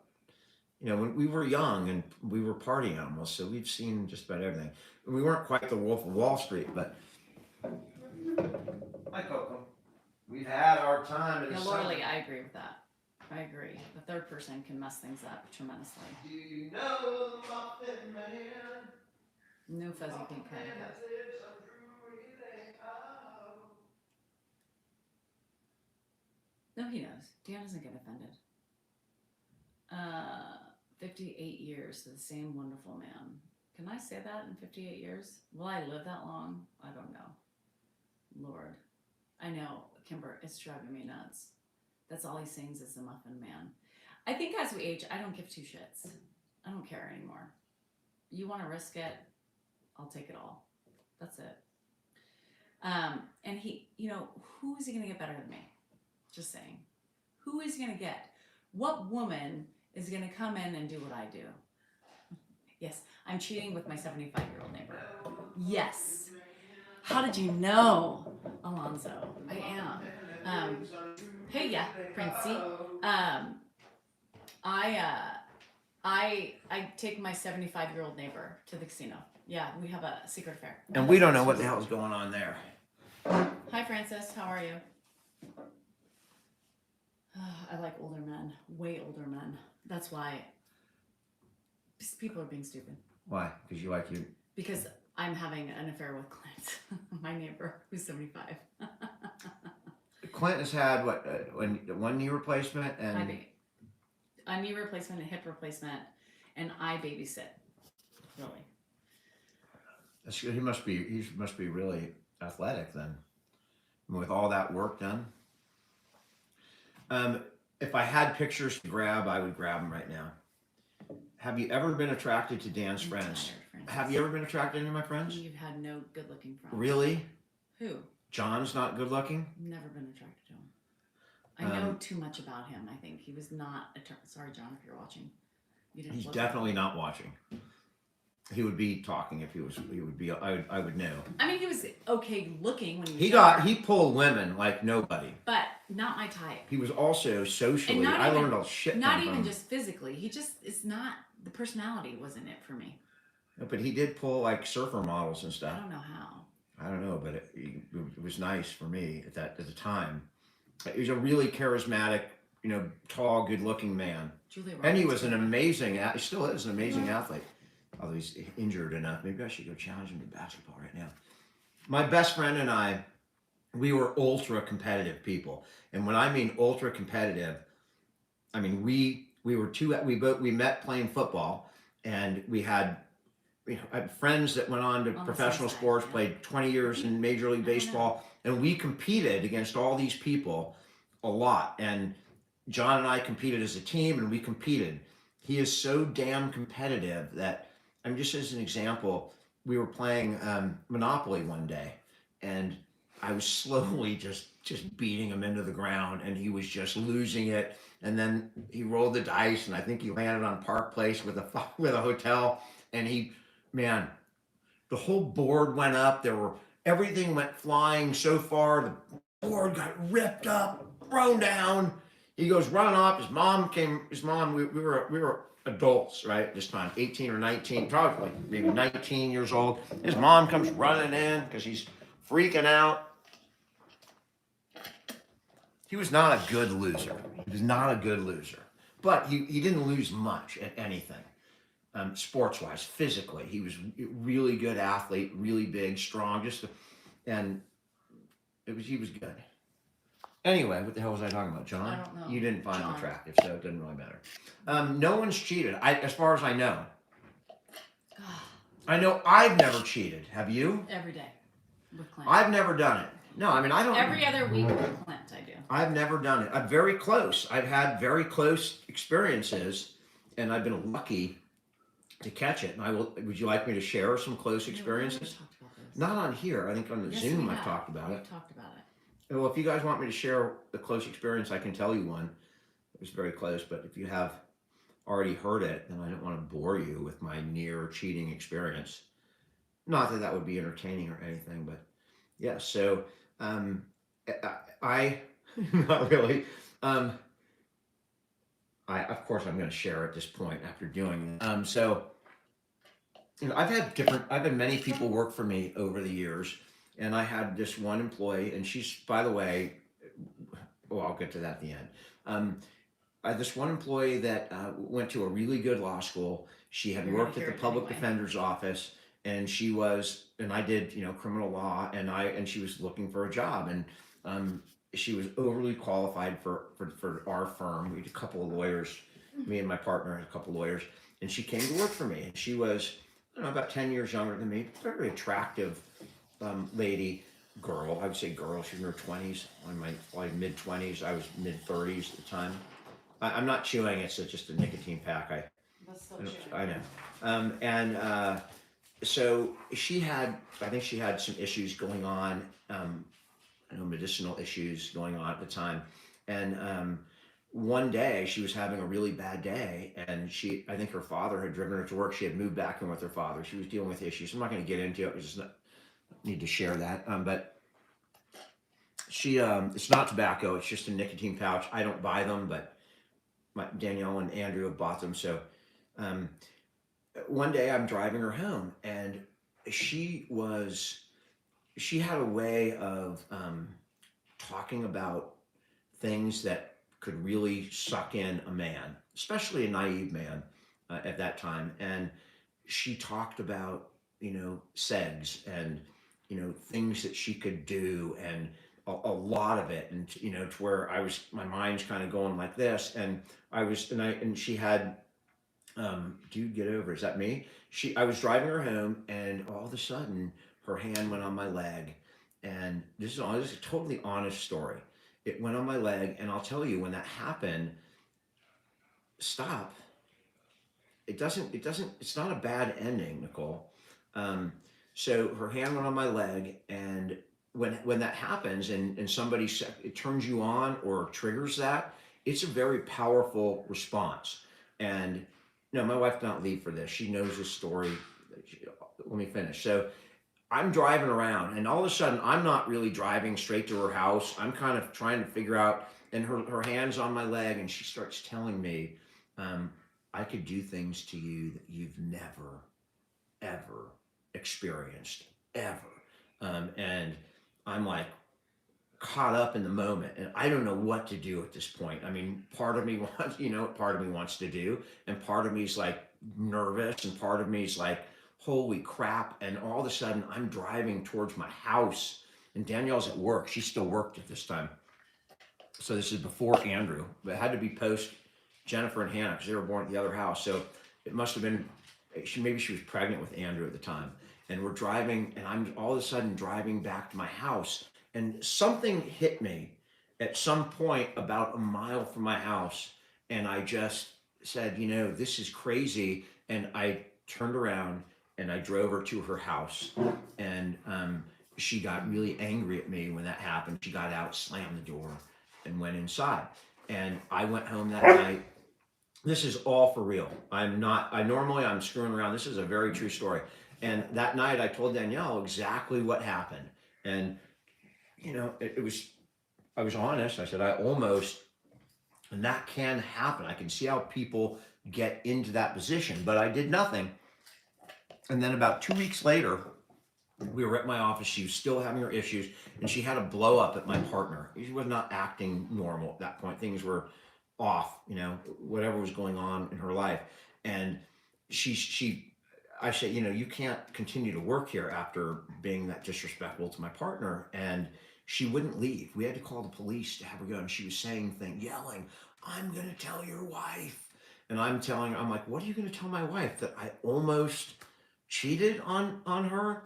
you know, when we were young and we were party animals, so we've seen just about everything. We weren't quite the Wolf of Wall Street, but. Hi, Coco. We've had our time in Yeah, the Lorelei, I agree with that. I agree. The third person can mess things up tremendously. Do you know the Muffin Man? No fuzzy pink kind of cup. No, he knows. Dan doesn't get offended. 58 years to the same wonderful man. Can I say that in 58 years? Will I live that long? I don't know. Lord. I know, Kimber, it's driving me nuts. That's all he sings is the Muffin Man. I think as we age, I don't give two shits. I don't care anymore. You want to risk it? I'll take it all. That's it. And he, you know, who is he going to get better than me? Just saying. Who is he going to get? What woman is going to come in and do what I do? Yes, I'm cheating with my 75-year-old neighbor. Yes. How did you know, Alonzo? I am. Hey, yeah, Princey. I take my 75-year-old neighbor to the casino. Yeah, we have a secret affair. And we don't know what the hell's going on there. Hi, Francis. How are you? I like older men, way older men. That's why people are being stupid. Why? Because you like you. Because I'm having an affair with Clint, my neighbor, who's 75. Clint has had what? One knee replacement and a knee replacement, a hip replacement, and I babysit. Really. That's good. He must be really athletic then, with all that work done. If I had pictures to grab, I would grab them right now. Have you ever been attracted to Dan's friends? Have you ever been attracted to any of my friends? You've had no good-looking friends. Really? Who? John's not good looking? Never been attracted to him. I know too much about him, I think. He was not sorry, John, if you're watching. You didn't He's definitely not watching. He would be talking if he would be, I would know. I mean, he was okay looking when he was He pulled women like nobody. But not my type. He was also socially. not I even- learned a shit. Not ton from even him. just physically. He just is not. The personality wasn't it for me. But he did pull like surfer models and I stuff. don't know how. I don't know, but it was nice for me at the time. He was a really charismatic, tall, good-looking man, Julia and he Roberts was an was- amazing. He still is an amazing athlete. Although he's injured enough, maybe I should go challenge him in basketball right now. My best friend and I, we were ultra competitive people, and when I mean ultra competitive, I mean we met playing football, and we had. I had friends that went on to On the professional same side, sports, yeah. played 20 years in Major League I don't know. Baseball, and we competed against all these people a lot. And John and I competed as a team, and we competed. He is so damn competitive that, I mean, just as an example, we were playing Monopoly one day, and I was slowly just beating him into the ground, and he was just losing it. And then he rolled the dice, and I think he landed on Park Place with a hotel, and man, the whole board went up. Everything went flying so far. The board got ripped up, thrown down. He goes running off. His mom, we were adults, right? At this time, 18 or 19, probably like maybe 19 years old. His mom comes running in because he's freaking out. He was not a good loser. But he didn't lose much at anything. Sports-wise, physically, he was a really good athlete, really big, strong, and he was good. Anyway, what the hell was I talking about, John? I don't know. You didn't find him John. attractive, so it didn't really matter. No one's cheated, as far as I know. I know I've never cheated. Have you? Every day with Clint. I've never done it. No, I mean I don't. Every other week with Clint, I do. I've never done it. I'm very close. I've had very close experiences, and I've been lucky to catch it. And would you like me to share some close experiences? We talked about this. Not on here. I think on the Yes, Zoom we I've have. talked about We've it. talked about it. Well, if you guys want me to share the close experience, I can tell you one. It was very close, but if you have already heard it, then I don't want to bore you with my near cheating experience. Not that would be entertaining or anything, but yeah. So I not really. Of course I'm going to share at this point after doing it. So I've had many people work for me over the years, and I had this one employee, and she's, by the way, well, I'll get to that at the end. I had this one employee that went to a really good law school. She had You're worked gonna at the hear it public anyway. defender's office, and I did, criminal law, and she was looking for a job, and she was overly qualified for our firm. We had a couple of lawyers, me and my partner had a couple of lawyers, and she came to work for me. And she was, I don't know, about 10 years younger than me, very attractive lady, girl. I would say girl. She was in her 20s. I'm like mid 20s. I was mid 30s at the time. I'm not chewing. It's just a nicotine pack. I know. So I think she had some issues going on, medicinal issues going on at the time. And one day she was having a really bad day, and I think her father had driven her to work. She had moved back in with her father. She was dealing with issues. I'm not going to get into it. I just need to share that. But she, it's not tobacco. It's just a nicotine pouch. I don't buy them, but Danielle and Andrew have bought them. So one day I'm driving her home, and she had a way of talking about things that could really suck in a man, especially a naive man at that time. And she talked about, segs and, things that she could do, and a lot of it. And, to where my mind's kind of going like this. And she had, dude, get over. Is that me? I was driving her home, and all of a sudden her hand went on my leg. And this is a totally honest story. It went on my leg, and I'll tell you, when that happened, stop. It's not a bad ending, Nicole. So her hand went on my leg, and when that happens and somebody it turns you on or triggers that, it's a very powerful response. And no, my wife did not leave for this. She knows this story. Let me finish. So I'm driving around, and all of a sudden, I'm not really driving straight to her house. I'm kind of trying to figure out, and her hand's on my leg, and she starts telling me, um, I could do things to you that you've never, ever experienced, ever. And I'm like caught up in the moment, and I don't know what to do at this point. I mean, part of me wants, part of me wants to do, and part of me is like nervous, and part of me is like, holy crap. And all of a sudden, I'm driving towards my house, and Danielle's at work. She still worked at this time. So this is before Andrew, but it had to be post Jennifer and Hannah because they were born at the other house. So it must have been, maybe she was pregnant with Andrew at the time. And we're driving, and I'm all of a sudden driving back to my house, and something hit me at some point about a mile from my house. And I just said, this is crazy. And I turned around and I drove her to her house. And she got really angry at me when that happened. She got out, slammed the door, and went inside. And I went home that night. This is all for real. I'm screwing around. This is a very true story. And that night I told Danielle exactly what happened. And, I was honest. I said, and that can happen. I can see how people get into that position, but I did nothing. And then about 2 weeks later, we were at my office. She was still having her issues, and she had a blow up at my partner. She was not acting normal at that point. Things were off, whatever was going on in her life. And I said, you can't continue to work here after being that disrespectful to my partner. And she wouldn't leave. We had to call the police to have her go. And she was saying things, yelling, I'm going to tell your wife. And I'm like, what are you going to tell my wife? That I almost cheated on her,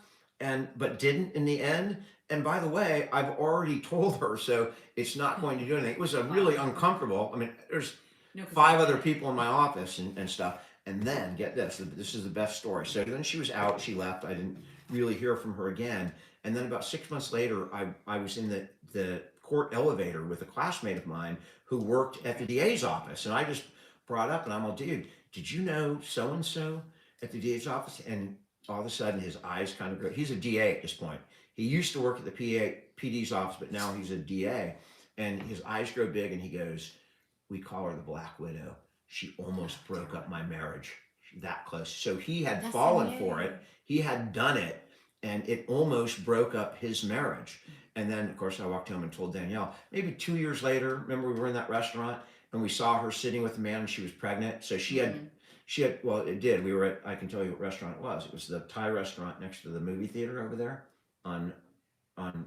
but didn't in the end. And by the way, I've already told her, so it's not going to do anything. It was a really uncomfortable. I mean, there's 5 other people in my office and stuff. And then get this is the best story. So then she was out, she left. I didn't really hear from her again. And then about 6 months later, I was in the court elevator with a classmate of mine who worked at the DA's office. And I just brought up, and I'm like, dude, did you know so-and-so at the DA's office? And all of a sudden his eyes kind of grow. He's a DA at this point. He used to work at the PD's office, but now he's a DA. And his eyes grow big, and he goes, we call her the Black Widow. She almost broke up my marriage. That close. So he had fallen for it. He had done it, and it almost broke up his marriage. And then, of course, I walked home and told Danielle. Maybe 2 years later, remember we were in that restaurant, and we saw her sitting with a man, and she was pregnant. So she had, well, it did. We were at, I can tell you what restaurant it was. It was the Thai restaurant next to the movie theater over there on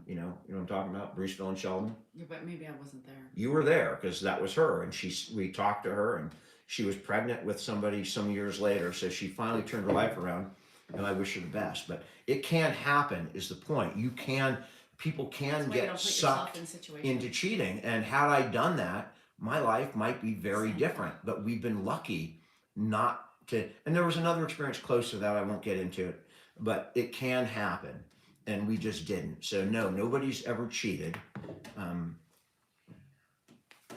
you know what I'm talking about, Bruceville and Sheldon. Yeah, but maybe I wasn't there. You were there because that was her, and we talked to her, and she was pregnant with somebody some years later. So she finally turned her life around, and I wish her the best. But it can happen, is the point. People can get sucked into cheating, and had I done that, my life might be very different. But we've been lucky not to. And there was another experience close to that. I won't get into it, but it can happen. And we just didn't. So no, nobody's ever cheated.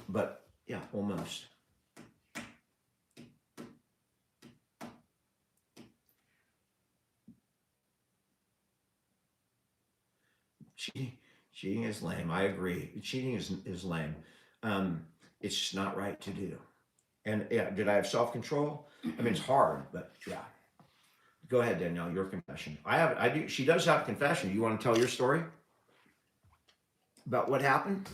But yeah, almost. Cheating is lame. I agree. Cheating is lame. It's just not right to do. And yeah, did I have self-control? I mean, it's hard, but yeah. Go ahead, Danielle, your confession. I do. She does have a confession. You want to tell your story about what happened?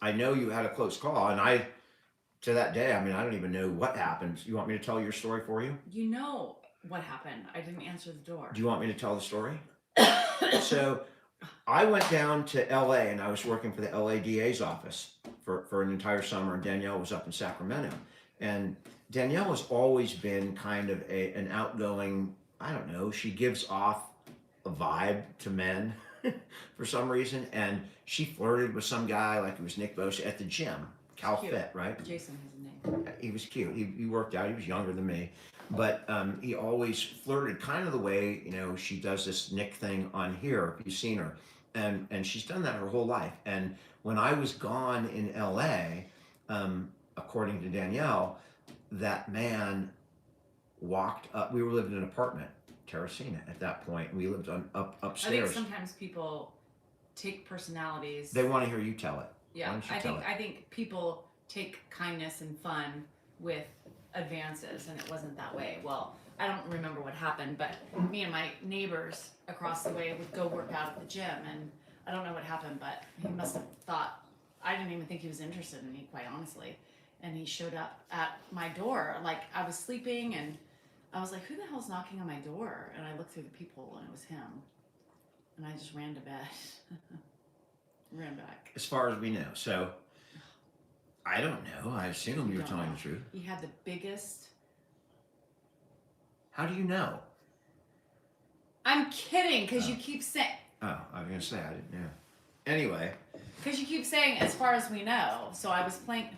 I know you had a close call, and to that day, I mean, I don't even know what happened. You want me to tell your story for you? You know what happened. I didn't answer the door. Do you want me to tell the story? So I went down to LA, and I was working for the LA DA's office for an entire summer, and Danielle was up in Sacramento. And Danielle has always been kind of an outgoing, I don't know, she gives off a vibe to men for some reason. And she flirted with some guy, like it was Nick Bosa, at the gym, Cal Fit, right? Jason has a name. He was cute. He worked out. He was younger than me. But he always flirted kind of the way, she does this Nick thing on here, if you've seen her. And she's done that her whole life. And when I was gone in LA, according to Danielle, that man walked up. We were living in an apartment, Terracina at that point. We lived on I think upstairs. sometimes people take personalities. They want to hear you tell it. Yeah, Why don't you tell it? I think people take kindness and fun with advances, and it wasn't that way. Well, I don't remember what happened, but me and my neighbors across the way would go work out at the gym, and I don't know what happened, but he must have thought I didn't even think he was interested in me, quite honestly. And he showed up at my door, like I was sleeping, and I was like, "Who the hell's knocking on my door?" And I looked through the peephole, and it was him. And I just ran to bed, ran back. As far as we know. So I don't know. I assume You you're don't telling know. the truth. He had the biggest. How do you know? I'm kidding, because you Oh. keep saying. Oh, I was gonna say I didn't know. Anyway, Because you keep saying, as far as we know. So I was playing.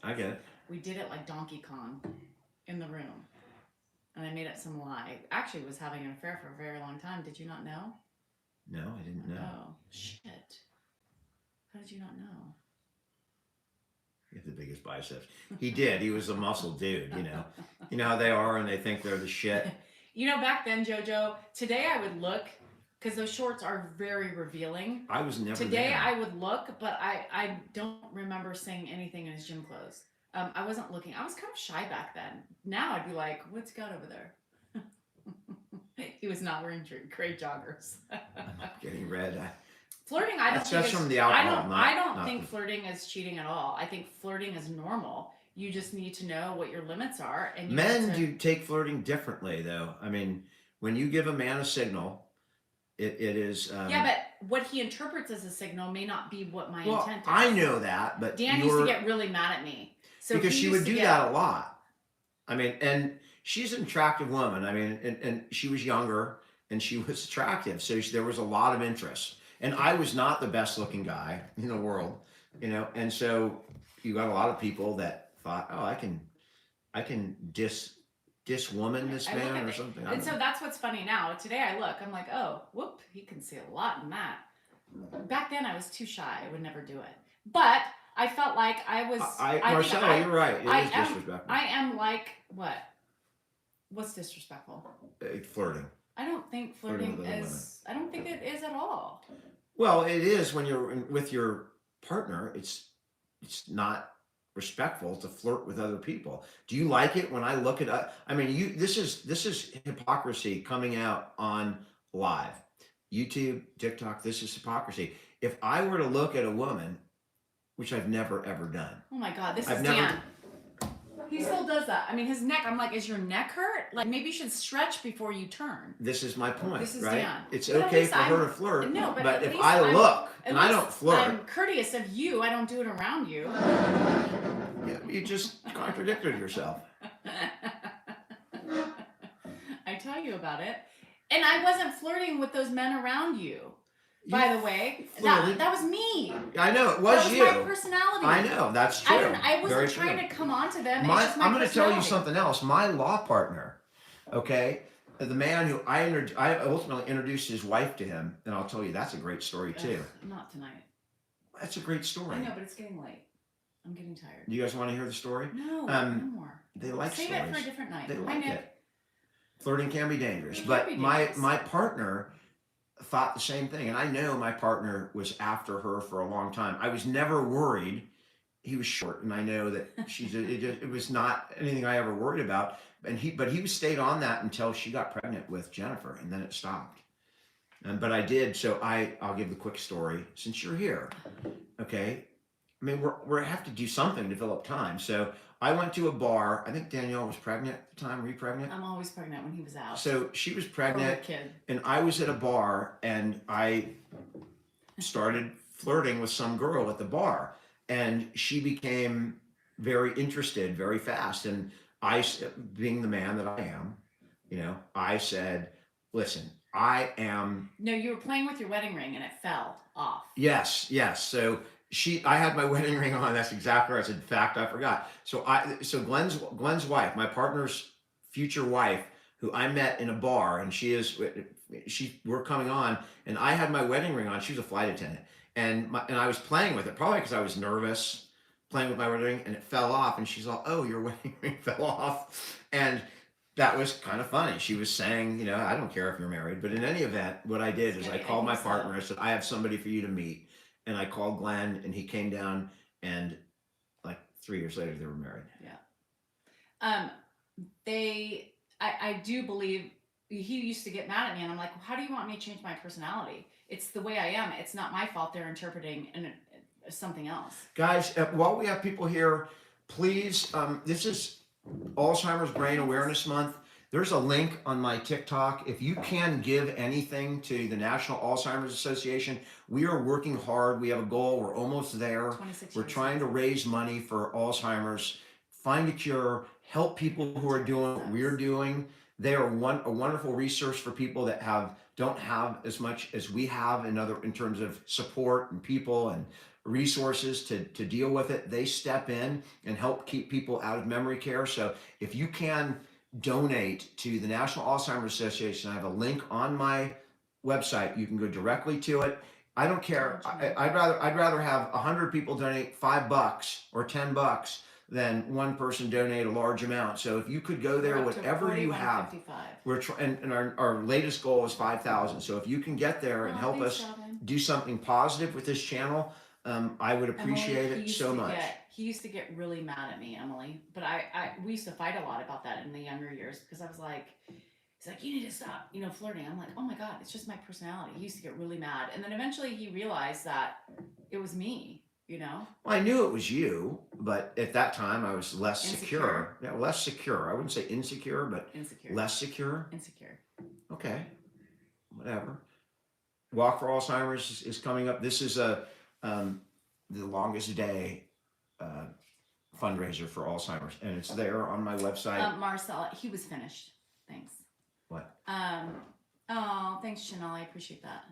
I get it. We did it like Donkey Kong in the room. And I made up some lie. Actually, was having an affair for a very long time. Did you not know? No, I didn't know. Oh, shit. How did you not know? He had the biggest biceps. He did. He was a muscle dude, you know. You know how they are and they think they're the shit. You know, back then, JoJo, today I would look, because those shorts are very revealing. I was never Today there. I would look, but I don't remember saying anything in his gym clothes. I wasn't looking. I was kind of shy back then. Now I'd be like, what's he got over there? He was not wearing gray joggers. I'm getting red. Flirting, I don't That's think from is- the alcohol, I not don't think the- flirting is cheating at all. I think flirting is normal. You just need to know what your limits are. And you Men need to, do take flirting differently, though. I mean, when you give a man a signal, it is. yeah, but what he interprets as a signal may not be what my well, intent is. I know that, but Dan used to get really mad at me. So because he she used would to do get- that a lot. I mean, and she's an attractive woman. I mean, and she was younger and she was attractive, so there was a lot of interest. And I was not the best looking guy in the world, you know. And so you got a lot of people that thought, oh, I can dis woman this I look man at or it. something. And so that's what's funny now. Today I look, I'm like, oh, whoop, he can see a lot in that. Back then I was too shy. I would never do it. But I felt like I was. Marcella, you're right. It I is am- disrespectful. I am like what? What's disrespectful? Flirting. I don't think Flirting flirting with other is. I don't think it is at all. Well, it is when you're with your partner. It's not respectful to flirt with other people. Do you like it when I look at? I mean, this is hypocrisy coming out on live, YouTube, TikTok. This is hypocrisy. If I were to look at a woman, which I've never ever done. Oh my God, this I've is never- Dan. He still does that. I mean, his neck. I'm like, is your neck hurt? Like, maybe you should stretch before you turn. This is my point, This is right? Dan. It's But at okay least for her I'm- to flirt. No, but at if least I I'm- look At and I least don't flirt, I'm courteous of you. I don't do it around you. you just contradicted yourself. I tell you about it. And I wasn't flirting with those men around you. By the way, flirted. that was me. I know it was, That was you. my personality. I know that's true. I Very wasn't true. trying to come on to them. My, It's just my I'm going to tell you personality. something else. My law partner, okay, the man who I ultimately introduced his wife to him, and I'll tell you that's a great story too. Ugh, not tonight. That's a great story. I know, but it's getting late. I'm getting tired. Do you guys want to hear the story? No, Um, no more. They like Save stories. it for a different night. They Hi, like Nick. it. Flirting can be dangerous, It can but be my dangerous. my partner thought the same thing, and I know my partner was after her for a long time. I was never worried. He was short, and I know that it was not anything I ever worried about. And he stayed on that until she got pregnant with Jennifer, and then it stopped. But I did. So I'll give the quick story since you're here. Okay, I mean we have to do something to fill up time. So I went to a bar. I think Danielle was pregnant at the time. Were you pregnant? I'm always pregnant when he was out. So she was Or with pregnant, a kid. and I was at a bar, and I started flirting with some girl at the bar, and she became very interested very fast. And I, being the man that I am, you know, I said, "Listen, I am." No, you were playing with your wedding ring and it fell off. Yes. So I had my wedding ring on. That's exactly right. I said, in fact, I forgot. So Glenn's wife, my partner's future wife, who I met in a bar, and we're coming on, and I had my wedding ring on. She was a flight attendant, and I was playing with it, probably because I was nervous, playing with my wedding ring, and it fell off. And she's all, "Oh, your wedding ring fell off," and that was kind of funny. She was saying, you know, I don't care if you're married, but in any event, what I did is I Scary, I called my think so. partner. I said, I have somebody for you to meet. And I called Glenn and he came down and like 3 years later they were married. Um, I do believe he used to get mad at me, and I'm like, well, how do you want me to change my personality? It's the way I am. It's not my fault they're interpreting something else. Guys, while we have people here, please, this is Alzheimer's Brain Awareness Month. There's a link on my TikTok. If you can give anything to the National Alzheimer's Association, we are working hard. We have a goal. We're almost there. 26 We're years. trying to raise money for Alzheimer's, find a cure, help people who are doing what we're doing. They are a wonderful resource for people that don't have as much as we have in terms of support and people and resources to deal with it. They step in and help keep people out of memory care. So if you can donate to the National Alzheimer's Association, I have a link on my website. You can go directly to it. I don't care. I'd rather have 100 people donate $5 or $10 than one person donate a large amount. So if you could go there, whatever you have, and our latest goal is 5,000. So if you can get there and help us do something positive with this channel, I would appreciate it so much. He used to get really mad at me, Emily, but we used to fight a lot about that in the younger years because I was like, he's like, you need to stop, flirting. I'm like, oh my God, it's just my personality. He used to get really mad. And then eventually he realized that it was me, Well, I knew it was you, but at that time I was less secure. Yeah, less secure. I wouldn't say insecure, but less secure. Insecure. Okay, whatever. Walk for Alzheimer's is coming up. This is the longest day fundraiser for Alzheimer's, and it's there on my website. Marcella, he was finished. Thanks. What? Oh, thanks, Chanel. I appreciate that.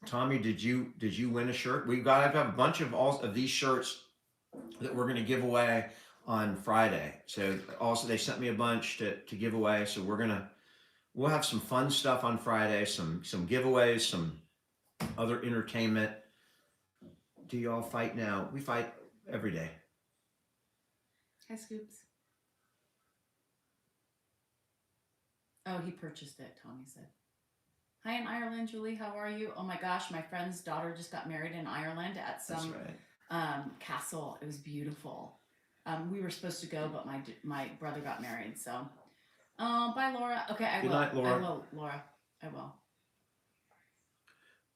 Tommy, did you win a shirt? I've got a bunch of these shirts that we're going to give away on Friday. So also they sent me a bunch to give away. So we'll have some fun stuff on Friday, some giveaways, some other entertainment. Do y'all fight now? We fight every day. Hi, Scoops. Oh, he purchased it, Tommy said. Hi in Ireland, Julie. How are you? Oh my gosh, my friend's daughter just got married in Ireland at some castle. It was beautiful. We were supposed to go, but my brother got married. So, bye, Laura. Okay, Good night, Laura. I will, Laura. I will.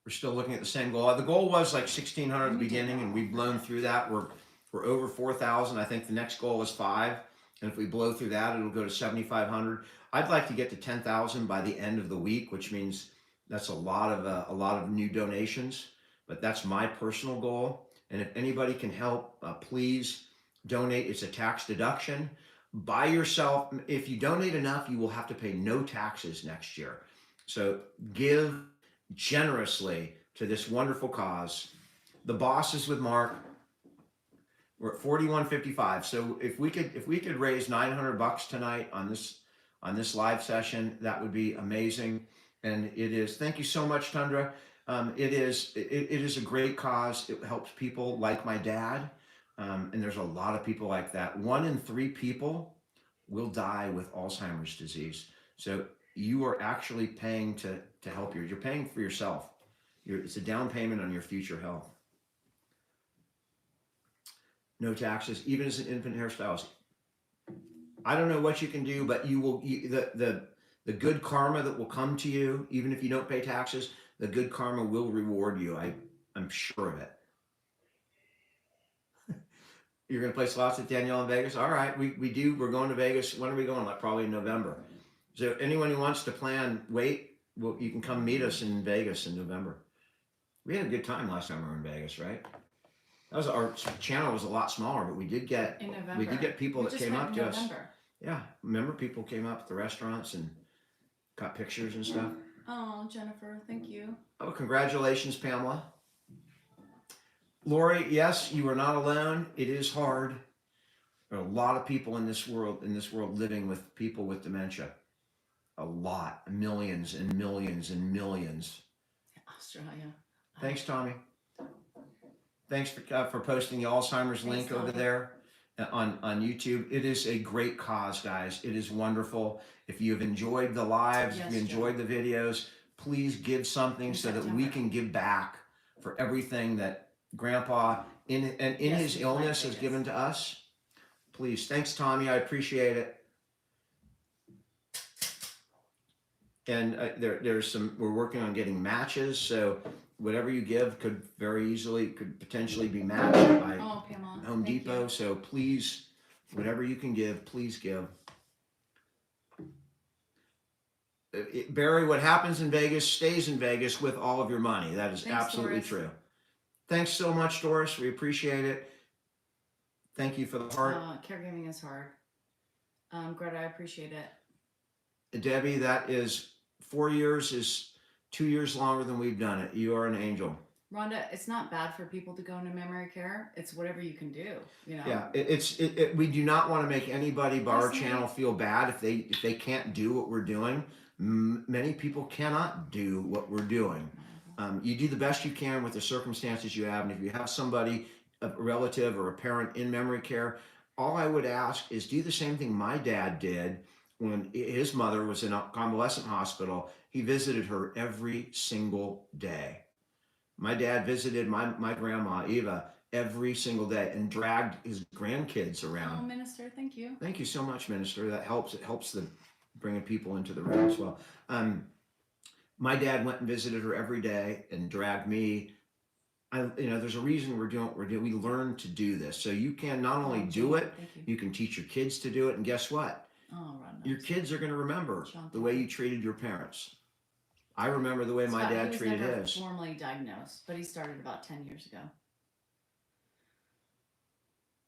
We're still looking at the same goal. The goal was like 1,600 at the beginning, and we've blown through that. We're over 4,000. I think the next goal is 5, and if we blow through that, it'll go to 7,500. I'd like to get to 10,000 by the end of the week, which means that's a lot of new donations. But that's my personal goal. And if anybody can help, please donate. It's a tax deduction. Buy yourself. If you donate enough, you will have to pay no taxes next year. So give generously to this wonderful cause. The boss is with Mark. We're at 41.55. So if we could raise $900 tonight on this live session, that would be amazing. And it is. Thank you so much, Tundra. It is a great cause. It helps people like my dad, and there's a lot of people like that. 1 in 3 people will die with Alzheimer's disease. So you are actually paying to help you. You're paying for yourself. It's a down payment on your future health. No taxes, even as an infant hairstylist. I don't know what you can do, but the good karma that will come to you, even if you don't pay taxes, the good karma will reward you. I'm sure of it. You're going to play slots with Danielle in Vegas? All right, we do. We're going to Vegas. When are we going? Like probably in November. So anyone who wants to plan, you can come meet us in Vegas in November. We had a good time last time we were in Vegas, right? Our channel was a lot smaller, but we did get people that came up to us. Yeah, remember people came up at the restaurants and got pictures and stuff. Oh, Jennifer, thank you. Oh, congratulations, Pamela. Lori, yes, you are not alone. It is hard. There are a lot of people in this world living with people with dementia. A lot, millions and millions and millions. Australia. Thanks, Tommy. Thanks for posting the Alzheimer's link over there. on YouTube. It is a great cause, guys. It is wonderful. If you have enjoyed the lives, if Yes, you enjoyed the videos, please give something In so that we September. can give back for everything that Grandpa in Yes, his we illness fly has Vegas. given to us. Please, thanks, Tommy. I appreciate it. And there's some. We're working on getting matches, so whatever you give could potentially be matched by Oh, Pamela. Home thank Depot. You. So please, whatever you can give, please give. Barry, what happens in Vegas stays in Vegas with all of your money. That is Thanks, absolutely Doris. true. Thanks so much, Doris. We appreciate it. Thank you for the heart. Caregiving is hard. Greta, I appreciate it. Debbie, that is 4 years is 2 years longer than we've done it. You are an angel. Rhonda, it's not bad for people to go into memory care. It's whatever you can do, you know? Yeah, we do not want to make anybody by our Yes, ma'am. channel feel bad if they can't do what we're doing. Many people cannot do what we're doing. You do the best you can with the circumstances you have, and if you have somebody, a relative or a parent in memory care, all I would ask is do the same thing my dad did when his mother was in a convalescent hospital. He visited her every single day. My dad visited my grandma, Eva, every single day and dragged his grandkids Oh, around. Minister, thank you. Thank you so much, Minister. That helps. It helps the bringing people into the room as well. My dad went and visited her every day and dragged me. There's a reason we're doing what we're doing. We learn to do this. So you can not only do it, Thank you. you can teach your kids to do it. And guess what? Oh, Rhonda. Your kids are going to remember John, the way you treated your parents. I remember the way my Scott, dad he was treated never his. formally diagnosed, but he started about 10 years ago.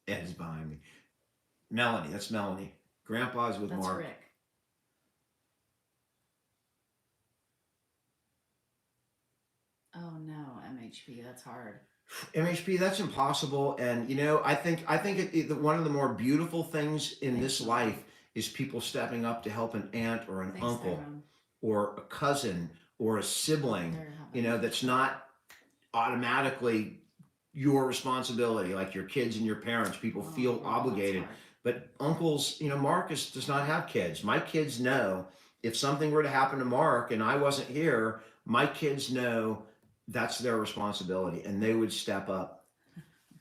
Ed's behind me. Melanie, that's Melanie. Grandpa's with That's Mark. Rick. Oh no, MHP, that's hard. MHP, that's impossible. And I think one of the more beautiful things in this life is people stepping up to help an aunt or an Thanks, uncle Tyrone. or a cousin or a sibling. There you have it. That's not automatically your responsibility, like your kids and your parents. People Oh, feel wow, that's obligated. hard. But uncles, Marcus does not have kids. My kids know if something were to happen to Mark and I wasn't here, my kids know that's their responsibility and they would step up.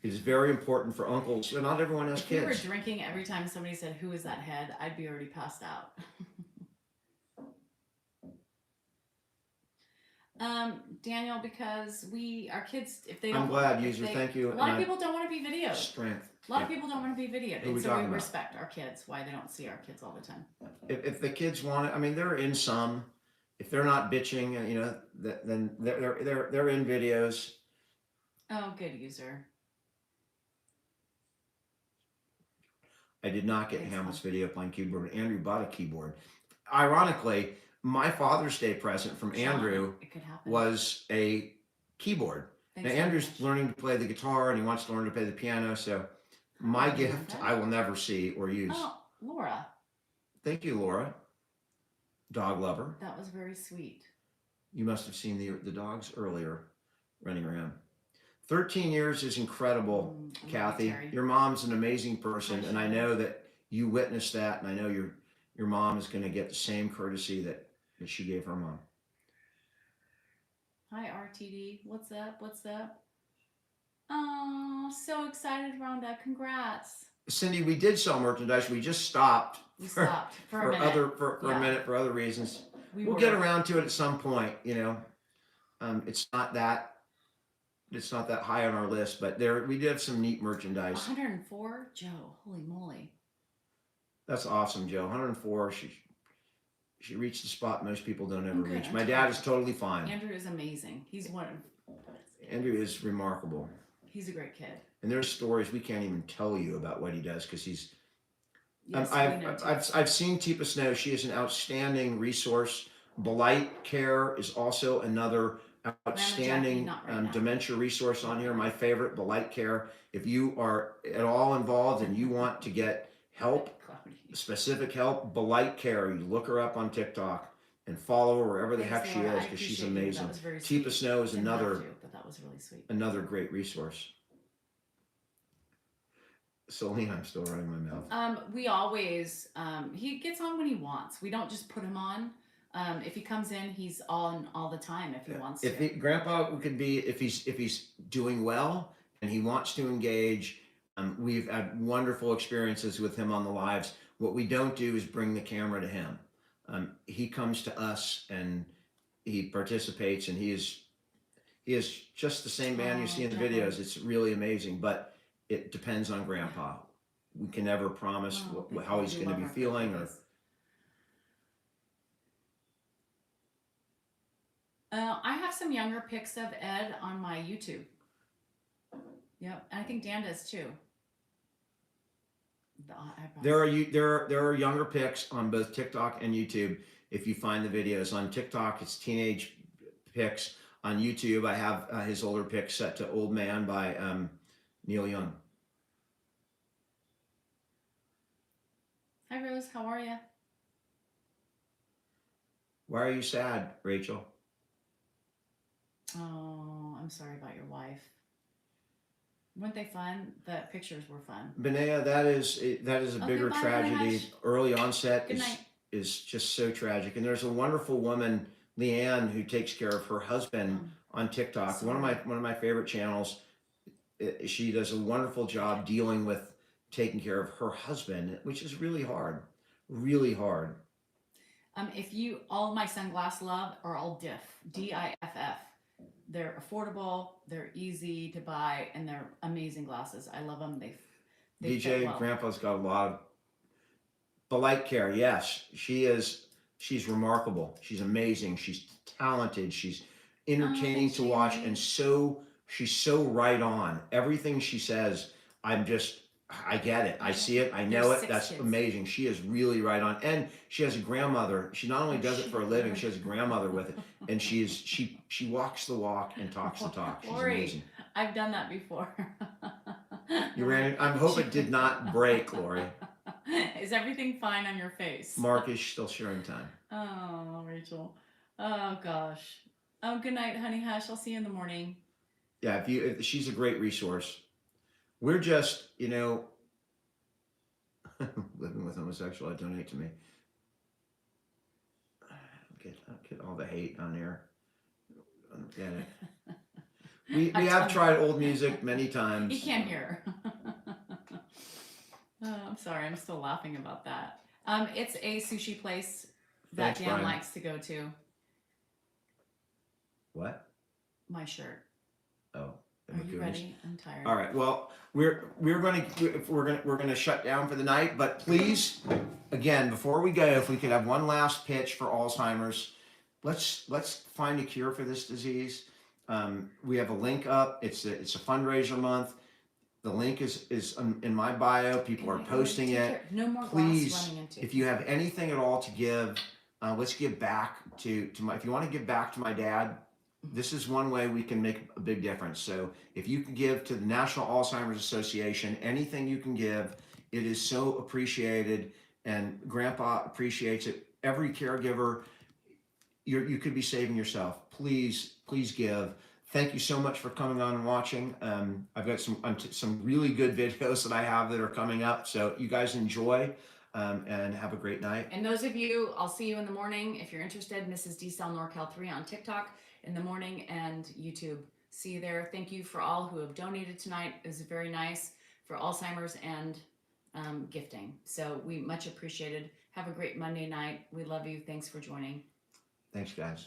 It is very important for uncles. But not everyone has If we were kids. drinking every time somebody said, "Who is that head?" I'd be already passed out. Daniel, because our kids, if they don't, I'm glad, if user. they- Thank you. A lot of people don't want to be videoed. Strength. A lot Yeah. of people don't want to be videoed, Who are we and so talking we about? respect our kids. Why they don't see our kids all the time. If the kids want it, I mean, they're in some. If they're not bitching, then they're in videos. Oh, good user. I did not get Thanks, Hamlet's Mom. video playing keyboard. Andrew bought a keyboard. Ironically, my Father's Day present from Sean, Andrew it could happen. was a keyboard. Thanks Now so Andrew's much. learning to play the guitar and he wants to learn to play the piano. So my Oh, gift okay. I will never see or use. Oh, Laura, Thank you, Laura. Dog lover. that was very sweet. You must have seen the dogs earlier running around. 13 years is incredible, I love you, Kathy. Terry. Your mom's an amazing person, Hi, and I Sharon. know that you witnessed that, and I know your mom is going to get the same courtesy that she gave her mom. Hi, RTD. What's up? What's up? Oh, so excited, Rhonda. Congrats. Cindy, we did sell merchandise. We just stopped We stopped for a minute. a Yeah. minute for other reasons. We We'll were- get around to it at some point. It's not that high on our list, but we did have some neat merchandise. 104? Joe, holy moly. That's awesome, Joe. 104. She reached the spot most people don't ever Okay, reach. My that's dad fine. is totally fine. Andrew is amazing. He's Andrew is remarkable. He's a great kid. And there's stories we can't even tell you about what he does because he's. Yes, we know too. I've seen Teepa Snow. She is an outstanding resource. Blight Care is also another outstanding not right now. dementia resource on here. My favorite, Blight Care. If you are at all involved and you want to get help, Cloudy. specific help, Blight Care, you look her up on TikTok and follow her wherever the Thanks, heck she Laura. is I because she's appreciate you. amazing. That was very Teepa sweet. Snow is Didn't have another to, but that was really sweet. another great resource. Celine, I'm still running my mouth. We always he gets on when he wants. We don't just put him on. If he comes in, he's on all the time if he wants If to. Grandpa could be, if he's doing well and he wants to engage, we've had wonderful experiences with him on the lives. What we don't do is bring the camera to him. He comes to us and he participates, and he is just the same man you Oh, see in the Grandpa. videos. It's really amazing, but it depends on Grandpa. We can never promise Oh, thank how you. he's We going to love be our feeling, or babies. I have some younger pics of Ed on my YouTube. Yep, and I think Dan does too. The eyebrows. there are younger pics on both TikTok and YouTube. If you find the videos on TikTok, it's teenage pics. On YouTube, I have his older pics set to "Old Man" by Neil Young. Hi Rose, how are you? Why are you sad, Rachel? Oh, I'm sorry about your wife. Weren't they fun? The pictures were fun. Benea, that is a Okay, bigger bye, tragedy. Nash. Early onset Good night. is just so tragic. And there's a wonderful woman, Leanne, who takes care of her husband on TikTok. Sorry. One of my favorite channels. She does a wonderful job dealing with taking care of her husband, which is really hard, really hard. All of my sunglass love are all DIFF. They're affordable, they're easy to buy, and they're amazing glasses. I love them. They fit DJ well. Grandpa's got a lot of polite care. Yes, she is. She's remarkable. She's amazing. She's talented. She's entertaining thanks, to watch, Jamie. and she's so right on. Everything she says, I get it. I see it. I know There's it. 6 That's kids. amazing. She is really right on, and she has a grandmother. She not only does it for a living, she has a grandmother with it, and she walks the walk and talks the talk. She's Lori, amazing. I've done that before. You ran. I hope it did not break, Lori. Is everything fine on your face? Mark is still sharing time. Oh, Rachel. Oh gosh. Oh, good night, honey hush. I'll see you in the morning. Yeah, if she's a great resource. We're just, living with homosexual. Donate to me. I don't get all the hate on there. I don't get it. We have tried old music many times. He can't hear. Oh, I'm sorry. I'm still laughing about that. It's a sushi place that Thanks, Dan Brian. likes to go to. What? My shirt. Oh, the Are you Macoons. ready? I'm tired. All right. Well, we're gonna shut down for the night. But please, again, before we go, if we could have one last pitch for Alzheimer's, let's find a cure for this disease. We have a link up. It's a fundraiser month. The link is in my bio. People are posting it. No more Please, glass running into. if you have anything at all to give, let's give back to my. If you want to give back to my dad, this is one way we can make a big difference. So if you can give to the National Alzheimer's Association, anything you can give, it is so appreciated, and Grandpa appreciates it. Every caregiver, you could be saving yourself. Please give. Thank you so much for coming on and watching. I've got some really good videos that I have that are coming up. So you guys enjoy and have a great night. And those of you, I'll see you in the morning. If you're interested, Mrs. D Cell NorCal 3 on TikTok in the morning and YouTube. See you there. Thank you for all who have donated tonight. It was very nice for Alzheimer's and gifting. So we much appreciated. Have a great Monday night. We love you. Thanks for joining. Thanks, guys.